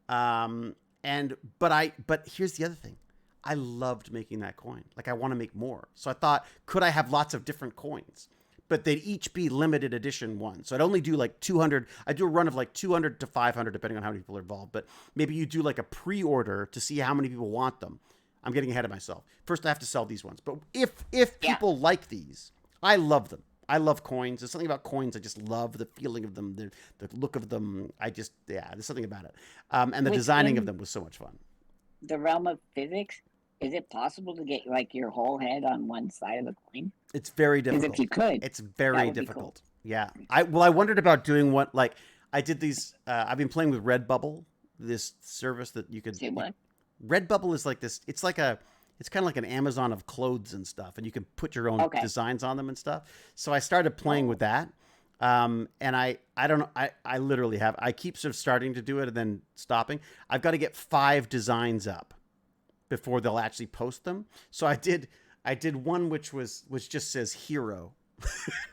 But here's the other thing. I loved making that coin. Like I want to make more. So I thought, could I have lots of different coins? But they'd each be limited edition ones. So I'd only do like 200. I do a run of like 200 to 500, depending on how many people are involved. But maybe you do like a pre-order to see how many people want them. I'm getting ahead of myself. First, I have to sell these ones. But if people like these, I love them. I love coins. There's something about coins. I just love the feeling of them, the look of them. There's something about it. And the designing of them was so much fun. The realm of physics, is it possible to get like your whole head on one side of the coin? It's very difficult. If you could, it's very difficult. Cool. Yeah. I wondered about doing I did these. I've been playing with Redbubble, this service that you could. Say what? Redbubble is like this. It's kind of like an Amazon of clothes and stuff, and you can put your own designs on them and stuff. So I started playing with that. And I don't know. I literally I keep sort of starting to do it and then stopping. I've got to get 5 designs up before they'll actually post them. So I did one which just says hero.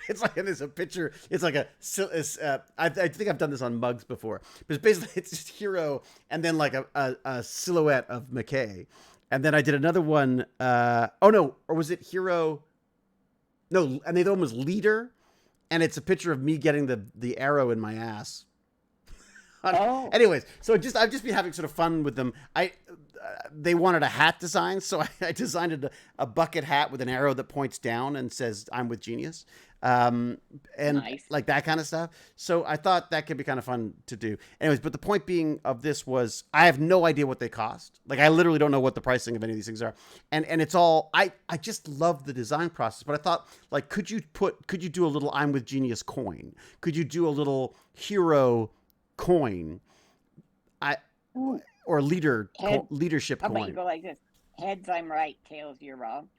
It's like there's a picture. It's like I think I've done this on mugs before, but basically it's just hero and then like a silhouette of Mckay. And then I did another one. Or was it hero? No, and the other one was leader, and it's a picture of me getting the arrow in my ass. Oh. Anyways, so I've just been having sort of fun with them. They wanted a hat design, so I designed a bucket hat with an arrow that points down and says "I'm with Genius," and Nice. like that kind of stuff. So I thought that could be kind of fun to do. Anyways, but the point being of this was I have no idea what they cost. Like I literally don't know what the pricing of any of these things are, and it's all I just love the design process. But I thought like could you do a little "I'm with Genius" coin? Could you do a little hero coin? Or leadership How about you coin. go like this? Heads, I'm right. Tails, you're wrong.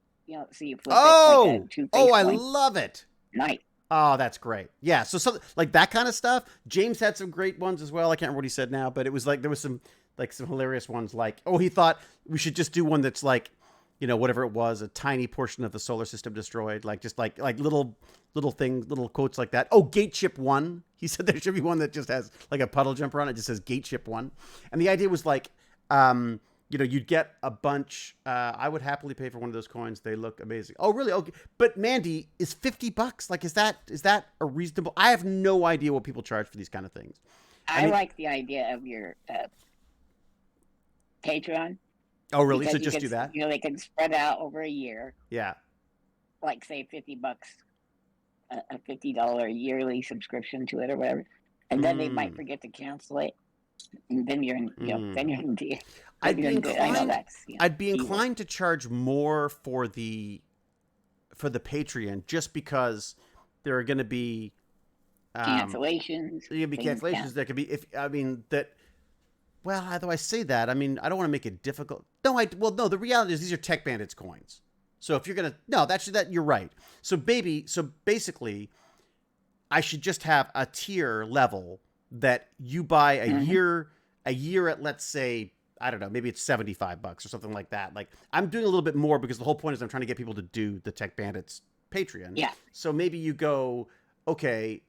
So you flip Oh, it like a two-faced I coin. love it. Nice. Oh, that's great. Yeah, so something like that kind of stuff. James had some great ones as well. I can't remember what he said now, but it was like there was some hilarious ones. Like, he thought we should just do one that's like, whatever it was, a tiny portion of the solar system destroyed, like just like little things, little quotes like that. Oh, Gate Ship 1. He said there should be one that just has like a puddle jumper on it. Just says Gate Ship 1. And the idea was like, you'd get a bunch. I would happily pay for one of those coins. They look amazing. Oh, really? Okay. But Mandy, is $50? Like, is that a reasonable? I have no idea what people charge for these kind of things. I like the idea of your Patreon. Oh, really? So Because just do that? They can spread out over a year. Yeah. Like say $50, a $50 yearly subscription to it or whatever, and then they might forget to cancel it, and then you're in. Then you're in. I'd be inclined. I know that's. I'd be inclined to charge more for the Patreon just because there are going to be cancellations. There could be cancellations. Yeah. There could be Well, although I say that, I mean, I don't want to make it difficult. No, the reality is these are Tech Bandits coins. So if you're gonna you're right. So basically, I should just have a tier level that you buy a year at, let's say, I don't know, maybe it's $75 or something like that. Like I'm doing a little bit more because the whole point is I'm trying to get people to do the Tech Bandits Patreon. Yeah. So maybe you go, okay,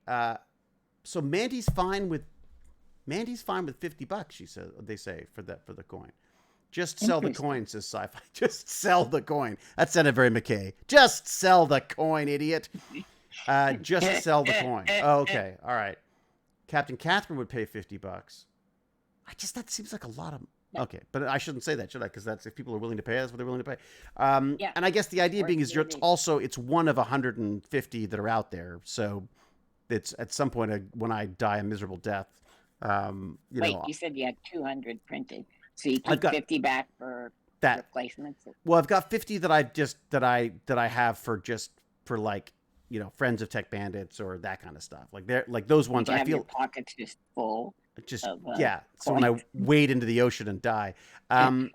so Mandy's fine with $50. She says they say for the coin. Just sell the coin, says Sci-Fi. Just sell the coin. That sounded very Mckay. Just sell the coin, idiot. Just sell the coin. Oh, okay, all right. Captain Catherine would pay $50. That seems like a lot of. Okay, but I shouldn't say that, should I? Because that's if people are willing to pay, that's what they're willing to pay. Yeah. And I guess the idea being is it's one of 150 that are out there. So it's at some point when I die a miserable death. You said you had 200 printed, so you keep 50 back for that replacements. Well, I've got 50 that I have for like friends of Tech Bandits or that kind of stuff. Like they're like those ones. I feel your pockets just full. So when I wade into the ocean and die, it'd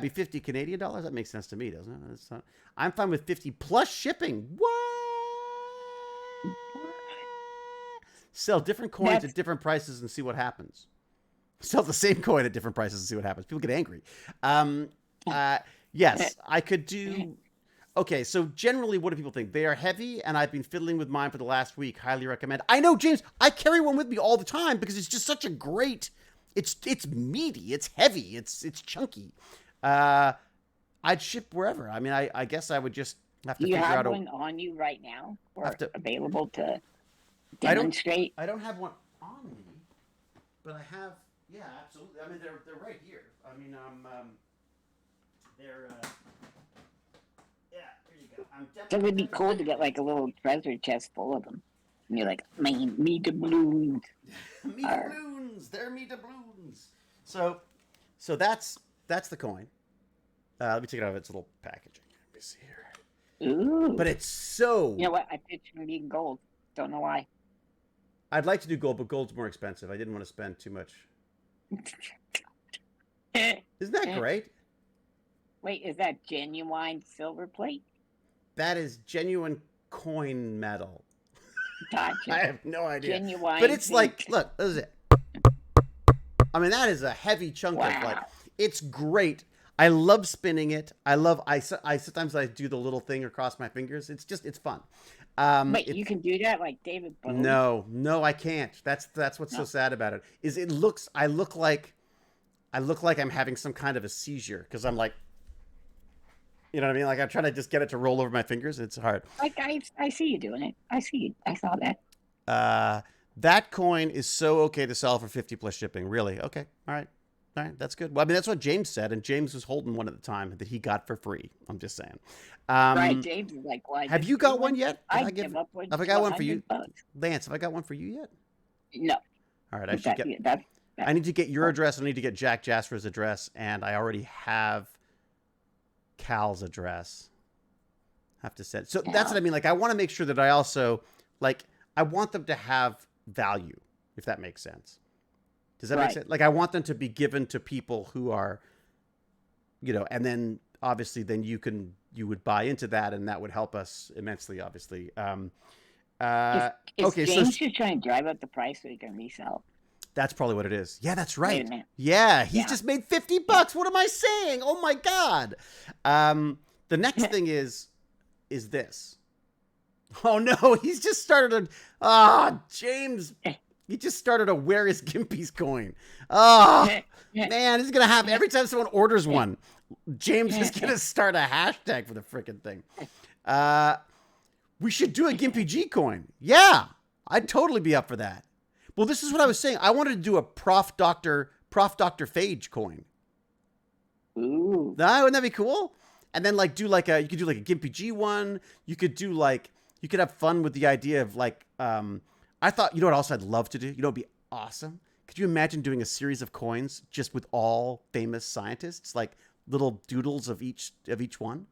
be 50 Canadian dollars. That makes sense to me, doesn't it? I'm fine with 50 plus shipping. What? Sell different coins at different prices and see what happens. Sell the same coin at different prices and see what happens. People get angry. Yes, I could do. Okay, so generally, what do people think? They are heavy, and I've been fiddling with mine for the last week. Highly recommend. I know, James. I carry one with me all the time because it's just such a great. It's meaty. It's heavy. It's chunky. I'd ship wherever. I mean, I guess I would just have to figure out. You have one on you right now, or available to demonstrate? I don't have one on me, but I have. Yeah, absolutely. I mean, they're right here. I mean, they're. Yeah, here you go. So it would be cool to get like a little treasure chest full of them. And you're like, man, me doubloons. Me doubloons. They're me doubloons. So that's the coin. Let me take it out of its little packaging. Let me see here. Ooh. But it's so. You know what? I pitched me gold. Don't know why. I'd like to do gold, but gold's more expensive. I didn't want to spend too much. Isn't that great? Wait, is that genuine silver plate? That is genuine coin metal. Gotcha. I have no idea. Genuine. But it's like, look, this is it. I mean, that is a heavy chunk of like. It's great. I love spinning it. I sometimes I do the little thing across my fingers. It's fun. Wait, you can do that like David Bowie? No, I can't. That's what's so sad about it. Is I look like I'm having some kind of a seizure because I'm like, you know what I mean? Like I'm trying to just get it to roll over my fingers. It's hard. Like I see you doing it. I saw that. That coin is so okay to sell for 50 plus shipping. Really? Okay. All right. All right. That's good. Well, I mean, that's what James said, and James was holding one at the time that he got for free. I'm just saying. Right, James is like, well, Have you got one yet? I give up one. Have I got one for you, $100. Lance? Have I got one for you yet? No. All right. I should get. I need to get your address. I need to get Jack Jasper's address, and I already have Cal's address. Have to send. So that's what I mean. Like, I want to make sure that I also like. I want them to have value, if that makes sense. Does that make sense? Like, I want them to be given to people who are, and then obviously then you would buy into that, and that would help us immensely, obviously. Is James just trying to drive up the price so he can resell? That's probably what it is. Yeah, that's right. Wait a minute. Yeah, he's just made $50. What am I saying? Oh my God. The next thing is this. Oh no, he's just started James. He just started a Where is Gimpy's coin. Oh, man, he's going to have, every time someone orders one, James is going to start a hashtag for the freaking thing. We should do a Gimpy G coin. Yeah, I'd totally be up for that. Well, this is what I was saying. I wanted to do a Prof. Dr. Phage coin. Ooh. Wouldn't that be cool? And then you could do like a Gimpy G one. You could do you could have fun with the idea of I thought, what else I'd love to do? It'd be awesome. Could you imagine doing a series of coins just with all famous scientists, like little doodles of each one?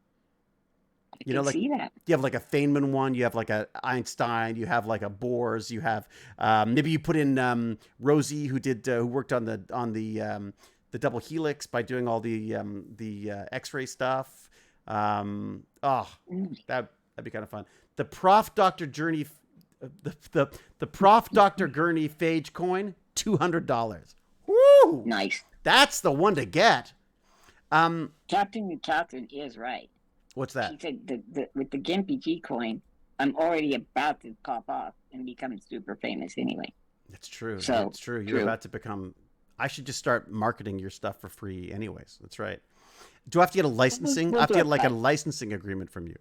I can see that. You have like a Feynman one, you have like a Einstein, you have like a Bohr's, you have maybe you put in Rosie who worked on the double helix by doing all the X-ray stuff. That'd be kind of fun. The Prof. Dr. Journey. The Prof. Dr. Gurney Phage coin, $200. Woo! Nice. That's the one to get. Captain is right. What's that? He said with the Gimpy G coin, I'm already about to pop off and become super famous anyway. That's true. So, that's true. You're about to become. I should just start marketing your stuff for free, anyways. That's right. Do I have to get a licensing? I have to get like a licensing agreement from you.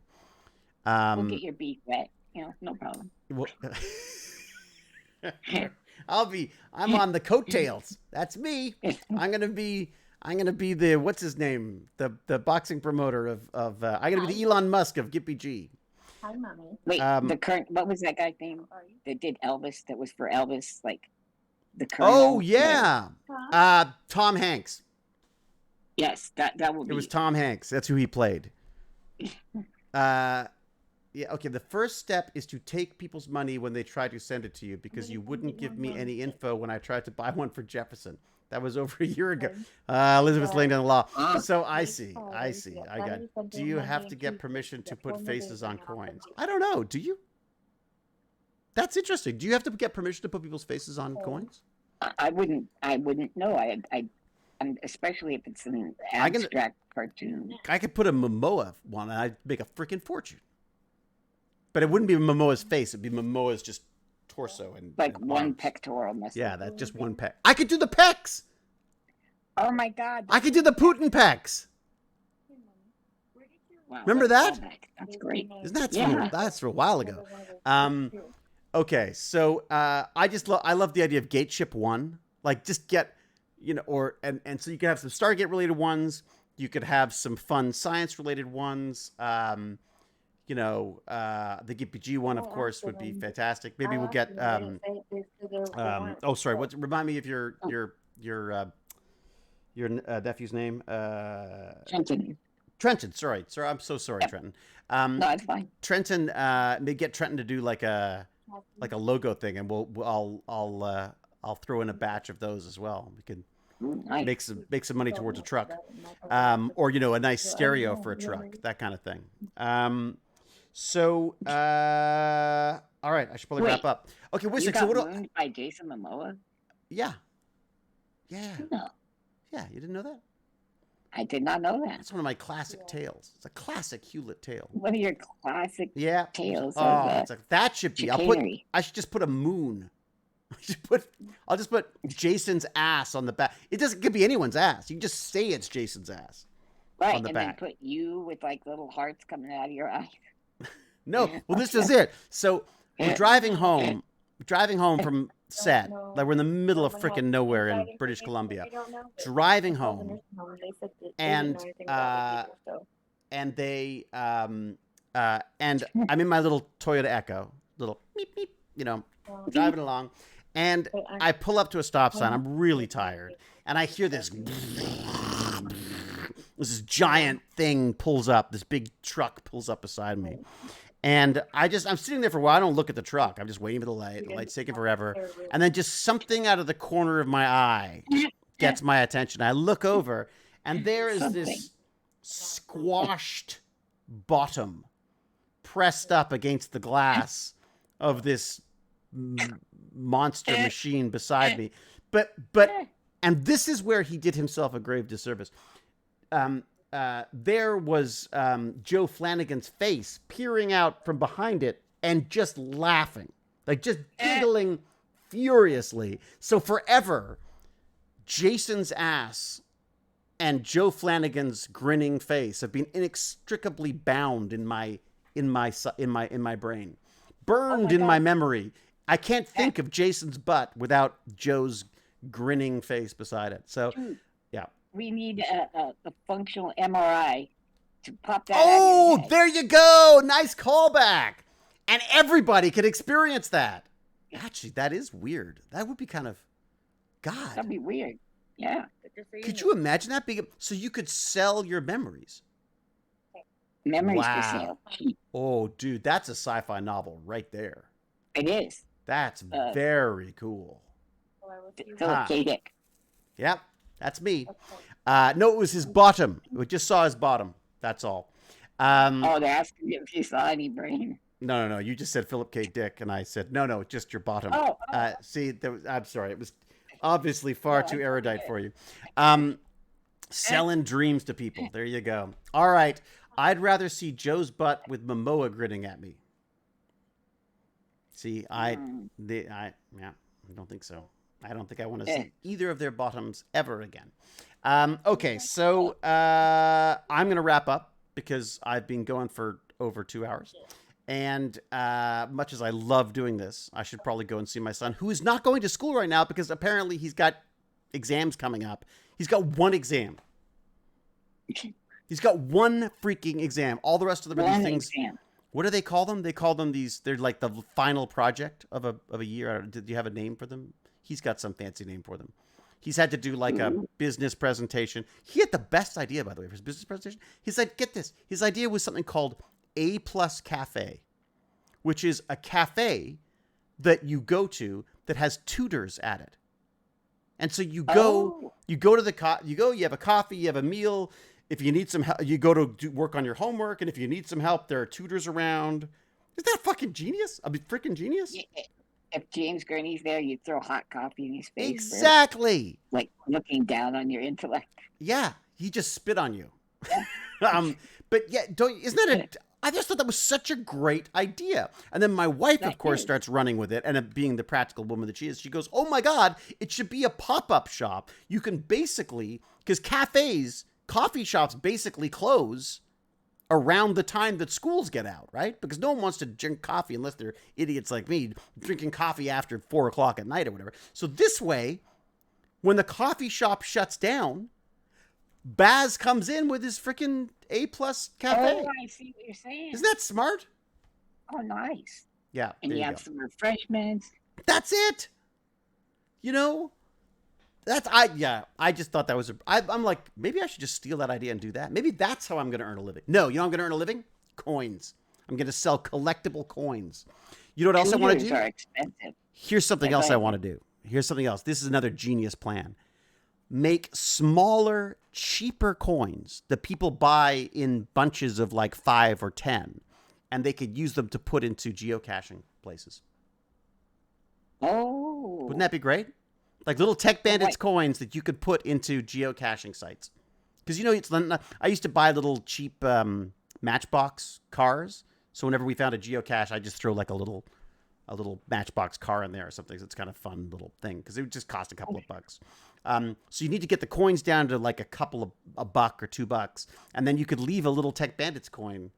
We'll get your beak wet. No problem. Well, I'm on the coattails. That's me. I'm gonna be the, what's his name? The boxing promoter of I'm gonna be the Elon Musk of Gimpy G. Hi, mommy. Wait, the current, what was that guy's name that did Elvis? That was for Elvis, like the current. Oh yeah, Tom Hanks. Yes, that will be. It was Tom Hanks. That's who he played. Yeah, okay, the first step is to take people's money when they try to send it to you because you wouldn't give me any info when I tried to buy one for Jefferson. That was over a year ago. Elizabeth's laying down the law. So I see. Do you have to get permission to put faces on coins? I don't know. Do you? That's interesting. Do you have to get permission to put people's faces on coins? I wouldn't know. I'm especially if it's an abstract cartoon. I could put a Momoa one and I'd make a freaking fortune. But it wouldn't be Momoa's face. It'd be Momoa's just torso and one arms. Pectoral muscle. Yeah, that just one pec. I could do the pecs. Oh my God! I could do the Putin pecs. Wow, remember that? That's great. Isn't that that's for a while ago? Okay, so I love the idea of Gateship 1. Like, just get and so you could have some Stargate related ones. You could have some fun science related ones. The Gimpy G one, of course, would be fantastic. Maybe we'll get. Sorry. Remind me of your nephew's name. Trenton. Trenton. Sorry. I'm so sorry, yep. Trenton. No, it's fine. Trenton. Maybe get Trenton to do like a logo thing, and I'll throw in a batch of those as well. We can make some money towards a truck, or a nice stereo for a truck, that kind of thing. So, all right, I should probably wrap up. Okay, wait a second. So what by Jason Momoa? Yeah. No. Yeah, you didn't know that? I did not know that. It's one of my classic tales. It's a classic Hewlett tale. One of your classic tales. That should be. I should just put a moon. I'll just put Jason's ass on the back. It could be anyone's ass. You can just say it's Jason's ass. Right, on the back. Then put you with like little hearts coming out of your eyes. No, well, this is it. So we're driving home. driving home from set. know. Like we're in the middle of Someone had freaking nowhere in anxiety for British cases Columbia. that we don't know, but Driving I called the home, nursing home and they said that they and didn't know anything about it either, so. and they and I'm in my little Toyota Echo, little beep beep, driving along, and I pull up to a stop sign. I'm really tired, and I hear this giant thing pulls up. This big truck pulls up beside me. And I'm sitting there for a while. I don't look at the truck. I'm just waiting for the light. The light's taking forever. And then just something out of the corner of my eye gets my attention. I look over, and there is this squashed bottom pressed up against the glass of this monster machine beside me. But and this is where he did himself a grave disservice. There was Joe Flanagan's face peering out from behind it and just laughing, like just giggling furiously. So forever, Jason's ass and Joe Flanagan's grinning face have been inextricably bound in my brain, burned in my memory. I can't think of Jason's butt without Joe's grinning face beside it. So, yeah. We need a functional MRI to pop that out Oh, of your head. there you go. Nice callback. And everybody could experience that. Actually, that is weird. That would be kind of, God. That'd be weird. Yeah. Could you imagine that being, so you could sell your memories? Memories for Wow. sale. Oh, dude, that's a sci-fi novel right there. It is. That's very cool. Philip K. Dick. Yep, that's me. No, it was his bottom. We just saw his bottom. That's all. Oh, they're asking if you saw any brain. No. You just said Philip K. Dick, and I said, no, just your bottom. Oh. See, I'm sorry. It was obviously far too erudite for you. Selling dreams to people. There you go. All right. I'd rather see Joe's butt with Momoa grinning at me. See, I don't think so. I don't think I want to see either of their bottoms ever again. Okay, so I'm going to wrap up because I've been going for over 2 hours. And much as I love doing this, I should probably go and see my son, who is not going to school right now because apparently he's got exams coming up. He's got one exam. He's got one freaking exam. All the rest of them are these things. Exam. What do they call them? They call them these. They're like the final project of a year. Did you have a name for them? He's got some fancy name for them. He's had to do like a business presentation. He had the best idea, by the way, for his business presentation. He said, get this. His idea was something called A+ Cafe, which is a cafe that you go to that has tutors at it. And so you go to you have a coffee, you have a meal. If you need some help, you go to work on your homework. And if you need some help, there are tutors around. Is that fucking genius? I mean, freaking genius. If James Gurney's there, you'd throw hot coffee in his face. Exactly. Like looking down on your intellect. Yeah. He just spit on you. But yeah, I just thought that was such a great idea. And then my wife, of course, starts running with it. And being the practical woman that she is, she goes, oh my God, it should be a pop-up shop. You can basically, because coffee shops basically close around the time that schools get out, right? Because no one wants to drink coffee unless they're idiots like me, drinking coffee after 4 o'clock at night or whatever. So this way, when the coffee shop shuts down, Baz comes in with his freaking A+ Cafe. Oh, I see what you're saying. Isn't that smart? Oh, nice. Yeah. And you have some refreshments. That's it. I just thought that was I'm like, maybe I should just steal that idea and do that. Maybe that's how I'm going to earn a living. No, you know how I'm going to earn a living? Coins. I'm going to sell collectible coins. You know what else I want to do? Are expensive. Here's something else I want to do. Here's something else. This is another genius plan. Make smaller, cheaper coins that people buy in bunches of like 5 or 10, and they could use them to put into geocaching places. Oh. Wouldn't that be great? Like little Tech Bandits coins that you could put into geocaching sites. Because, I used to buy little cheap Matchbox cars. So whenever we found a geocache, I just throw like a little Matchbox car in there or something. So it's kind of fun little thing because it would just cost a couple of bucks. So you need to get the coins down to like a $1 or $2, and then you could leave a little Tech Bandits coin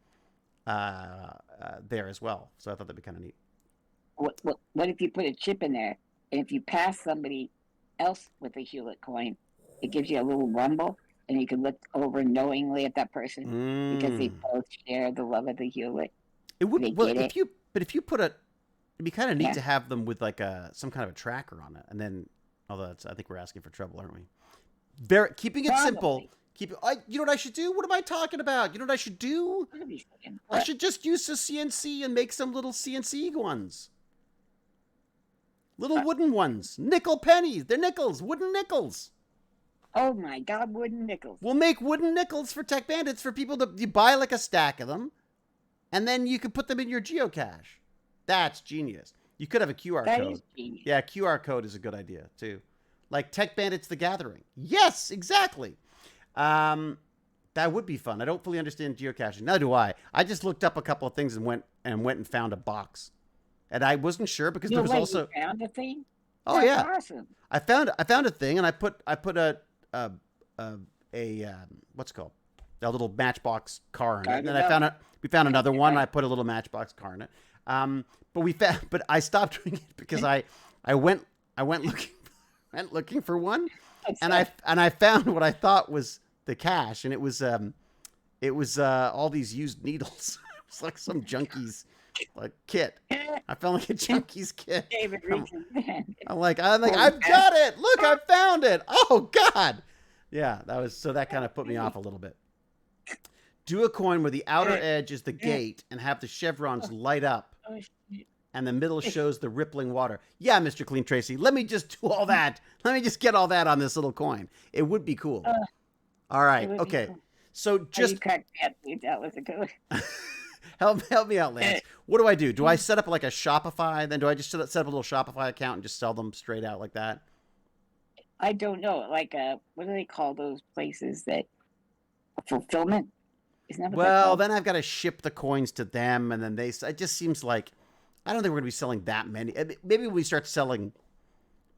there as well. So I thought that'd be kind of neat. What what if you put a chip in there, and if you pass somebody else with a Hewlett coin, it gives you a little rumble, and you can look over knowingly at that person because they both share the love of the Hewlett. It would They well get it. if you put a it'd be kind of neat Yeah. to have them with like some kind of a tracker on it, and then although that's, I think we're asking for trouble, aren't we? Keeping it simple. Probably. You know what I should do? What am I talking about? You know what I should do? What are we saying? I What? should just use the CNC and make some little CNC ones. Little wooden ones. Nickel pennies. They're nickels. Wooden nickels. Oh my God, wooden nickels. We'll make wooden nickels for Tech Bandits for people to, you buy like a stack of them, and then you can put them in your geocache. That's genius. You could have a QR That code. is genius. Yeah, QR code is a good idea too. Like Tech Bandits the Gathering. Yes, exactly. That would be fun. I don't fully understand geocaching. Neither do I. I just looked up a couple of things and went and found a box. And I wasn't sure because there was also You found a thing? Oh That's yeah. awesome. I found a thing and I put a what's it called? A little Matchbox car in it. And then we found another one and I put a little Matchbox car in it. But I stopped doing it because I went looking for one, and I found what I thought was the cache, and it was all these used needles. It's like some junkie's like kit. I found like a junkie's kit. David Reason. I'm like I've got it. Look, I found it. Oh God. Yeah, that kind of put me off a little bit. Do a coin where the outer edge is the gate and have the chevrons light up. And the middle shows the rippling water. Yeah, Mr. Clean Tracy, let me just do all that. Let me just get all that on this little coin. It would be cool. All right, okay. Cool. So just you cracked that, dude. That was a good one. help me out, Lance. What do I do? Do I set up like a Shopify? Then do I just set up a little Shopify account and just sell them straight out like that? I don't know. Like, what do they call those places that fulfillment? Isn't that what they're Well, called? then I've got to ship the coins to them, and then it just seems like I don't think we're going to be selling that many. Maybe when we start selling,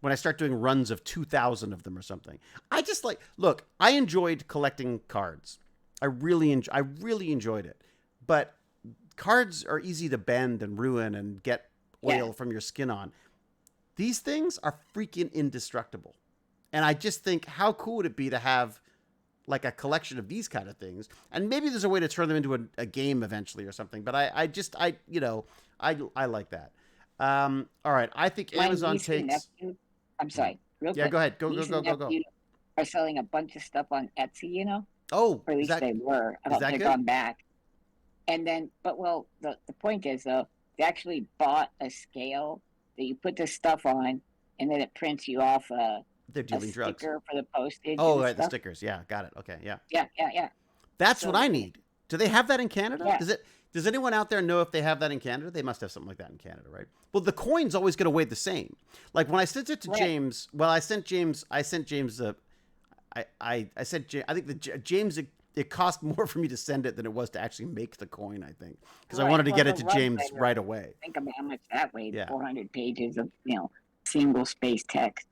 when I start doing runs of 2,000 of them or something. I just look, I enjoyed collecting cards. I really enjoyed it. But cards are easy to bend and ruin and get oil from your skin on. These things are freaking indestructible. And I just think, how cool would it be to have like a collection of these kind of things? And maybe there's a way to turn them into a game eventually or something. But I like that. All right. I think My Amazon niece and takes. nephew- I'm sorry. Real Yeah, quick. go ahead. Niece and nephew Are selling a bunch of stuff on Etsy, you know? Oh, Or at least they were. I don't that think good? they've gone back. And then, the point is, though, they actually bought a scale that you put this stuff on, and then it prints you off they're a dealing drugs. sticker for the postage. Oh, and right, the stuff. stickers. Yeah, got it. Okay, yeah. Yeah. That's So- what I need. Do they have that in Canada? Yeah. Does anyone out there know if they have that in Canada? They must have something like that in Canada, right? Well, the coin's always going to weigh the same. Like when I sent it to Right. James, I sent James I think James, it cost more for me to send it than it was to actually make the coin, I think. Because I Right, wanted to well, get it the to James website, right away. Think about how much that weighed. Yeah. 400 pages of, single space text.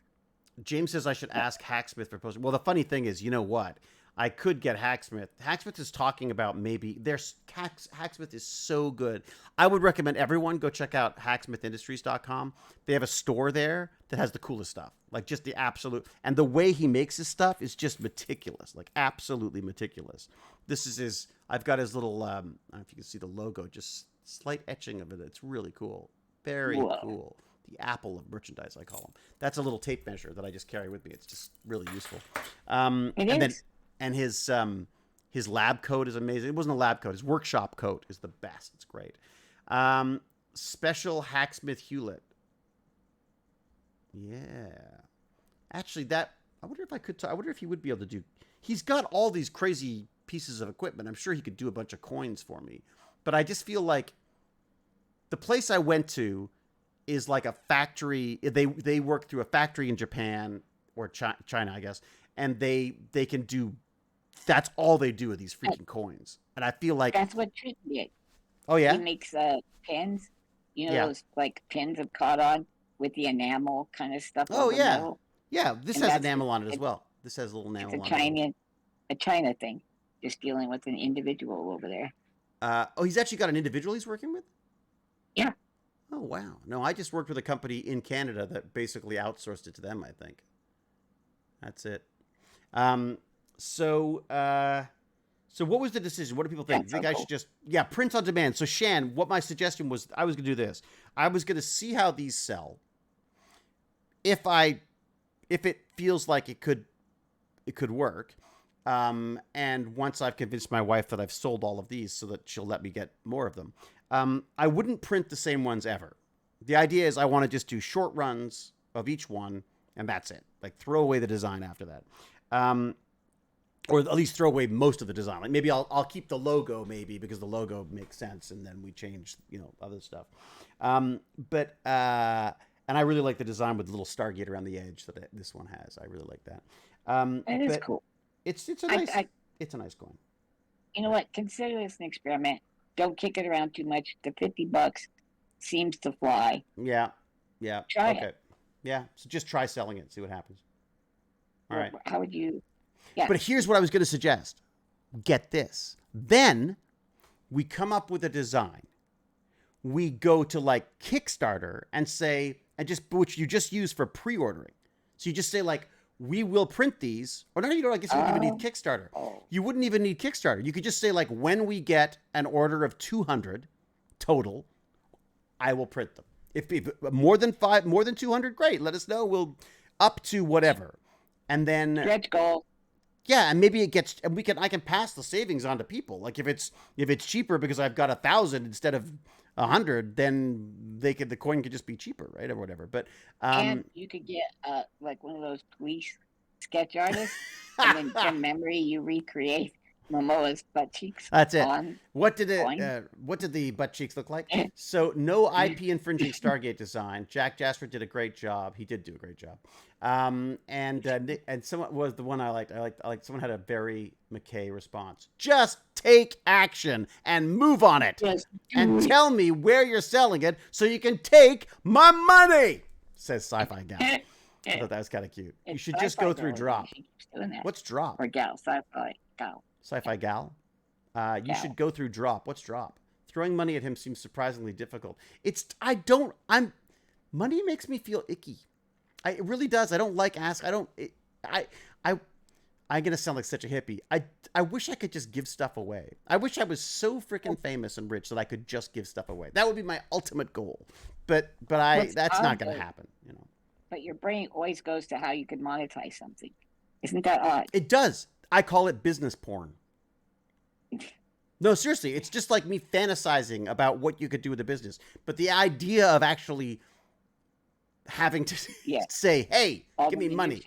James says I should ask Hacksmith for posting. Well, the funny thing is, you know what? I could get Hacksmith. Hacksmith is talking about Hacksmith is so good. I would recommend everyone go check out hacksmithindustries.com. They have a store there that has the coolest stuff. Like just the absolute, and the way he makes his stuff is just meticulous, like absolutely meticulous. This is I've got his little, I don't know if you can see the logo, just slight etching of it. It's really cool. Very cool. The apple of merchandise, I call them. That's a little tape measure that I just carry with me. It's just really useful. And his lab coat is amazing. It wasn't a lab coat. His workshop coat is the best. It's great. Special Hacksmith Hewlett. Yeah. Actually, I wonder if I could. I wonder if he would be able to do. He's got all these crazy pieces of equipment. I'm sure he could do a bunch of coins for me. But I just feel like the place I went to is like a factory. They work through a factory in Japan or China, I guess, and they can do. That's all they do with these freaking coins, and I feel like That's what Tristan did. Oh yeah, He makes pins. Those like pins have caught on with the enamel kind of stuff. Oh over yeah, metal. yeah. This And has that's- enamel on it as well. This has a little enamel It's on it. a China thing. Just dealing with an individual over there. Oh, he's actually got an individual he's working with? Yeah. Oh, wow. No, I just worked with a company in Canada that basically outsourced it to them, I think. That's it. So what was the decision? What do people think? That's You think so I cool. should just, print on demand. So Shan, what my suggestion was, I was going to do this. I was going to see how these sell. If it feels like it could work. And once I've convinced my wife that I've sold all of these so that she'll let me get more of them, I wouldn't print the same ones ever. The idea is I want to just do short runs of each one, and that's it. Like, throw away the design after that. Or at least throw away most of the design. Like, maybe I'll keep the logo, maybe, because the logo makes sense, and then we change, other stuff. And I really like the design with the little Stargate around the edge that this one has. I really like that. It is cool. It's a nice it's a nice coin. You know what? Consider this an experiment. Don't kick it around too much. The $50 seems to fly. Yeah. Try okay. it. Yeah. So just try selling it. See what happens. All right. How would you? Yeah. But here's what I was going to suggest. Get this. Then we come up with a design. We go to like Kickstarter and say, which you just use for pre-ordering. So you just say like, we will print these. Or no, I guess you wouldn't even need Kickstarter. You wouldn't even need Kickstarter. You could just say like, when we get an order of 200 total, I will print them. If more than 200, great. Let us know. We'll up to whatever. And then Stretch goal. Yeah, and maybe it gets, and I can pass the savings on to people. Like if it's cheaper because I've got 1,000 instead of 100, then the coin could just be cheaper, right, or whatever. But and you could get like one of those police sketch artists, and then from memory you recreate Momoa's butt cheeks. That's it. What did the butt cheeks look like? So no IP infringing Stargate design. Jack Jasper did a great job. He did do a great job. And someone was the one I liked. I liked someone had a very Mckay response. Just take action and move on it. And tell me where you're selling it so you can take my money, says Sci-Fi Gal. I thought that was kind of cute. You should just go through Drop. What's Drop? Or Gal, Sci-Fi Gal. Sci-Fi Gal. You should go through Drop. What's Drop? Throwing money at him seems surprisingly difficult. Money makes me feel icky. It really does. I don't like I'm going to sound like such a hippie. I wish I could just give stuff away. I wish I was so freaking famous and rich that I could just give stuff away. That would be my ultimate goal. But that's not going to happen, But your brain always goes to how you could monetize something. Isn't that odd? It does. I call it business porn. No, seriously, it's just like me fantasizing about what you could do with a business. But the idea of actually having to say, hey, give me money.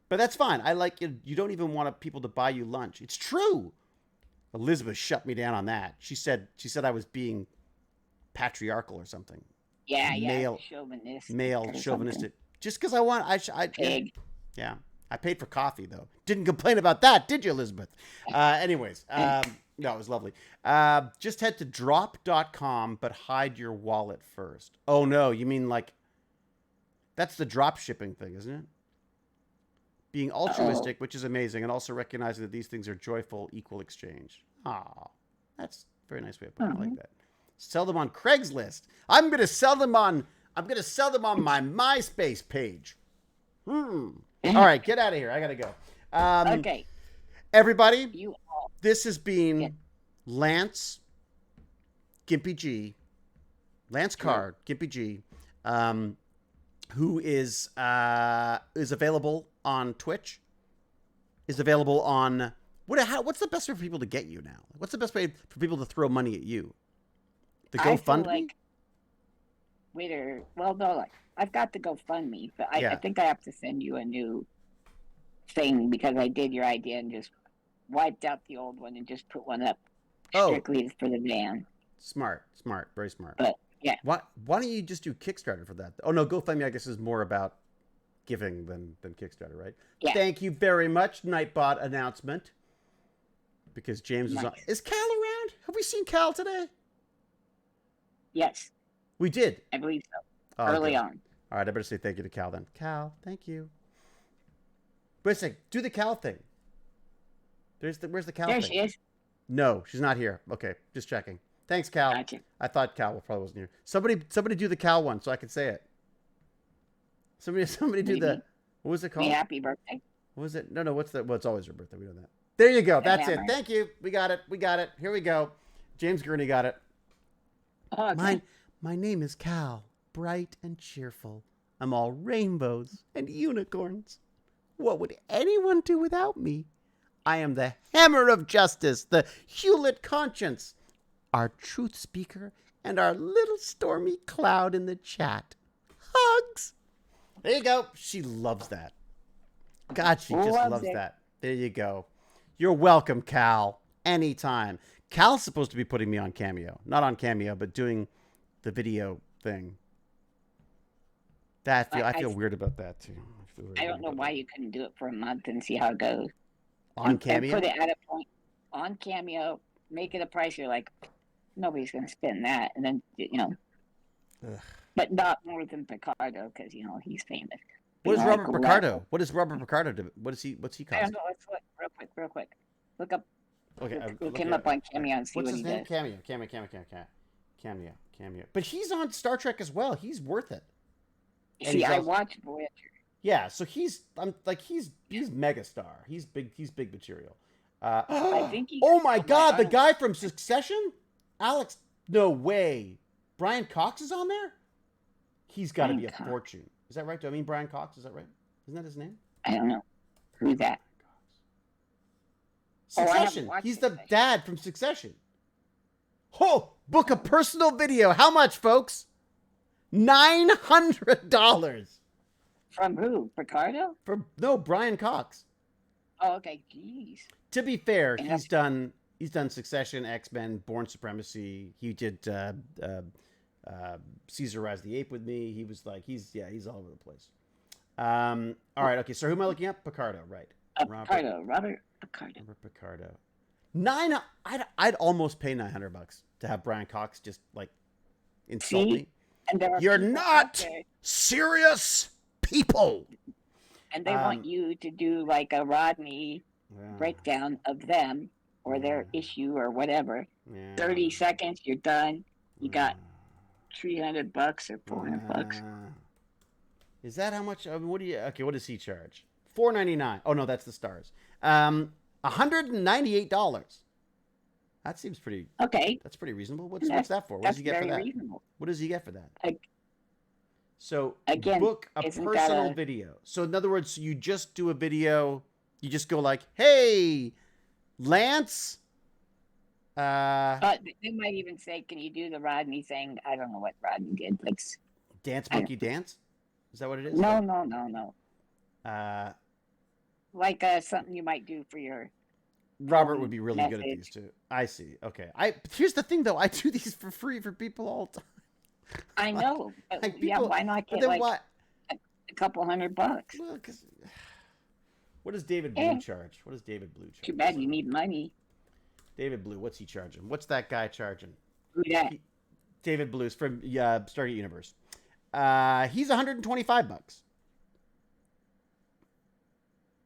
But that's fine. I like it. You don't even want people to buy you lunch. It's true. Elizabeth shut me down on that. She said I was being patriarchal or something. Male chauvinistic. Just because I pig. Yeah. I paid for coffee, though. Didn't complain about that, did you, Elizabeth? Anyways, no, it was lovely. Just head to drop.com, but hide your wallet first. Oh, no, you mean like, that's the drop shipping thing, isn't it? Being altruistic, which is amazing, and also recognizing that these things are joyful, equal exchange. Ah, that's a very nice way of putting it. I like that. Sell them on Craigslist. I'm going to sell them on my MySpace page. All right, get out of here. I got to go. Okay. Everybody, this has been Lance Gimpy G, Lance Card, Gimpy G, who is available on Twitch, is available on, what's the best way for people to get you now? What's the best way for people to throw money at you? The GoFundMe? I've got the GoFundMe, but I think I have to send you a new thing because I did your idea and just wiped out the old one and just put one up strictly for the van. Smart, very smart. But yeah, why don't you just do Kickstarter for that? Oh no, GoFundMe I guess is more about giving than Kickstarter, right? Yeah. Thank you very much, Nightbot announcement. Because James was on. Is Cal around? Have we seen Cal today? Yes. We did. I believe so. Early on. All right, I better say thank you to Cal then. Cal, thank you. Wait a second. Do the Cal thing. Where's the Cal thing? There she is. No, she's not here. Okay, just checking. Thanks, Cal. Gotcha. I thought Cal probably wasn't here. Somebody do the Cal one so I can say it. Somebody do the, what was it called? Happy birthday. What was it? No, what's that? Well, it's always her birthday. We know that. There you go. That's it. hammer. Thank you. We got it. Here we go. James Gurney got it. Oh, okay. My name is Cal, bright and cheerful. I'm all rainbows and unicorns. What would anyone do without me? I am the hammer of justice, the Hewlett conscience, our truth speaker, and our little stormy cloud in the chat. Hugs. There you go. She loves that. God, she just loves that. There you go. You're welcome, Cal. Anytime. Cal's supposed to be putting me on Cameo. Not on Cameo, but doing the video thing. I feel weird about that, too. I don't know why you couldn't do it for a month and see how it goes. On Cameo? And put it at a point on Cameo, make it a price you're like, nobody's going to spend that. And then, Ugh. But not more than Picardo because, he's famous. What is Robert Picardo? What does Robert Picardo do? What's he cost? I don't know. Let's look real quick. Look up. Okay, Look him up on Cameo and see what's what his he name? does. Cameo. But he's on Star Trek as well. He's worth it. And See, I watched Voyager. Yeah, so he's megastar. He's big material. I think oh my God, the guy from Succession, Alex. No way, Brian Cox is on there. He's got to be a fortune. Is that right? Do I mean Brian Cox? Is that right? Isn't that his name? I don't know. Who's that? Succession. He's the dad from Succession. Oh, book a personal video. How much, folks? $900. From who? Picardo? No, Brian Cox. Oh, okay. Jeez. To be fair, he's done Succession, X-Men, Born Supremacy. He did Caesar Rise the Ape with me. He was like, he's all over the place. All right, okay. So who am I looking at? Picardo, right? Robert Picardo. Robert Picardo. I'd almost pay $900 to have Brian Cox just like insult me. And you're not serious people. And they want you to do like a Rodney breakdown of them or their issue or whatever. 30 seconds, you're done. You got $300 or $400. Is that how much? What does he charge? $4.99. Oh no, that's the stars. $198. That seems pretty. Okay. That's pretty reasonable. What's that for? What does he get for that? Reasonable. What does he get for that? So again, book a personal video. So in other words, you just do a video. You just go like, "Hey, Lance." They might even say, "Can you do the Rodney thing?" I don't know what Rodney did. Like Dance Monkey Dance. Is that what it is? No. Like something you might do for your. Robert would be really good at these too. I see. Okay. Here's the thing though. I do these for free for people all the time. I know. But why not get a couple $100? Well, because what does David Blue charge? Too bad you need money. David Blue, what's he charging? What's that guy charging? Who that? David Blue's from Stargate Universe. He's $125.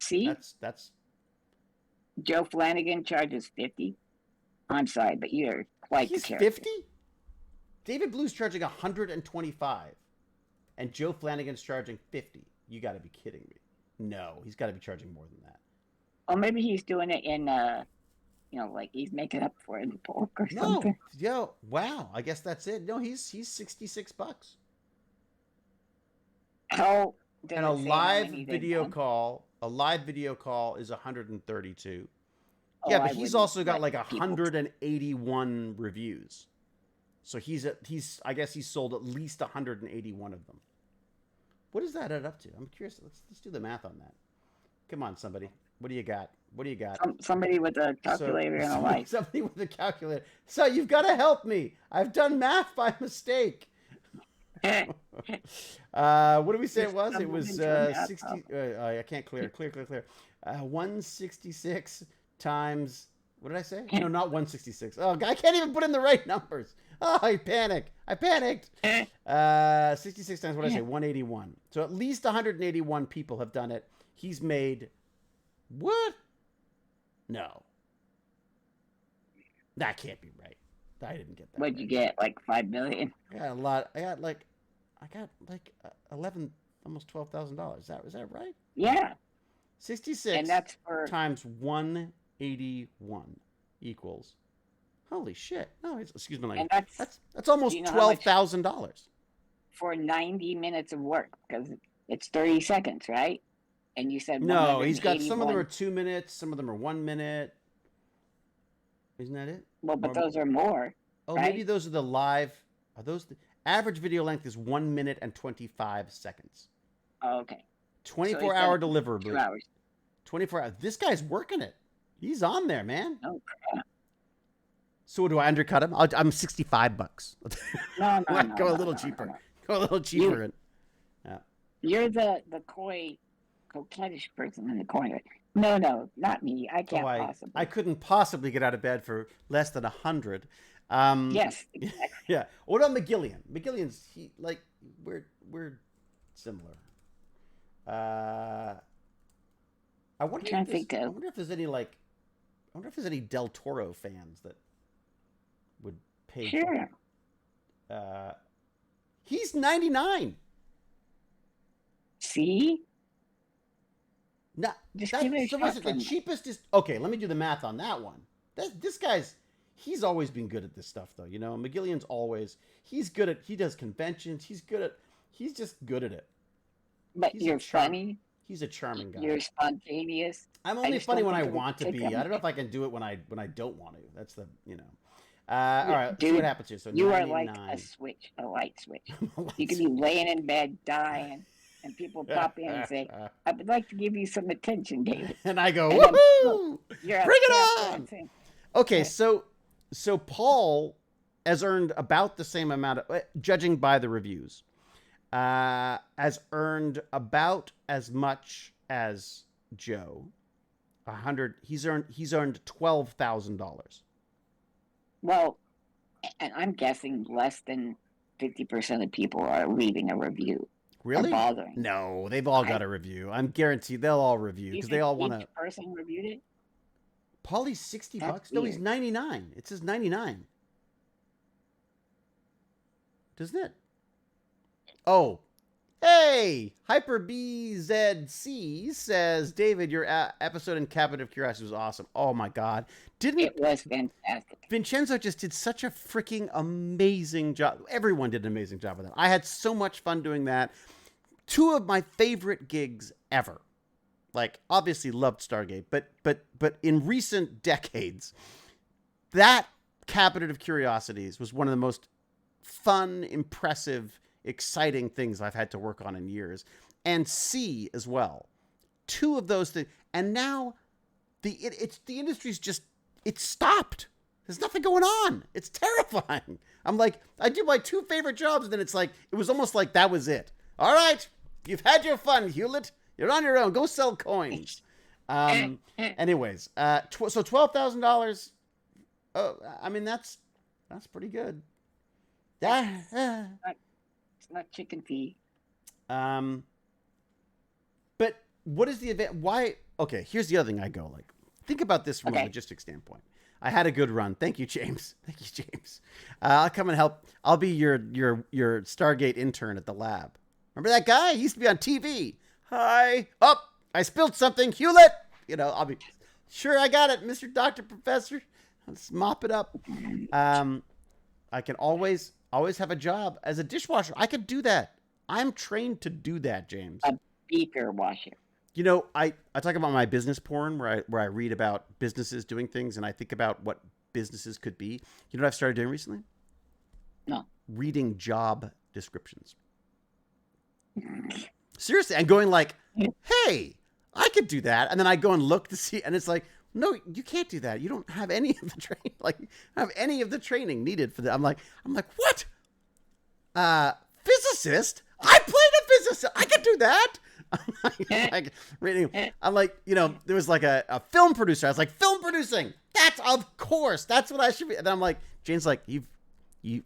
See? That's Joe Flanagan charges $50. I'm sorry, but you're quite the character. $50? David Blue's charging $125. And Joe Flanagan's charging $50. You got to be kidding me. No, he's got to be charging more than that. Or maybe he's doing it in like he's making up for it in bulk or something. No, wow. I guess that's it. No, he's $66. How? And a live video call is $132. Yeah, but he's also got like 181 reviews. So I guess he's sold at least 181 of them. What does that add up to? I'm curious. Let's do the math on that. Come on, somebody. What do you got? Somebody with a calculator and a light. Somebody with a calculator. So you've got to help me. I've done math by mistake. What did we say it was? It was 60. I can't clear. 166 times. What did I say? No, not 166. Oh, I can't even put in the right numbers. Oh, I panicked. 66 times. What did I say? 181. So at least 181 people have done it. He's made what? No. That can't be right. I didn't get that. What'd you get? Like 5 million? I got a lot. I got like 11, almost $12,000. Is that right? Yeah. 66 And that's for times 181 equals. Holy shit! No, excuse me. and That's almost do you know how much- $12,000. for 90 minutes of work because it's 30 seconds, right? And you said No, he's got some of them are 181. 2 minutes, some of them are 1 minute. Isn't that it? Well, but Or- those are more. Oh, right? maybe those are the live. Are those the average video length is 1 minute and 25 seconds. Oh, okay. 24-hour done deliverable. 2 hours. 24 hours. This guy's working it. He's on there, man. Oh, So do I undercut him? I'm $65. no, Go a no, little no, cheaper. no. Go a little cheaper. You're the coquettish person in the corner. No, not me. I can't possibly. I couldn't possibly get out of bed for less than 100. Yes, exactly. Yeah. What about McGillian? McGillian's we're similar. I wonder Trying to think I of- wonder if there's any I wonder if there's any Del Toro fans that would pay. Sure. He's 99. See? No, Just give it a so shot listen, the from- cheapest is okay. Let me do the math on that one. This guy's he's always been good at this stuff, though. You know, McGillian's always he does conventions. He's just good at it. But He's a you're charm- funny. He's a charming guy. You're spontaneous. I'm I only just funny don't when I think it would want to take be. that I don't know if I can do it when I don't want to. That's the all right, let's see Dude, what happens here. So You 99. are like a light switch. You could be laying in bed dying, and people pop in and say, "I would like to give you some attention, David." and I go, And then, woohoo! You're Bring it upset, on! dancing. Okay, Yeah. so Paul has earned about the same amount of, judging by the reviews, has earned about as much as Joe. 100. He's earned $12,000. Well, and I'm guessing less than 50% of people are leaving a review. Really? Or bothering. No, they've all got a review. I'm guaranteed they'll all review You because they think all want to. Each person reviewed it. Paulie's $60. That's No, he's weird. 99. It says 99. Doesn't it? Oh, hey, Hyper BZC says, David, your episode in Cabinet of Curiosity was awesome. Oh my God, didn't It was fantastic. Vincenzo just did such a freaking amazing job. Everyone did an amazing job with that. I had so much fun doing that. 2 of my favorite gigs ever. Like, obviously loved Stargate, but in recent decades, that Cabinet of Curiosities was one of the most fun, impressive, exciting things I've had to work on in years. And C as well. 2 of those things. And now the industry's just, it's stopped. There's nothing going on. It's terrifying. I'm like, I do my 2 favorite jobs, and then it's like, it was almost like that was it. All right, you've had your fun, Hewlett. You're on your own. Go sell coins. Anyways, so $12,000. Oh, I mean, that's pretty good. It's not chicken feed. But what is the event? Why? Okay, here's the other thing I go like. Think about this from a Okay. logistics standpoint. I had a good run. Thank you, James. Thank you, James. I'll come and help. I'll be your Stargate intern at the lab. Remember that guy? He used to be on TV. Hi. Oh, I spilled something. Hewlett. You know, I'll be sure I got it, Mr. Doctor Professor. Let's mop it up. I can always have a job as a dishwasher. I could do that. I'm trained to do that, James. A beaker washer. You know, I talk about my business porn where I read about businesses doing things and I think about what businesses could be. You know what I've started doing recently? No. Reading job descriptions. Seriously, and going like, hey, I could do that. And then I go and look to see, and it's like, no, you can't do that. You don't have any of the training, needed for that. I'm like, what? Physicist? I played a physicist. I could do that. I'm like, you know, there was like a film producer. I was like, film producing. That's of course. That's what I should be. And then I'm like, Jane's like, you've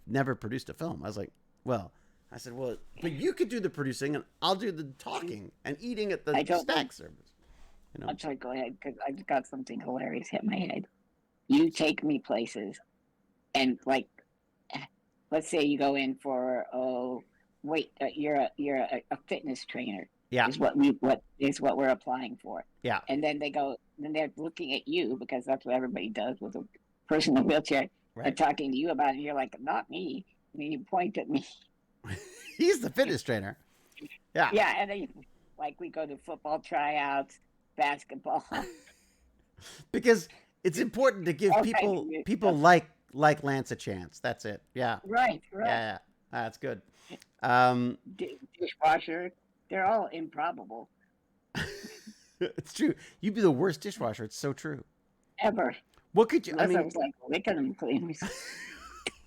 never produced a film. I was like, well, I said, well, but you could do the producing and I'll do the talking and eating at the snack service. You know? I'm sorry, go ahead, because I've got something hilarious hit my head. You take me places, and like, let's say you go in for you're a fitness trainer. Yeah. Is what we're applying for. Yeah. And then they're looking at you because that's what everybody does with a person in a wheelchair. Right. They're talking to you about it. And you're like, not me. And you point at me. He's the fitness trainer. Yeah. Yeah, and then like we go to football tryouts, basketball. Because it's important to give people like Lance a chance. That's it. Yeah. Right. Yeah. That's good. Dishwasher. They're all improbable. It's true. You'd be the worst dishwasher. It's so true. Ever. What could you? Unless I was like licking them clean.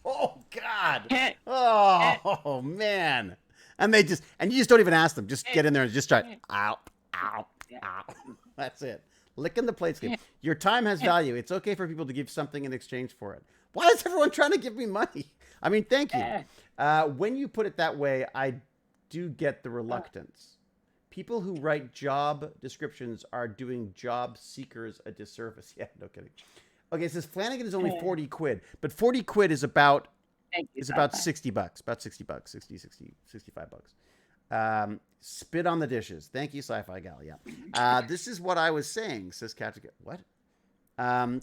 Oh God. Oh man. And you just don't even ask them. Just get in there and just try. Ow. That's it. Licking the plates. Your time has value. It's okay for people to give something in exchange for it. Why is everyone trying to give me money? I mean, thank you. When you put it that way, I do get the reluctance. People who write job descriptions are doing job seekers a disservice. Yeah, no kidding. Okay, it says Flanagan is only 40 quid, but 40 quid is about about $60. About $60, 65 bucks. Spit on the dishes. Thank you, Sci-Fi Gal. Yeah. This is what I was saying, says Katrika. What?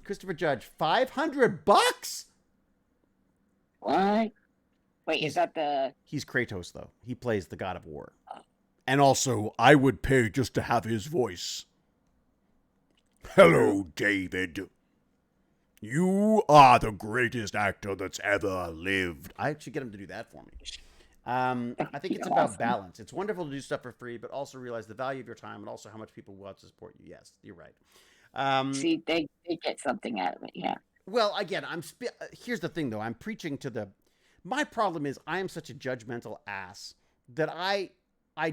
Christopher Judge, $500? What? Wait, is that the... He's Kratos, though. He plays the God of War. And also, I would pay just to have his voice. Hello, David. You are the greatest actor that's ever lived. I should get him to do that for me. I think it's about balance. It's wonderful to do stuff for free, but also realize the value of your time and also how much people want to support you. Yes, you're right. See, they get something out of it, yeah. Well, again, here's the thing, though. I'm preaching to the... My problem is I am such a judgmental ass that I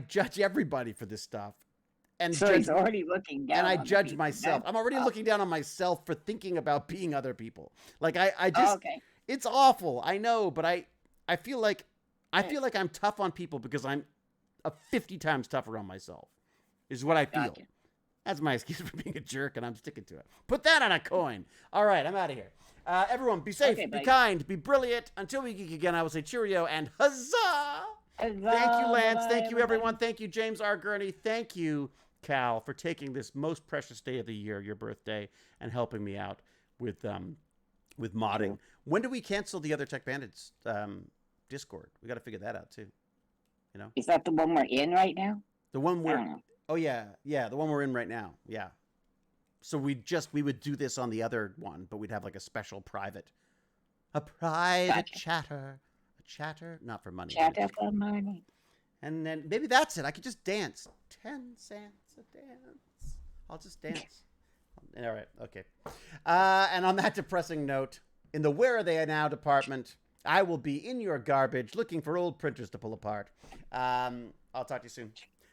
judge everybody for this stuff. And so he's already looking down. And I judge myself. I'm already looking down on myself for thinking about being other people. Like I just, it's awful. I know, but I feel like I'm tough on people because I'm 50 times tougher on myself. Is what I feel. Gotcha. That's my excuse for being a jerk, and I'm sticking to it. Put that on a coin. All right, I'm out of here. Everyone, be safe, be kind, be brilliant. Until we geek again, I will say cheerio and huzzah! Thank you, Lance. Thank you, everyone. Thank you, James R. Gurney. Thank you, Cal, for taking this most precious day of the year, your birthday, and helping me out with modding. When do we cancel the other Tech Bandits Discord? We got to figure that out too. You know, is that the one we're in right now? The one we're the one we're in right now. Yeah. So we would do this on the other one, but we'd have like a special private chatter. Chatter, not for money. Chatter for money. And then maybe that's it. I could just dance. 10 cents a dance. I'll just dance. All right. Okay. And on that depressing note, in the Where Are They Now department, I will be in your garbage looking for old printers to pull apart. I'll talk to you soon.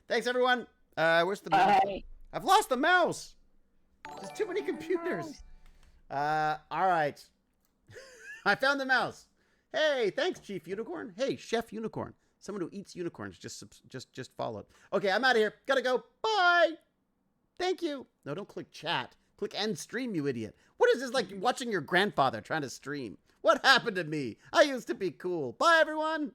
Thanks, everyone. Where's the mouse? I've lost the mouse. There's too many computers. All right. I found the mouse. Hey, thanks, Chief Unicorn. Hey, Chef Unicorn. Someone who eats unicorns just followed. Okay, I'm out of here. Gotta go. Bye. Thank you. No, don't click chat. Click end stream, you idiot. What is this like watching your grandfather trying to stream? What happened to me? I used to be cool. Bye, everyone.